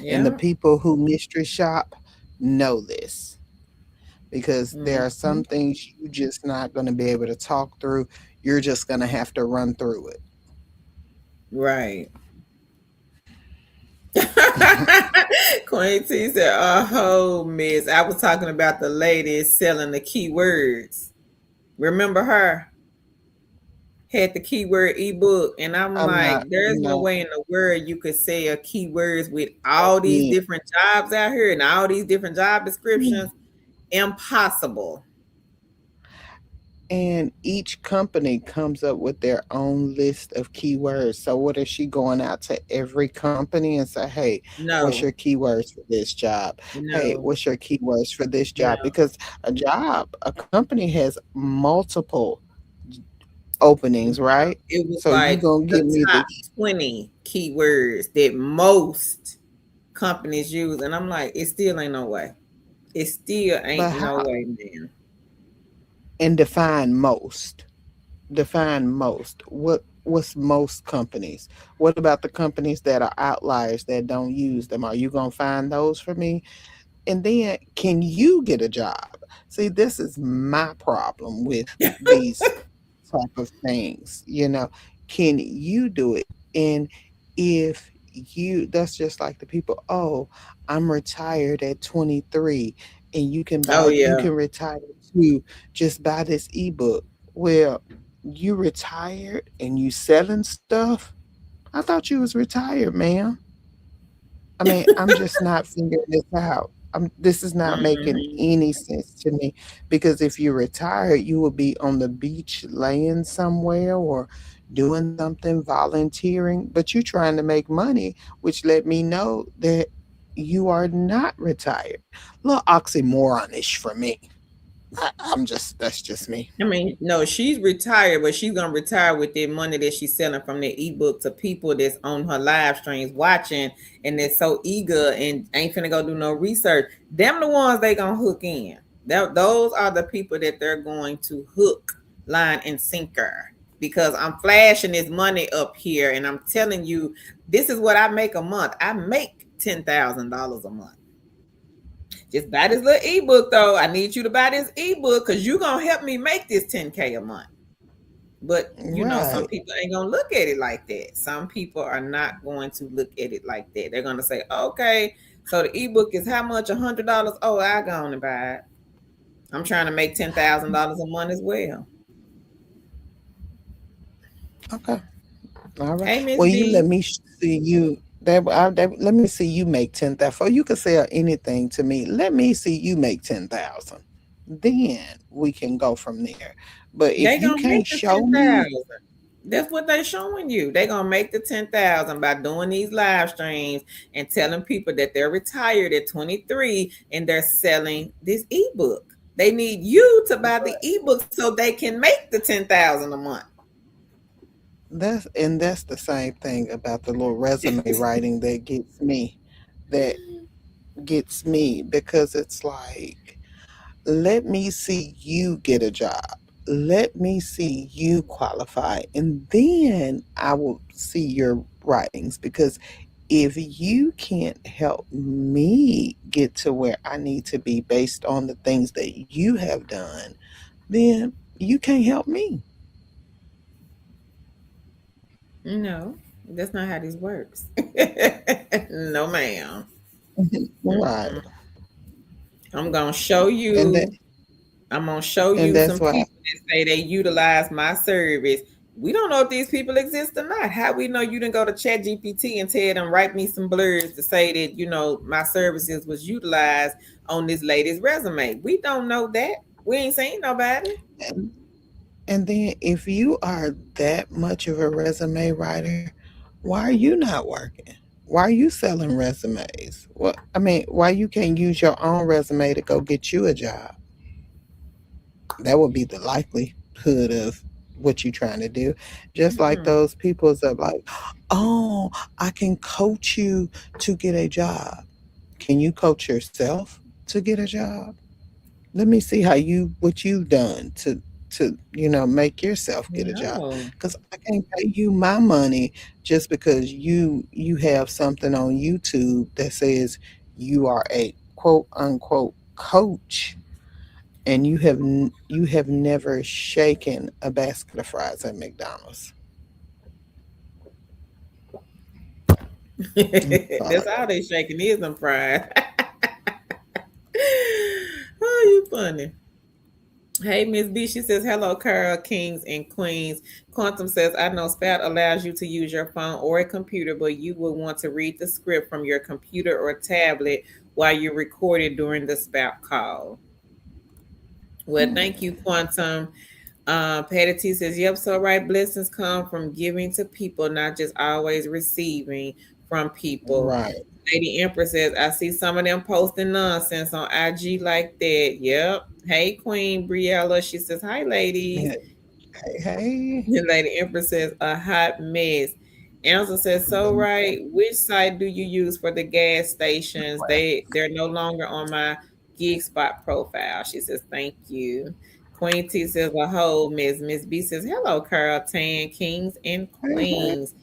Speaker 1: And the
Speaker 2: Yeah.
Speaker 1: people who mystery shop know this, because there are
Speaker 2: Mm-hmm.
Speaker 1: some things you just not going to be able to talk through. You're just going to have to run through it.
Speaker 2: Right. Queen T said, "Oh, miss, I was talking about the lady selling the keywords. Remember her? Had the keyword ebook." And I'm
Speaker 1: I'm not,
Speaker 2: like, there's
Speaker 1: I'm
Speaker 2: no
Speaker 1: not,
Speaker 2: way in the world you could sell keywords with all these
Speaker 1: again.
Speaker 2: different jobs out here and all these different job descriptions. Impossible.
Speaker 1: And each company comes up with their own list of keywords. So, what is she going out to every company and say, hey, what's your
Speaker 2: No,
Speaker 1: keywords for this job? Hey,
Speaker 2: no,
Speaker 1: what's your keywords for this job?
Speaker 2: no.
Speaker 1: Because a company has multiple openings,
Speaker 2: No.
Speaker 1: right?
Speaker 2: It was
Speaker 1: So, you
Speaker 2: like
Speaker 1: going to
Speaker 2: the
Speaker 1: give me the,
Speaker 2: top 20 keywords that most companies use. And I'm like, it still ain't no way. It still
Speaker 1: but
Speaker 2: ain't no
Speaker 1: how?
Speaker 2: way, man.
Speaker 1: And define most. Define most. What's most companies? What about the companies that are outliers that don't use them? Are you gonna find those for me? And then can you get a job? See, this is my problem with these type of things. Can you do it? And if that's just like the people, oh, I'm retired at 23, and
Speaker 2: Oh
Speaker 1: you
Speaker 2: yeah.
Speaker 1: can retire too, just buy this ebook. Well, you retired and you selling stuff? I thought you was retired, ma'am. I mean, I'm just not figuring this out. This is not making
Speaker 2: Hmm.
Speaker 1: any sense to me, because if you're retired, you will be on the beach laying somewhere or doing something, volunteering, but you're trying to make money, which let me know that you are not retired. A little oxymoronish for me. That's just me.
Speaker 2: I mean, no, she's retired, but she's gonna retire with the money that she's selling from the ebook to people that's on her live streams watching and they're so eager and ain't finna go do no research. Them the ones they gonna hook in. Those are the people that they're going to hook, line, and sinker. Because I'm flashing this money up here and I'm telling you, this is what I make a month. I make $10,000 a month. Just buy this little ebook though. I need you to buy this ebook because you're gonna help me make this 10K a month. But some
Speaker 1: Right.
Speaker 2: people ain't gonna look at it like that. Some people are not going to look at it like that. They're gonna say, okay, so the ebook is how much? $100. Oh, I go on and buy it. I'm trying to make $10,000 a month as well.
Speaker 1: Okay. All right.
Speaker 2: Hey, Miss
Speaker 1: Well, you let
Speaker 2: B.
Speaker 1: me see you. Let me see you make 10,000. Before you can sell anything to me, let me see you make 10,000. Then we can go from there. But
Speaker 2: They
Speaker 1: if you
Speaker 2: gonna make
Speaker 1: can't
Speaker 2: the
Speaker 1: show
Speaker 2: ten
Speaker 1: me,
Speaker 2: thousand. That's what they showing you. They gonna make the 10,000 by doing these live streams and telling people that they're retired at 23 and they're selling this ebook. They need you to buy the ebook so they can make the 10,000 a month.
Speaker 1: that's the same thing about the little resume writing that gets me because it's like, let me see you get a job. Let me see you qualify, and then I will see your writings. Because if you can't help me get to where I need to be based on the things that you have done, then you can't help me.
Speaker 2: No, that's not how this works. No, ma'am.
Speaker 1: Right.
Speaker 2: I'm gonna show
Speaker 1: And that
Speaker 2: you I'm gonna show
Speaker 1: and
Speaker 2: you
Speaker 1: that's
Speaker 2: some
Speaker 1: why
Speaker 2: people that say they utilize my service. We don't know if these people exist or not. How we know you didn't go to Chat GPT and tell them write me some blurbs to say that my services was utilized on this latest resume? We don't know that. We ain't seen nobody.
Speaker 1: and, and then if you are that much of a resume writer, why are you not working? Why are you selling resumes? What I mean, why you can't use your own resume to go get you a job? That would be the likelihood of what you're trying to do. Just like
Speaker 2: Mm-mm.
Speaker 1: those people that like, oh, I can coach you to get a job. Can you coach yourself to get a job? Let me see what you've done to make yourself get a job.
Speaker 2: No,
Speaker 1: Because I can't pay you my money just because you have something on YouTube that says you are a quote unquote coach, and you have never shaken a basket of fries at McDonald's. I'm
Speaker 2: that's
Speaker 1: sorry.
Speaker 2: all they shaking is them fries. Oh, you funny. Hey, Miss B, she says, hello, Carol, kings and queens. Quantum says, I know Spout allows you to use your phone or a computer, but you will want to read the script from your computer or tablet while you're recorded during the Spout call. Well, thank you, Quantum. Patty T says, yep, so right. Blessings come from giving to people, not just always receiving from people.
Speaker 1: Right.
Speaker 2: Lady Empress says, I see some of them posting nonsense on IG like that. Yep. Hey, Queen Briella. She says, hi, ladies.
Speaker 1: Yeah. Hey, hey.
Speaker 2: And Lady Empress says, a hot mess. Answer says, so
Speaker 1: The
Speaker 2: right. Which site do you use for the gas stations?
Speaker 1: well,
Speaker 2: They're no longer on my gig spot profile. She says, thank you. Queen T says, a whole mess. Miss B says, hello, Carl Tan, kings and
Speaker 1: hey, hey.
Speaker 2: queens.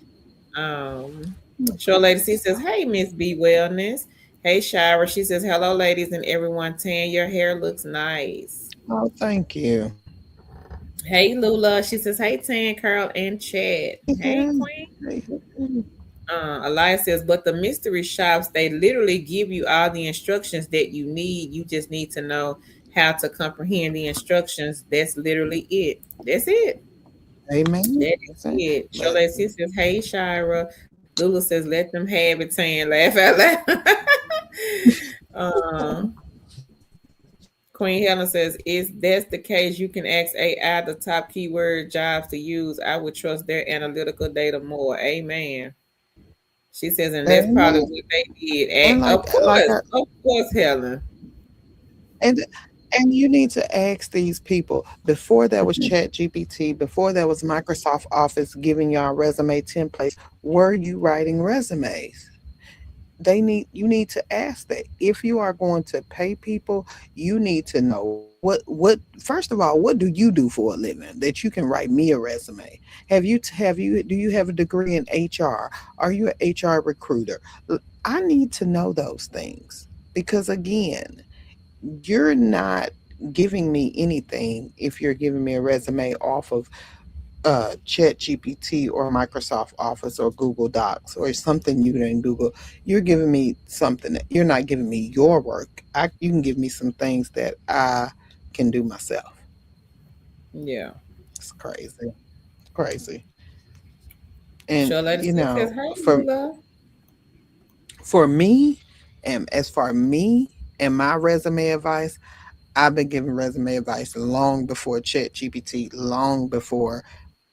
Speaker 2: Um, Show Lady C says, hey, Miss B Wellness. Hey, Shira. She says, hello, ladies and everyone. Tan, your hair looks nice.
Speaker 1: Oh, thank you.
Speaker 2: Hey, Lula. She says, hey, Tan, Carl, and Chad. Hey, Queen. Elias says, but the mystery shops, they literally give you all the instructions that you need. You just need to know how to comprehend the instructions. That's literally it. That's it.
Speaker 1: Amen.
Speaker 2: That is
Speaker 1: That's it.
Speaker 2: it.
Speaker 1: But
Speaker 2: Shola says, hey, Shira. Lula says, let them have it, Tan. Laugh out loud. um, Queen Helen says, "Is that's the case? You can ask AI the top keyword jobs to use. I would trust their analytical data more." Amen. She says, and that's probably
Speaker 1: amen.
Speaker 2: what they did.
Speaker 1: And like
Speaker 2: Of course, Helen.
Speaker 1: and and you need to ask these people before there was Chat GPT, before there was Microsoft Office giving y'all resume templates, were you writing resumes? You need to ask that. If you are going to pay people, you need to know what first of all, what do you do for a living that you can write me a resume? Have you do you have a degree in HR? Are you an HR recruiter? I need to know those things because again, you're not giving me anything if you're giving me a resume off of Chat GPT or Microsoft Office or Google Docs or something you didn't Google. You're giving me something that you're not giving me your work. You can give me some things that I can do myself.
Speaker 2: Yeah.
Speaker 1: It's crazy. Crazy. And
Speaker 2: Show Lady Six says, hey, Lula.
Speaker 1: for me, and as for me and my resume advice, I've been giving resume advice long before Chat GPT, long before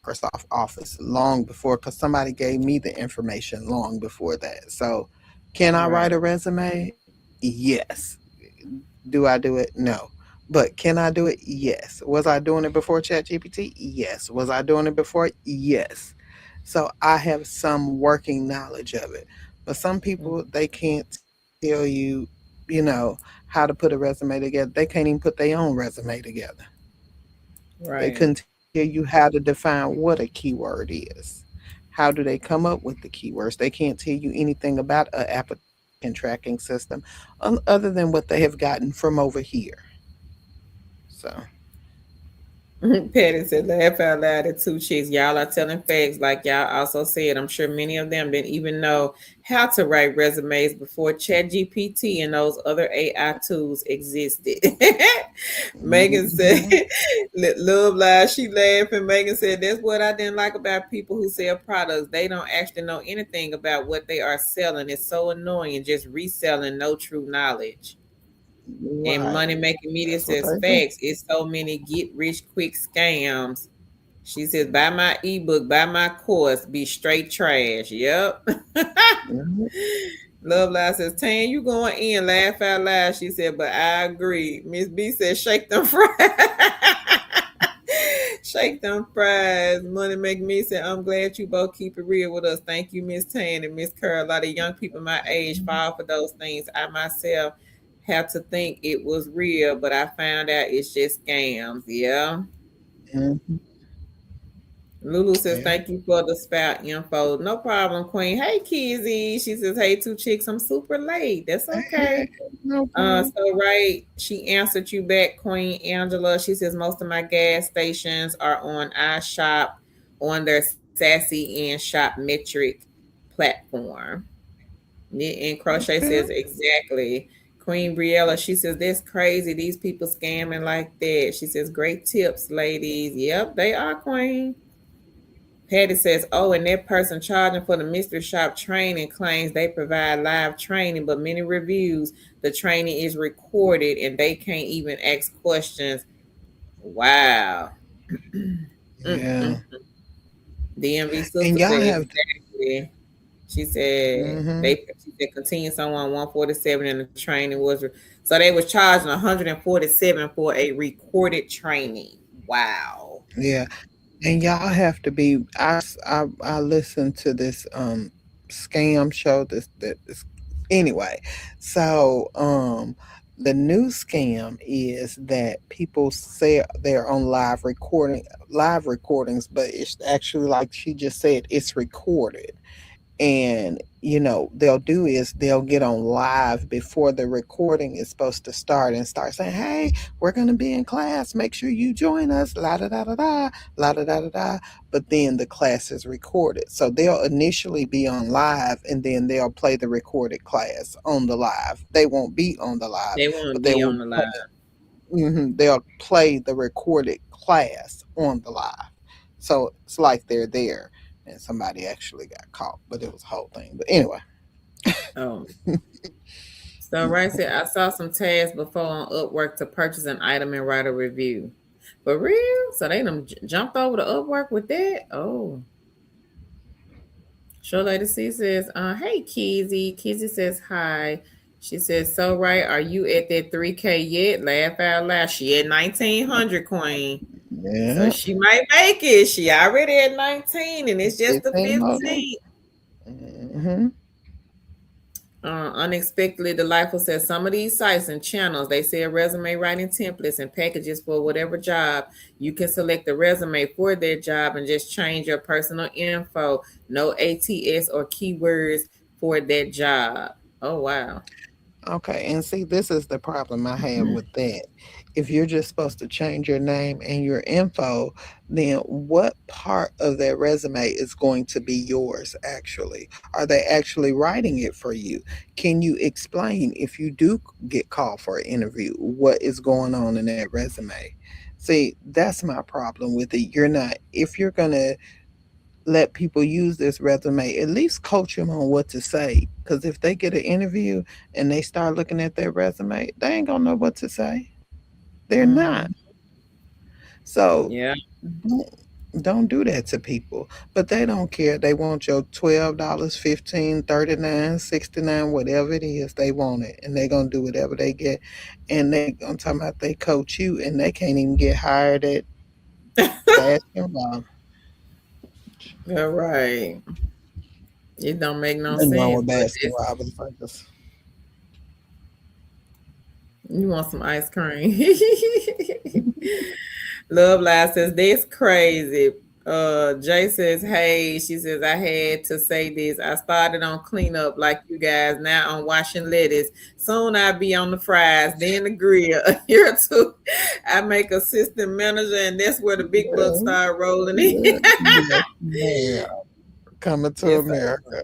Speaker 1: Microsoft Office, long before, because somebody gave me the information long before that. So, can I write
Speaker 2: Right.
Speaker 1: a resume? Yes. Do I do it? No. But can I do it? Yes. Was I doing it before Chat GPT? Yes. Was I doing it before? Yes. So I have some working knowledge of it. But some people,
Speaker 2: Mhm.
Speaker 1: they can't tell you know, how to put a resume together. They can't even put their own resume together. They
Speaker 2: Right.
Speaker 1: couldn't tell you how to define what a keyword is. How do they come up with the keywords? They can't tell you anything about an applicant tracking system other than what they have gotten from over here. So,
Speaker 2: Patty said, laugh out loud at two chicks. Y'all are telling facts, like y'all also said. I'm sure many of them didn't even know how to write resumes before ChatGPT and those other AI tools existed. Megan said,
Speaker 1: mhm,
Speaker 2: love lies. She laughed, and Megan said, that's what I didn't like about people who sell products. They don't actually know anything about what they are selling. It's so annoying and just reselling no true knowledge. And
Speaker 1: right.
Speaker 2: Money Making Media
Speaker 1: That's what
Speaker 2: says
Speaker 1: they do.
Speaker 2: facts. It's so many get rich quick scams. She says, buy my ebook, buy my course, be straight trash. Yep.
Speaker 1: Mhm,
Speaker 2: Love Live says, Tan, you going in, laugh out loud. She said, but I agree. Miss B says, shake them fries. Shake them fries. Money Make Me say, I'm glad you both keep it real with us. Thank you, Miss Tan and Miss Curl. A lot of young people my age fall for those things. I myself have to think it was real, but I found out it's just scams. Yeah.
Speaker 1: mhm,
Speaker 2: Lulu says,
Speaker 1: yeah.
Speaker 2: thank you for the spout info. No problem, Queen. Hey, Kizzy. She says, hey, two chicks, I'm super late. That's
Speaker 1: Hey,
Speaker 2: okay.
Speaker 1: no problem.
Speaker 2: So right, she answered you back, Queen Angela. She says most of my gas stations are on iShop on their Sassy and Shop Metric platform. And Crochet
Speaker 1: Okay.
Speaker 2: says exactly. Queen Briella, she says that's crazy. These people scamming like that. She says great tips, ladies. Yep, they are, Queen. Patty says, oh, and that person charging for the mystery shop training claims they provide live training, but many reviews, the training is recorded and they can't even ask questions. Wow.
Speaker 1: Yeah.
Speaker 2: DMV
Speaker 1: And
Speaker 2: sister
Speaker 1: y'all
Speaker 2: said,
Speaker 1: have to,
Speaker 2: exactly.
Speaker 1: mhm,
Speaker 2: She said continue someone 147 and the training was so they was charging 147 for a recorded training. Wow.
Speaker 1: yeah. And y'all have to be. I listened to this scam show. This anyway. So the new scam is that people say they're on live recordings, but it's actually like she just said, it's recorded. And they'll do is they'll get on live before the recording is supposed to start and start saying, hey, we're going to be in class, make sure you join us, la da da da da, la da da da da. But then the class is recorded, so they'll initially be on live and then they'll play the recorded class on the live. They won't be on the live,
Speaker 2: They want to
Speaker 1: but they
Speaker 2: be
Speaker 1: will
Speaker 2: on the live.
Speaker 1: play. They'll play the recorded class on the live. So it's like they're there. And somebody actually got caught, but it was a whole thing. But anyway,
Speaker 2: Oh. So right said I saw some tags before on Upwork to purchase an item and write a review. For real? So they done jumped over to Upwork with that? Oh. Show Lady C says, hey Kizzy. Kizzy says hi. She says, so right, are you at that 3K yet? Laugh out loud. She at 1900, Queen. So
Speaker 1: yeah,
Speaker 2: she might make it. She already at 19 and it's just the
Speaker 1: 15 more days.
Speaker 2: 15th.
Speaker 1: Mm-hmm.
Speaker 2: Unexpectedly delightful says some of these sites and channels they sell resume writing templates and packages for whatever job. You can select the resume for their job and just change your personal info. No ATS or keywords for that job. Oh wow.
Speaker 1: Okay, and see, this is the problem I have with that. If you're just supposed to change your name and your info, then what part of that resume is going to be yours actually? Are they actually writing it for you? Can you explain if you do get called for an interview, what is going on in that resume? See, that's my problem with it. You're not, if you're going to let people use this resume, at least coach them on what to say. Because if they get an interview and they start looking at their resume, they ain't gonna know what to say. They're not.
Speaker 2: Mm-hmm.
Speaker 1: So
Speaker 2: Yeah.
Speaker 1: don't, don't do that to people. But they don't care. They want your $12, 15, 39, 69, whatever it is, they want it. And they're gonna do whatever they get. And they gonna talk about they coach you and they can't even get hired at Baskin Robbins.
Speaker 2: All right. It don't make no
Speaker 1: Nothing wrong
Speaker 2: sense,
Speaker 1: with
Speaker 2: but
Speaker 1: Baskin
Speaker 2: it's,
Speaker 1: Robbins. I just
Speaker 2: you want some ice cream. Love Live says that's crazy. Jay says, hey, she says, I had to say this. I started on cleanup like you guys, now on washing lettuce. Soon I'll be on the fries, then the grill. A year or two, I make assistant manager, and that's where the big bucks
Speaker 1: yeah.
Speaker 2: start rolling in.
Speaker 1: Yeah, yes, ma'am. Coming to
Speaker 2: It's
Speaker 1: America.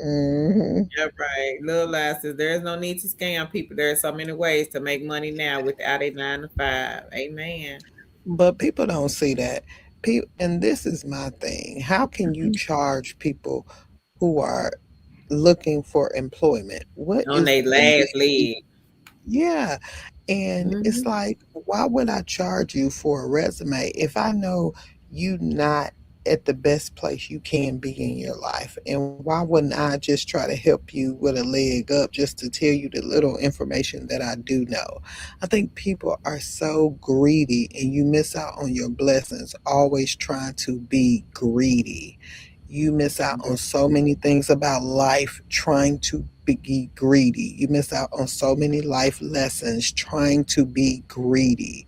Speaker 1: Hmm.
Speaker 2: yeah, right. Love Live says, there's no need to scam people. There are so many ways to make money now without a 9 to 5. Amen.
Speaker 1: But people don't see that. And this is my thing. How can you charge people who are looking for employment? What
Speaker 2: On
Speaker 1: is
Speaker 2: their
Speaker 1: the
Speaker 2: last
Speaker 1: need?
Speaker 2: leg.
Speaker 1: Yeah. And it's
Speaker 2: Hmm.
Speaker 1: like, why would I charge you for a resume if I know you not at the best place you can be in your life? And why wouldn't I just try to help you with a leg up just to tell you the little information that I do know? I think people are so greedy and you miss out on your blessings, always trying to be greedy. You miss out on so many things about life trying to be greedy. You miss out on so many life lessons trying to be greedy.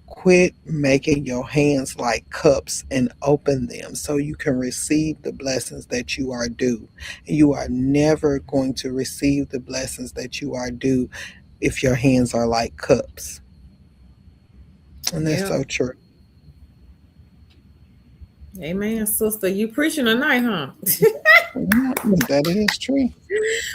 Speaker 1: Quit making your hands like cups and open them so you can receive the blessings that you are due. You are never going to receive the blessings that you are due if your hands are like cups. And that's
Speaker 2: Yep.
Speaker 1: so true.
Speaker 2: Amen, sister. You preaching tonight, huh?
Speaker 1: Yeah, that is true.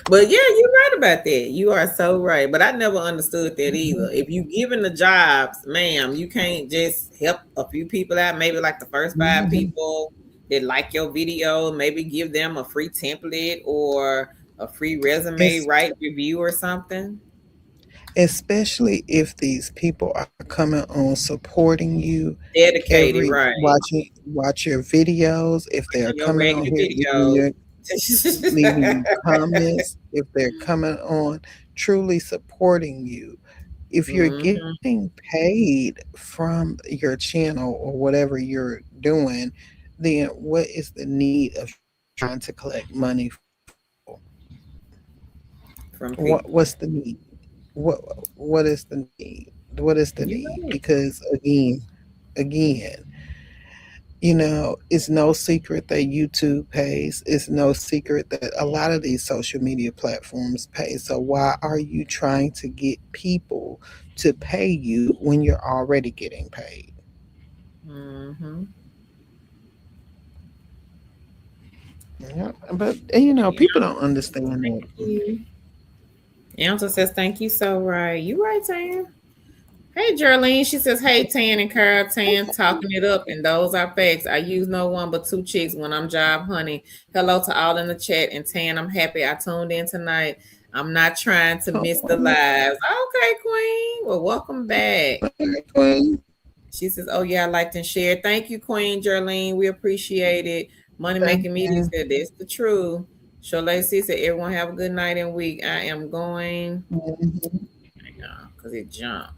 Speaker 2: But yeah, you're right about that. You are so right. But I never understood that either.
Speaker 1: Mhm,
Speaker 2: If you given the jobs, ma'am, you can't just help a few people out, maybe like the first five
Speaker 1: mhm.
Speaker 2: people that like your video, maybe give them a free template or a free resume
Speaker 1: It's
Speaker 2: write review or something.
Speaker 1: especially if these people are coming on supporting you
Speaker 2: Dedicated,
Speaker 1: every
Speaker 2: right.
Speaker 1: watch your videos, if they are
Speaker 2: Watching your
Speaker 1: coming on
Speaker 2: regular
Speaker 1: here
Speaker 2: videos.
Speaker 1: leaving you comments, if they're coming on truly supporting you, if you're
Speaker 2: Hmm.
Speaker 1: getting paid from your channel or whatever you're doing, then what is the need of trying to collect money from people?
Speaker 2: From
Speaker 1: What's
Speaker 2: people.
Speaker 1: the need? what what is the need? What is the
Speaker 2: You
Speaker 1: need?
Speaker 2: right.
Speaker 1: Because again, It's no secret that YouTube pays. It's no secret that a lot of these social media platforms pay. So why are you trying to get people to pay you when you're already getting paid?
Speaker 2: Mm-hmm.
Speaker 1: Yeah, but
Speaker 2: Yeah,
Speaker 1: people don't understand
Speaker 2: thank
Speaker 1: that.
Speaker 2: you. Answer says, thank you so right. You right, Tan. Hey, Geraldine. She says, hey, Tan and Carl Tan, talking it up. And those are facts. I use no one but two chicks when I'm job hunting. Hello to all in the chat. And Tan, I'm happy I tuned in tonight. I'm not trying to miss the
Speaker 1: Oh,
Speaker 2: lives. Okay, Queen. Well, welcome back.
Speaker 1: okay, Queen.
Speaker 2: She says, oh, yeah, I liked and shared. Thank you, Queen Geraldine. We appreciate it. Money
Speaker 1: Thank
Speaker 2: Making Media
Speaker 1: you.
Speaker 2: said, that's the truth. Shola C said, everyone have a good night and week. I am going,
Speaker 1: Mhm.
Speaker 2: because it jumped.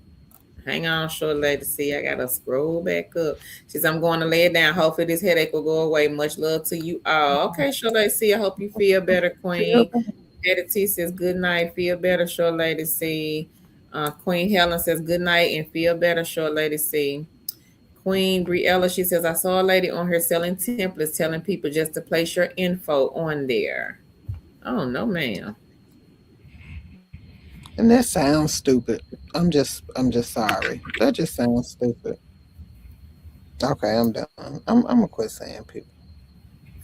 Speaker 2: Hang on, short lady. See, I gotta scroll back up. She says, I'm going to lay it down. Hopefully this headache will go away. Much love to you all. Okay, short lady. See, I hope you feel better,
Speaker 1: Feel
Speaker 2: Queen.
Speaker 1: better.
Speaker 2: Patty T says, good night. Feel better, short lady. See. Queen Helen says, good night and feel better, short lady. See. Queen Briella, she says, I saw a lady on here selling templates, telling people just to place your info on there. Oh, no, ma'am.
Speaker 1: And that sounds stupid. I'm just sorry. That just sounds stupid. Okay, I'm done. I'm gonna quit saying people.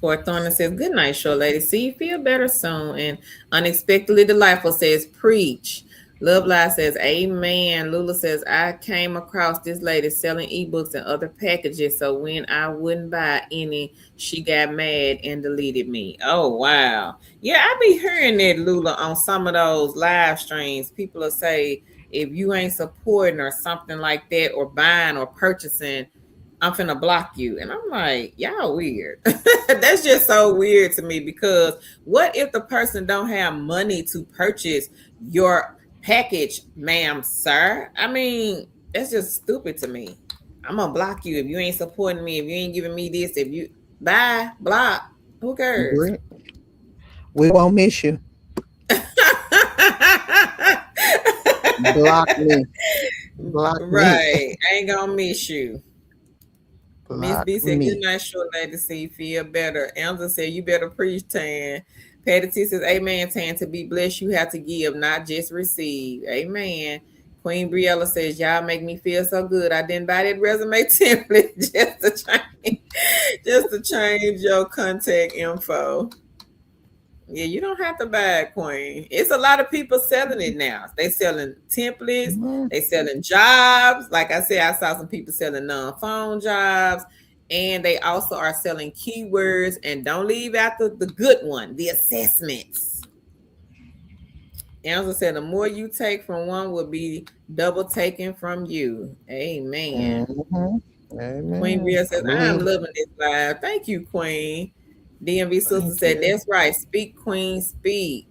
Speaker 2: Fort Thorne says, good night, show lady. See you feel better soon. And Unexpectedly Delightful says, preach. Love Live says, amen. Lula says, I came across this lady selling ebooks and other packages. So when I wouldn't buy any, she got mad and deleted me. Oh, wow. Yeah, I be hearing that, Lula, on some of those live streams. People will say, if you ain't supporting or something like that, or buying or purchasing, I'm finna block you. And I'm like, y'all weird. That's just so weird to me, because what if the person don't have money to purchase your package, ma'am, sir? I mean, that's just stupid to me. I'm gonna block you if you ain't supporting me, if you ain't giving me this, if you bye, block. Who cares?
Speaker 1: Great. We won't miss you. Block me. Block me.
Speaker 2: Right. I ain't gonna miss you. Miss
Speaker 1: Block
Speaker 2: B said, good
Speaker 1: me.
Speaker 2: night, short lady. See, feel better. Angela said, you better preach, Tan. Patty T says, amen, Tan. To be blessed, you have to give, not just receive. Amen. Queen Briella says, y'all make me feel so good. I didn't buy that resume template just to change your contact info. Yeah, you don't have to buy it, Queen. It's a lot of people selling it now. They selling templates,
Speaker 1: Mhm.
Speaker 2: they selling jobs. Like I said, I saw some people selling non-phone jobs, and they also are selling keywords. And don't leave out the good one, the assessments. Angela said, the more you take from one will be double taken from you. Amen.
Speaker 1: Mhm.
Speaker 2: Queen
Speaker 1: Amen.
Speaker 2: Bria
Speaker 1: I
Speaker 2: says, I'm
Speaker 1: believe it.
Speaker 2: loving this live. Thank you, Queen. DMV sister
Speaker 1: Thank
Speaker 2: said,
Speaker 1: you.
Speaker 2: that's right. Speak, Queen, speak.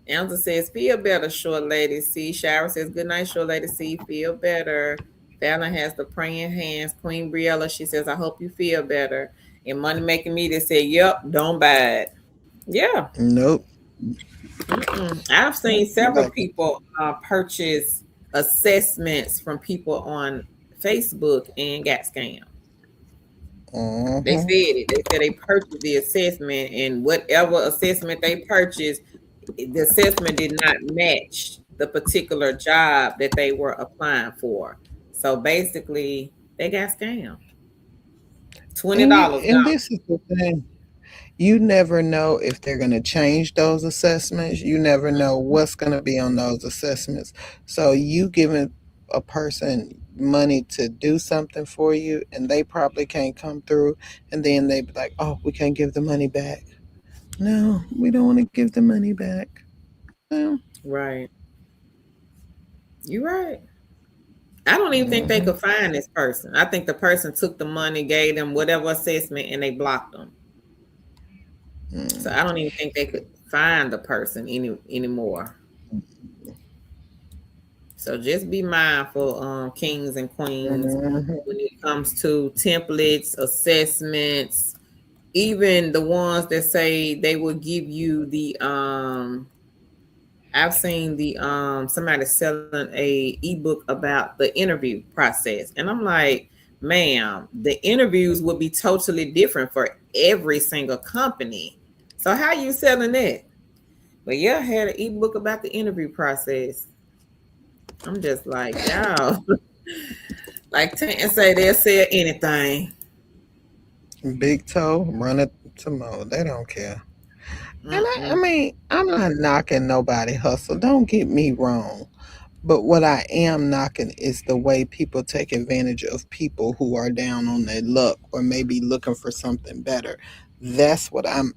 Speaker 2: Angela says, feel better, short lady. C. Shower says, good night, short lady. C. Feel better. Fallon has the praying hands. Queen Briella, she says, I hope you feel better. And Money Making Media said, yep, don't buy it. Yeah.
Speaker 1: Nope.
Speaker 2: I've seen
Speaker 1: Nope.
Speaker 2: several
Speaker 1: Like,
Speaker 2: people purchase assessments from people on Facebook and got scammed. They said
Speaker 1: mhm.
Speaker 2: it. They said they purchased the assessment, and whatever assessment they purchased, the assessment did not match the particular job that they were applying for. So basically, they got scammed. $20
Speaker 1: And
Speaker 2: gone.
Speaker 1: this is the thing. You never know if they're going to change those assessments. You never know what's going to be on those assessments. So you giving a person money to do something for you, and they probably can't come through, and then they be like, "Oh, we can't give the money back." No, we don't want to give the money back. No.
Speaker 2: Right. You're right. I don't even think they
Speaker 1: Hmm.
Speaker 2: could find this person. I think the person took the money, gave them whatever assessment, and they blocked them. So I don't even think they could find the person anymore. So just be mindful, kings and queens,
Speaker 1: Hmm.
Speaker 2: when it comes to templates, assessments, even the ones that say they will give you the I've seen the somebody selling a ebook about the interview process. And I'm like, ma'am, the interviews will be totally different for every single company. So how you selling that? But yeah, I had an ebook about the interview process. I'm just like, y'all, like Tan say, they'll sell anything.
Speaker 1: Big toe, run it to mo. They don't care. And I
Speaker 2: Mm-mm.
Speaker 1: mean, I'm not knocking nobody hustle. Don't get me wrong. But what I am knocking is the way people take advantage of people who are down on their luck or maybe looking for something better. That's what I'm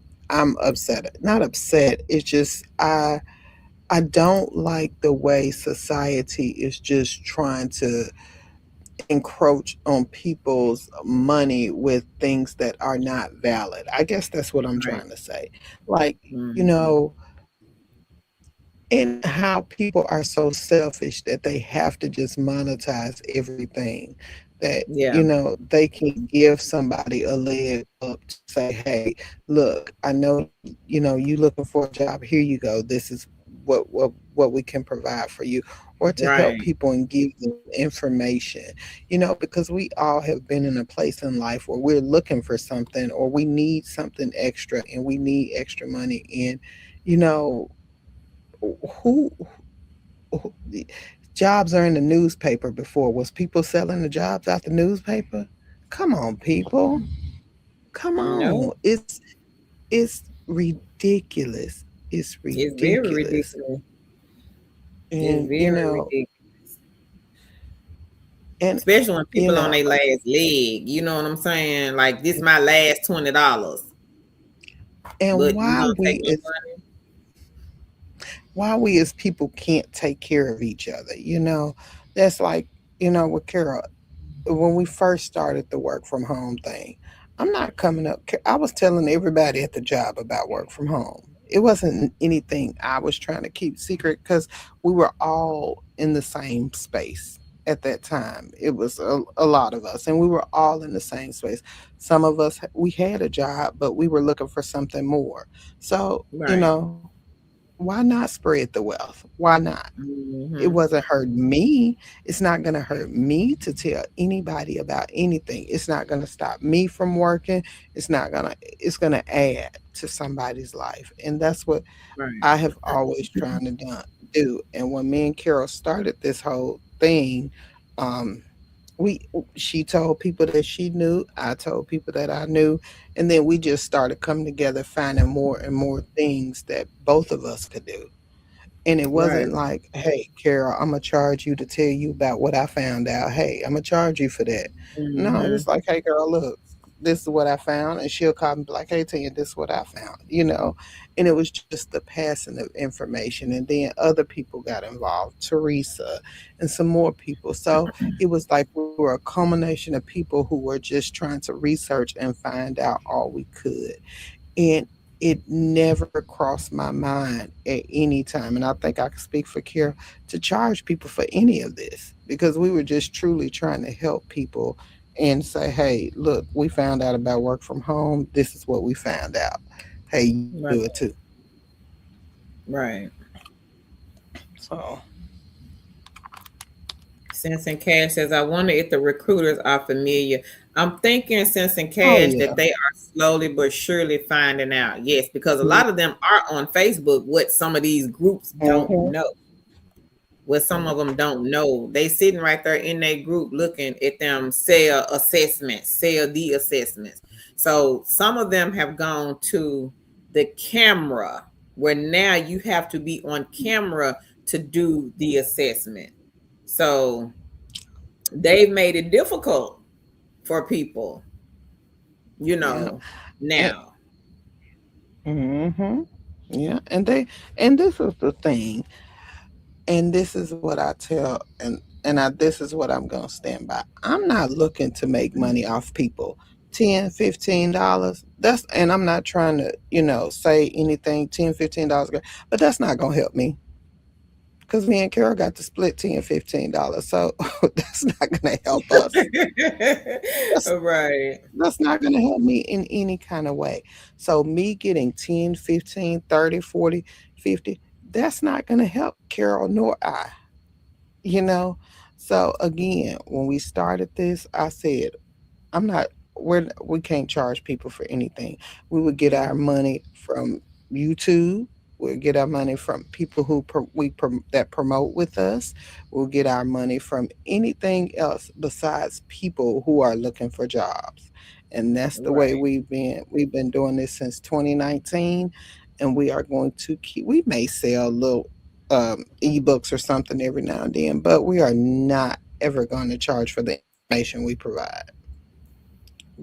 Speaker 1: upset at. Not upset. It's just I don't like the way society is just trying to encroach on people's money with things that are not valid. I guess that's what I'm
Speaker 2: Right.
Speaker 1: trying to say. Like, you
Speaker 2: Mm-hmm.
Speaker 1: know, and how people are so selfish that they have to just monetize everything, that
Speaker 2: Yeah.
Speaker 1: they can give somebody a leg up to say, hey, look, I know, you looking for a job, here you go, this is what we can provide for you, or to help
Speaker 2: Right.
Speaker 1: people and give them information, because we all have been in a place in life where we're looking for something, or we need something extra and we need extra money, and you know who, who jobs are in the newspaper. Before, was people selling the jobs out the newspaper? Come on, people, come
Speaker 2: No,
Speaker 1: on. It's ridiculous. It's
Speaker 2: it's very
Speaker 1: ridiculous.
Speaker 2: ridiculous. It's
Speaker 1: And
Speaker 2: very ridiculous.
Speaker 1: and
Speaker 2: Especially when
Speaker 1: you
Speaker 2: people on
Speaker 1: know
Speaker 2: their last leg. You know what I'm saying? Like this my last $20.
Speaker 1: and
Speaker 2: But you gonna take my
Speaker 1: why we as people can't take care of each other, that's like, with Carol, when we first started the work from home thing, I'm not coming up. I was telling everybody at the job about work from home. It wasn't anything I was trying to keep secret because we were all in the same space at that time. It was a lot of us, and we were all in the same space. Some of us, we had a job, but we were looking for something more. So,
Speaker 2: right.
Speaker 1: why not spread the wealth? Why not? It
Speaker 2: Mm-hmm.
Speaker 1: wasn't hurting me. It's not going to hurt me to tell anybody about anything. It's not going to stop me from working. It's going to add to somebody's life. And that's what
Speaker 2: Right.
Speaker 1: I have always trying to do. And when me and Carol started this whole thing, um, we she told people that she knew, I told people that I knew, and then we just started coming together, finding more and more things that both of us could do. And it
Speaker 2: Right.
Speaker 1: wasn't like, hey, Carol, I'm going to charge you to tell you about what I found out. Hey, I'm going to charge you for that. No, it
Speaker 2: Mm-hmm.
Speaker 1: was like, hey, girl, look, this is what I found. And she'll call me like, hey, Tia, this is what I found. And it was just the passing of information. And then other people got involved, Teresa and some more people. So it was like we were a culmination of people who were just trying to research and find out all we could. And it never crossed my mind at any time, and I think I can speak for Kira, to charge people for any of this, because we were just truly trying to help people and say, hey, look, we found out about work from home. This is what we found out. Hey, you can do
Speaker 2: Right.
Speaker 1: it too.
Speaker 2: Right.
Speaker 1: So,
Speaker 2: Sense and Cash says, I wonder if the recruiters are familiar. I'm thinking Sense and
Speaker 1: oh,
Speaker 2: Cash
Speaker 1: yeah.
Speaker 2: that they are slowly but surely finding out. Yes, because a
Speaker 1: Yeah.
Speaker 2: lot of them are on Facebook, what some of these groups don't
Speaker 1: Hmm.
Speaker 2: know. What some of them don't know. They sitting right there in their group looking at them sell assessments, sell the assessments. So some of them have gone to the camera where now you have to be on camera to do the assessment. So they've made it difficult for people, you
Speaker 1: Yeah.
Speaker 2: know,
Speaker 1: And,
Speaker 2: now.
Speaker 1: hmm yeah. And this is the thing. And this is what I tell, this is what I'm going to stand by. I'm not looking to make money off people. 10, $15, that's, and I'm not trying to, say anything, $10, $15, but that's not going to help me, because me and Carol got to split $10, $15, so that's not going to help us. That's
Speaker 2: Right.
Speaker 1: that's not going to help me in any kind of way. So me getting 10, 15, 30, 40, 50, that's not going to help Carol nor I, you know. So again, when we started this, I said I'm not. We can't charge people for anything. We would get
Speaker 2: Yeah.
Speaker 1: our money from YouTube. We'll get our money from people who that promote with us. We'll get our money from anything else besides people who are looking for jobs, and that's the way
Speaker 2: Right.
Speaker 1: we've been doing this since 2019, and we are going to keep. We may sell little ebooks or something every now and then, but we are not ever going to charge for the information we provide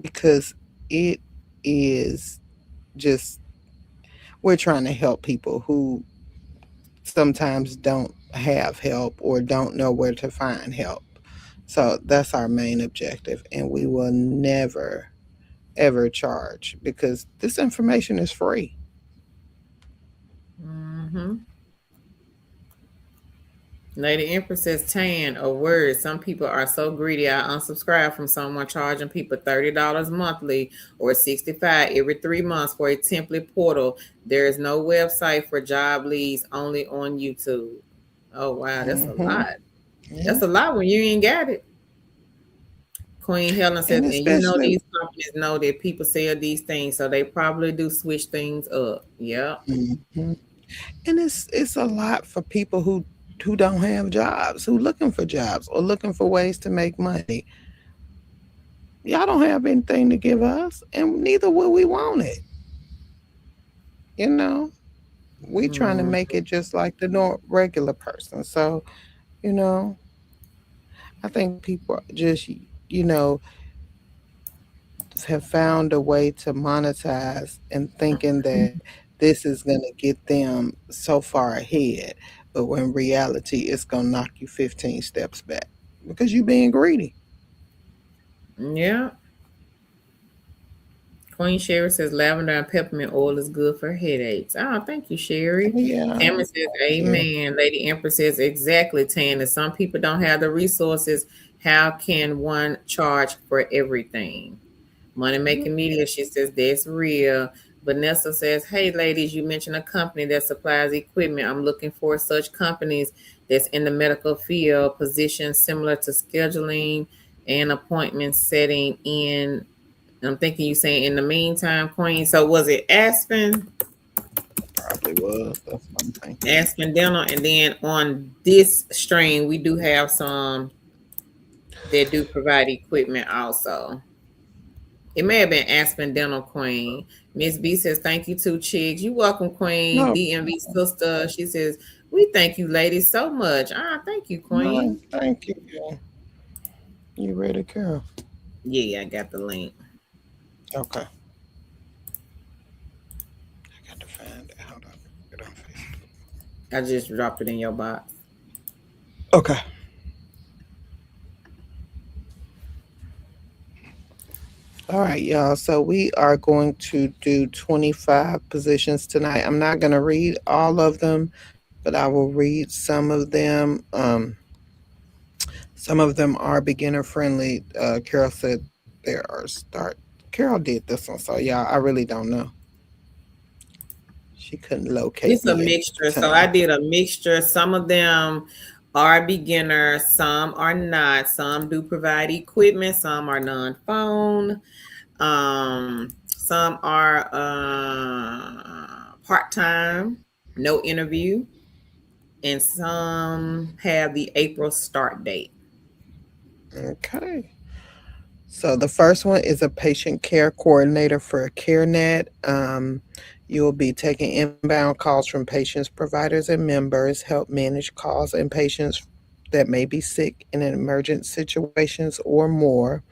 Speaker 1: because it is just we're trying to help people who sometimes don't have help or don't know where to find help. So that's our main objective, and we will never ever charge because this information is free.
Speaker 2: Mm-hmm. Lady Empress says tan a word. Some people are so greedy. I unsubscribe from someone charging people $30 monthly or 65 every 3 months for a template portal. There is no website for job leads, only on YouTube. Oh wow, that's a
Speaker 1: Hmm.
Speaker 2: lot.
Speaker 1: Yeah,
Speaker 2: That's a lot when you ain't got it. Queen Helen says,
Speaker 1: and
Speaker 2: and you know
Speaker 1: especially
Speaker 2: these companies know that people sell these things, so they probably do switch things up. Yep.
Speaker 1: mhm. And it's a lot for people who don't have jobs, who looking for jobs or looking for ways to make money. Y'all don't have anything to give us, and neither will we want it. You know, we trying to
Speaker 2: Mm,
Speaker 1: make it just like the regular person. So, you know, I think people just, have found a way to monetize and thinking that this is going to get them so far ahead. But when reality, it's going to knock you 15 steps back because you're being greedy.
Speaker 2: yeah. Queen Sherry says lavender and peppermint oil is good for headaches. Oh, thank you, Sherry.
Speaker 1: Yeah,
Speaker 2: Tammy says,
Speaker 1: thank you.
Speaker 2: Amen. Lady Empress says, exactly, Tana. Some people don't have the resources. How can one charge for everything? Money making media, she says, that's real. Vanessa says, hey, ladies, you mentioned a company that supplies equipment. I'm looking for such companies that's in the medical field, positions similar to scheduling and appointment setting in. I'm thinking you saying in the meantime, Queen. So was it Aspen,
Speaker 1: Probably was. That's what I'm thinking.
Speaker 2: Aspen Dental, and then on this stream we do have some that do provide equipment also. It may have been Aspen Dental, Queen. Miss B says thank you to Chicks. You welcome, Queen.
Speaker 1: No,
Speaker 2: DMV sister. She says we thank you, ladies, so much. Ah, thank you,
Speaker 1: no,
Speaker 2: Queen.
Speaker 1: thank you. Yeah. You ready, Carol?
Speaker 2: Yeah, I got the link.
Speaker 1: Okay. I got to find it. Hold on. Get on Facebook.
Speaker 2: I just dropped it in your box.
Speaker 1: Okay. All right, y'all. So we are going to do 25 positions tonight. I'm not going to read all of them, but I will read some of them. Some of them are beginner friendly. Carol said there are start. Carol did this one, so y'all, I really don't know. She couldn't locate
Speaker 2: It's a
Speaker 1: me at the
Speaker 2: mixture. So
Speaker 1: time.
Speaker 2: I did a mixture. Some of them are beginner, some are not. Some do provide equipment, some are non-phone. Some are part-time, no interview, and some have the April start date.
Speaker 1: Okay. So the first one is a patient care coordinator for a CareNet. You'll be taking inbound calls from patients, providers, and members, help manage calls and patients that may be sick in emergent situations or more.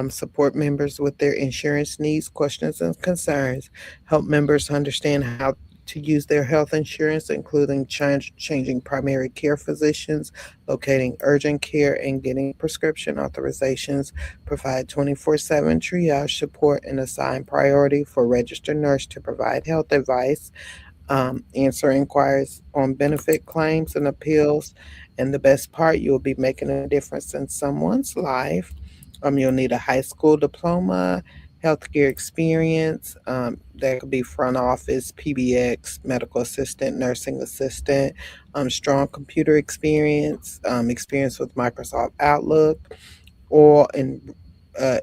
Speaker 1: Support members with their insurance needs, questions, and concerns. Help members understand how to use their health insurance, including changing primary care physicians, locating urgent care, and getting prescription authorizations. Provide 24/7 triage support and assign priority for registered nurse to provide health advice, answer inquiries on benefit claims and appeals. And the best part, you'll be making a difference in someone's life. You'll need a high school diploma, healthcare experience. That could be front office, PBX, medical assistant, nursing assistant, strong computer experience, experience with Microsoft Outlook, or in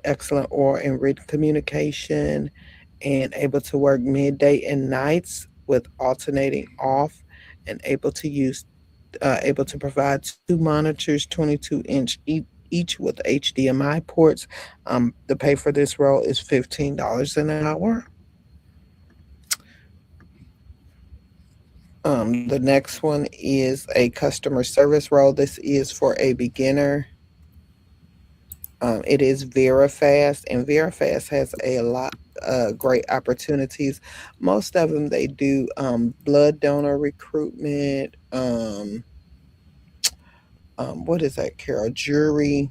Speaker 1: excellent or in written communication, and able to work midday and nights with alternating off, and able to provide two monitors, 22-inch each with HDMI ports. The pay for this role is $15 an hour. The next one is a customer service role. This is for a beginner. It is VeriFast, and VeriFast has a lot great opportunities. Most of them they do blood donor recruitment. What is that, Carol? Jury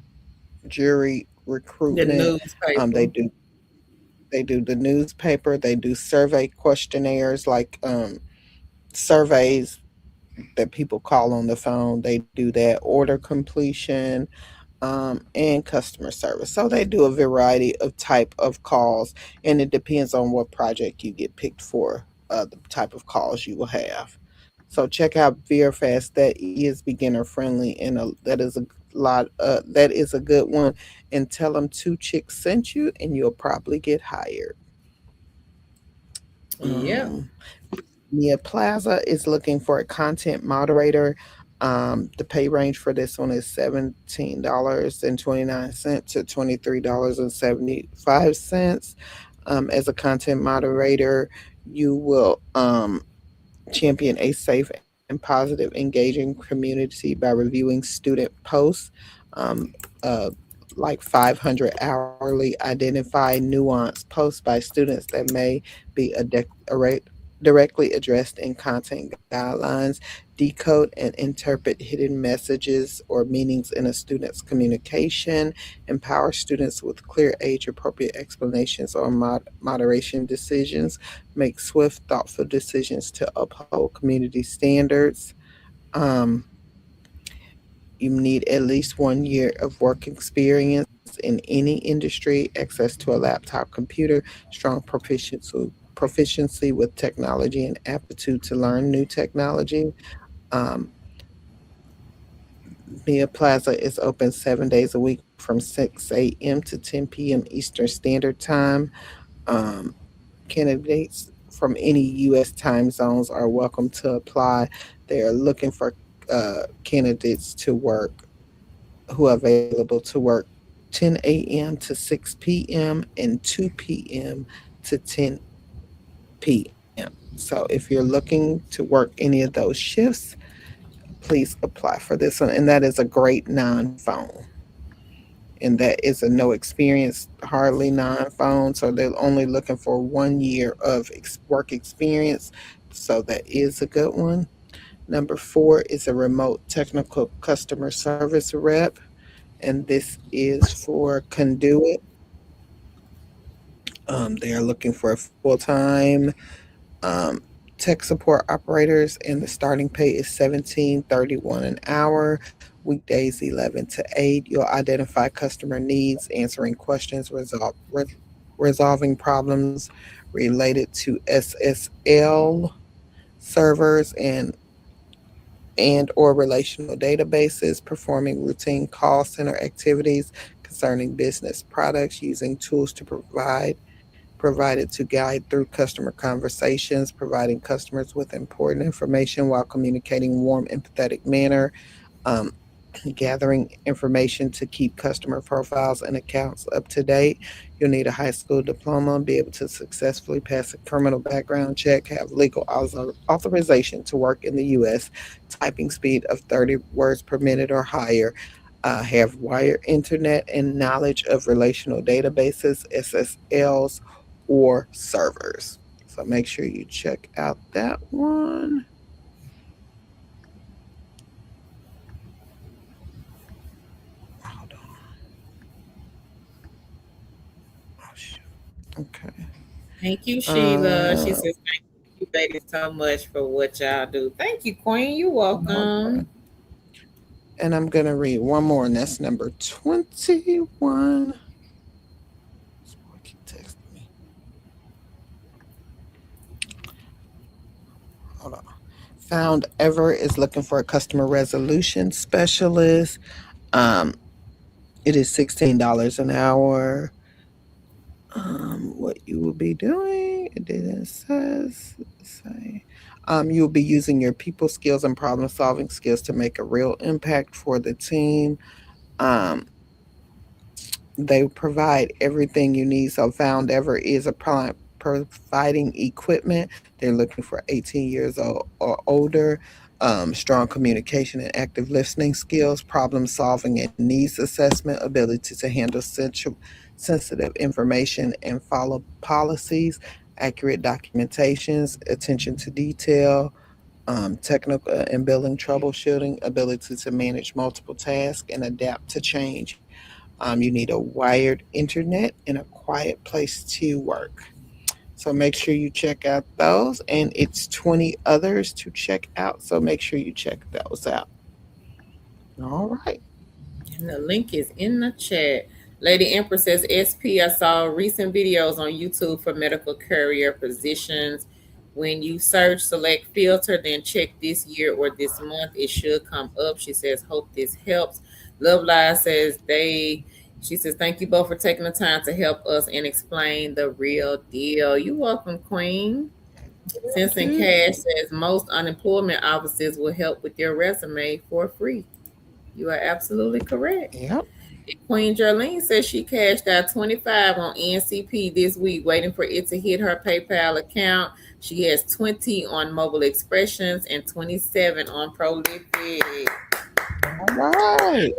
Speaker 2: The
Speaker 1: recruitment. They
Speaker 2: newspaper.
Speaker 1: do the newspaper. They do survey questionnaires, like surveys that people call on the phone. They do that, order completion, and customer service. So they do a variety of type of calls, and it depends on what project you get picked for, the type of calls you will have. So check out VeerFast. That is beginner friendly, and that is a good one. And tell them two chicks sent you, and you'll probably get hired.
Speaker 2: Yep.
Speaker 1: Um, Mia Plaza is looking for a content moderator. The pay range for this one is $17.29 to $23.75. As a content moderator, you will champion a safe and positive, engaging community by reviewing student posts, um, uh, like 500 hourly identify nuanced posts by students that may be directly addressed in content guidelines, decode and interpret hidden messages or meanings in a student's communication, empower students with clear age appropriate explanations on moderation decisions, make swift, thoughtful decisions to uphold community standards. Um, you need at least 1 year of work experience in any industry, access to a laptop computer, strong proficiency with technology, and aptitude to learn new technology. Um, Mia Plaza is open 7 days a week from 6 a.m. to 10 p.m. Eastern Standard Time. Um, Candidates from any U.S. time zones are welcome to apply. They are looking for candidates to work who are available to work 10 a.m. to 6 p.m. and 2 p.m. to 10 p.m. So if you're looking to work any of those shifts, please apply for this one. And that is a great non-phone. And that is a no experience, hardly non-phone. So they're only looking for 1 year of work experience. So that is a good one. Number four is a remote technical customer service rep, and this is for Conduit. They are looking for a full-time um, tech support operators, and the starting pay is 17.31 an hour. Weekdays 11 to 8. You'll identify customer needs, answering questions, resolving problems related to SSL servers and or relational databases, performing routine call center activities concerning business products, using tools to provided to guide through customer conversations, providing customers with important information while communicating warm, empathetic manner, um, gathering information to keep customer profiles and accounts up to date. You'll need a high school diploma, be able to successfully pass a criminal background check, have legal authorization to work in the U.S., typing speed of 30 words per minute or higher, have wired internet, and knowledge of relational databases, SSLs, or servers. So make sure you check out that one. Hold on. Oh, shoot. Okay.
Speaker 2: Thank you, Sheila. She
Speaker 1: Uh,
Speaker 2: says, thank you, ladies, so much for what y'all do. Thank you, Queen. You're welcome.
Speaker 1: okay. And I'm going to read one more, and that's number 21. Hold on. Found Ever is looking for a customer resolution specialist. Um, it is $16 an hour. What you will be doing, it didn't say. You will be using your people skills and problem solving skills to make a real impact for the team. Um, they provide everything you need. So Found Ever is providing equipment. They're looking for 18 years old or older. Strong communication and active listening skills, problem solving and needs assessment, ability to handle sensitive information and follow policies, accurate documentations, attention to detail, technical and billing troubleshooting, ability to manage multiple tasks and adapt to change. You need a wired internet and a quiet place to work. So make sure you check out those. And it's 20 others to check out. So make sure you check those out. All right.
Speaker 2: And the link is in the chat. Lady Empress says, SP, I saw recent videos on YouTube for medical courier positions. When you search, select filter, then check this year or this month. It should come up. She says, hope this helps. Love Live says, she says, thank you both for taking the time to help us and explain the real deal. You're welcome, Queen. Sense and
Speaker 1: Okay.
Speaker 2: Cash says, most unemployment offices will help with your resume for free. You are absolutely correct.
Speaker 1: Yep.
Speaker 2: Queen Jarlene says she cashed out 25 on NCP this week, waiting for it to hit her PayPal account. She has 20 on Mobile Expressions and 27 on Prolific.
Speaker 1: All right.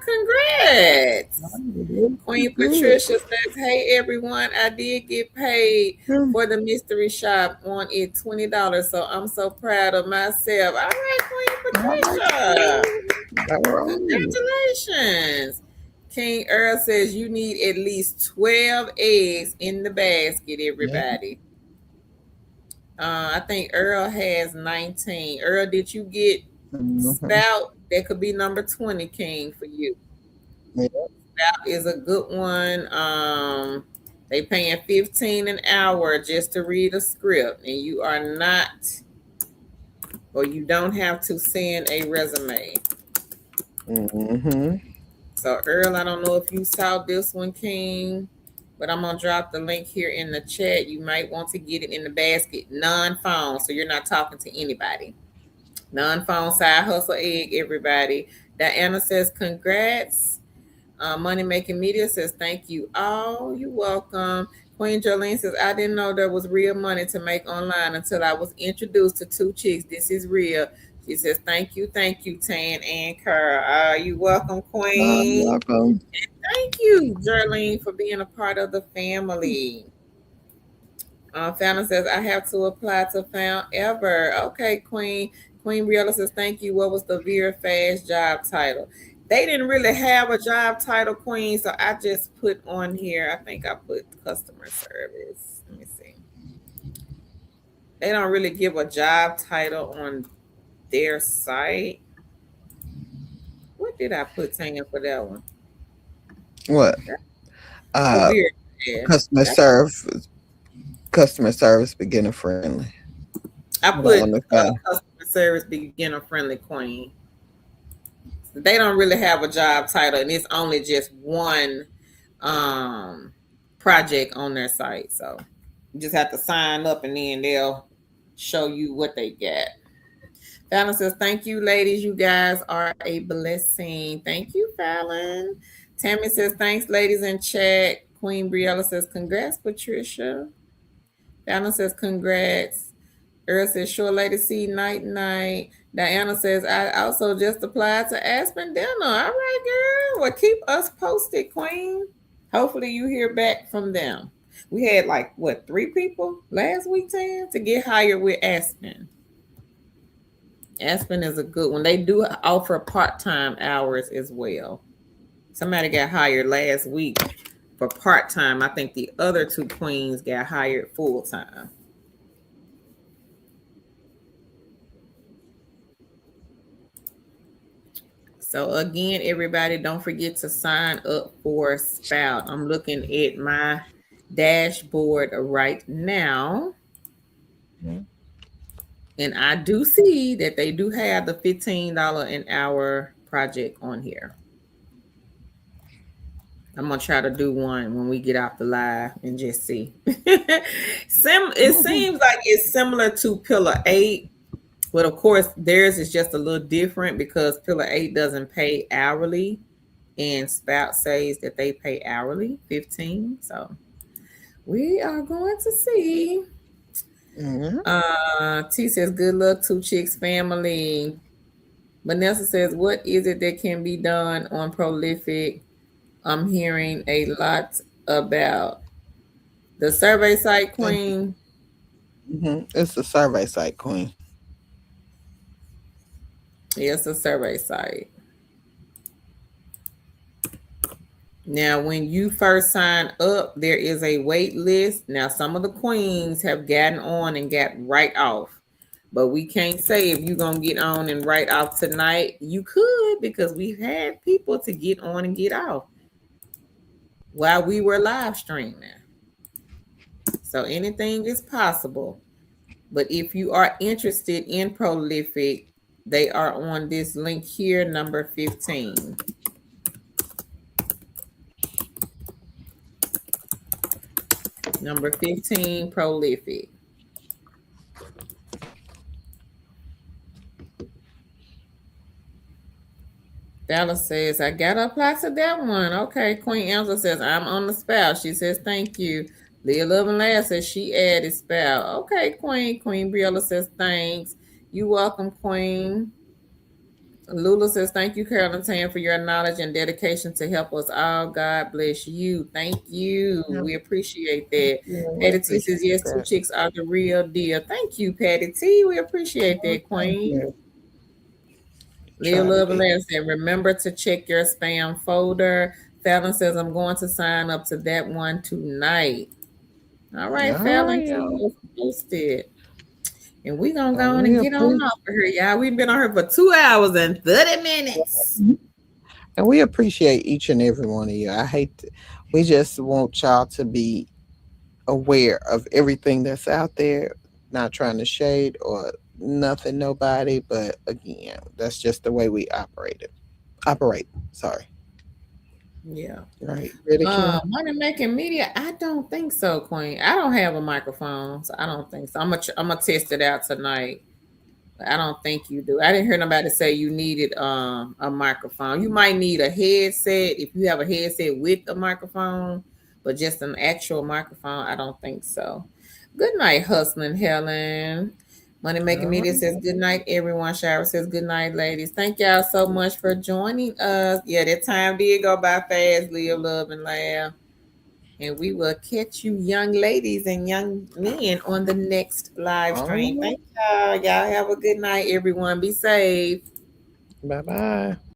Speaker 2: Congrats.
Speaker 1: Pretty
Speaker 2: Queen
Speaker 1: good.
Speaker 2: Patricia says, hey everyone, I did get paid for the mystery shop on it $20. So I'm so proud of myself. All right, Queen
Speaker 1: All right,
Speaker 2: Patricia.
Speaker 1: Queen. All right.
Speaker 2: Congratulations. King Earl says you need at least 12 eggs in the basket,
Speaker 1: Yeah.
Speaker 2: everybody. I think Earl has 19. Earl, did you get
Speaker 1: Mm-hmm.
Speaker 2: Stout? That could be number 20, King, for you.
Speaker 1: Yeah.
Speaker 2: Stout is a good one. They paying 15 an hour just to read a script, and you are not, or you don't have to send a resume.
Speaker 1: Mm-hmm.
Speaker 2: So Earl, I don't know if you saw this one, King, but I'm gonna drop the link here in the chat. You might want to get it in the basket, non-phone, so you're not talking to anybody. Non-phone side hustle egg, everybody. Diana says, congrats. Money Making Media says, thank you all. You're welcome. Queen Jolene says, I didn't know there was real money to make online until I was introduced to two chicks. This is real. She says, thank you, Tan and Carl. You welcome, Queen.
Speaker 1: Welcome.
Speaker 2: Thank you, Jolene, for being a part of the family. Fallon says, I have to apply to Found Ever. Okay, Queen. Queen Briella says, thank you. What was the Vera Fast job title? They didn't really have a job title, Queen, so I just put on here, I think I put customer service. Let me see. They don't really give a job title on their site. What did I put Tanya for that one?
Speaker 1: What?
Speaker 2: For
Speaker 1: Uh,
Speaker 2: Vera Fast.
Speaker 1: customer service, customer service, beginner friendly.
Speaker 2: I
Speaker 1: Hold on,
Speaker 2: put
Speaker 1: let me find.
Speaker 2: customer service beginner friendly Queen. They don't really have a job title, and it's only just one um, project on their site. So you just have to sign up, and then they'll show you what they get. Fallon says, "Thank you, ladies. You guys are a blessing. Thank you, Fallon." Tammy says, "Thanks, ladies in chat." Queen Briella says, "Congrats, Patricia." Fallon says, "Congrats." Earl says, "Sure, lady, see, night, night." Diana says, "I also just applied to Aspen Dinner." All right, girl. Well, keep us posted, Queen. Hopefully, you hear back from them. We had like, what, 3 people last week, Tam, to get hired with Aspen. Aspen is a good one. They do offer part time hours as well. Somebody got hired last week for part time. I think the other two queens got hired full time. So again, everybody, don't forget to sign up for Spout. I'm looking at my dashboard right now. And I do see that they do have the $15 an hour project on here. I'm gonna try to do one when we get off the live and just see. It seems like it's similar to Pillar 8, but of course theirs is just a little different because Pillar 8 doesn't pay hourly, and Spout says that they pay hourly 15. So we are going to see.
Speaker 1: Mm-hmm.
Speaker 2: T says, "Good luck, Two Chicks family." Vanessa says, "What is it that can be done on Prolific? I'm hearing a lot about the survey site, Queen."
Speaker 1: It's the survey site, Queen.
Speaker 2: Yes, a survey site. Now, when you first sign up, there is a wait list. Now, some of the queens have gotten on and got right off, but we can't say if you're gonna get on and right off tonight. You could, because we've had people to get on and get off while we were live streaming. So anything is possible. But if you are interested in Prolific, they are on this link here, number 15. Number 15, Prolific. Dallas says, "I gotta apply to that one." Okay, Queen Angela says, "I'm on the spout." She says, "Thank you." Leah Love and Laugh says she added spout. Okay, Queen. Queen Briella says, "Thanks." You welcome, Queen. Lula says, "Thank you, Carolyn Tan, for your knowledge and dedication to help us all. God bless you." Thank you.
Speaker 1: Yeah,
Speaker 2: We appreciate that.
Speaker 1: yeah, we
Speaker 2: Patty T says,
Speaker 1: appreciate
Speaker 2: "Yes, Two
Speaker 1: that.
Speaker 2: Chicks are the real deal." Thank you, Patty T. We appreciate
Speaker 1: Oh,
Speaker 2: that,
Speaker 1: thank
Speaker 2: Queen.
Speaker 1: you.
Speaker 2: Leah
Speaker 1: Try to
Speaker 2: Love and
Speaker 1: be.
Speaker 2: Laugh said, "Remember to check your spam folder." Fallon says, "I'm going to sign up to that one tonight." All right,
Speaker 1: All
Speaker 2: Fallon,
Speaker 1: right,
Speaker 2: keep
Speaker 1: y'all.
Speaker 2: us posted. And we gonna go
Speaker 1: And
Speaker 2: on
Speaker 1: we
Speaker 2: and get on
Speaker 1: appreciate.
Speaker 2: off of here, y'all. We've been on here for 2 hours and 30 minutes.
Speaker 1: And we appreciate each and every one of you. We just want y'all to be aware of everything that's out there, not trying to shade or nothing, nobody, but again, that's just the way we operate. Sorry.
Speaker 2: Yeah.
Speaker 1: Right. Ready, Kim?
Speaker 2: Money making media. I don't think so, Queen. I don't have a microphone, so I don't think so. I'm gonna test it out tonight. I don't think you do. I didn't hear nobody say you needed a microphone. You might need a headset if you have a headset with a microphone, but just an actual microphone, I don't think so. Good night, hustling Helen. Money Making
Speaker 1: All
Speaker 2: Media
Speaker 1: right.
Speaker 2: says good night, everyone. Shower says good night, ladies. Thank y'all so much for joining us. Yeah, that time did go by fast. Live, love, and laugh. And we will catch you, young ladies and young men, on the next live
Speaker 1: All
Speaker 2: stream.
Speaker 1: right.
Speaker 2: Thank y'all. Y'all have a good night, everyone. Be safe.
Speaker 1: Bye bye.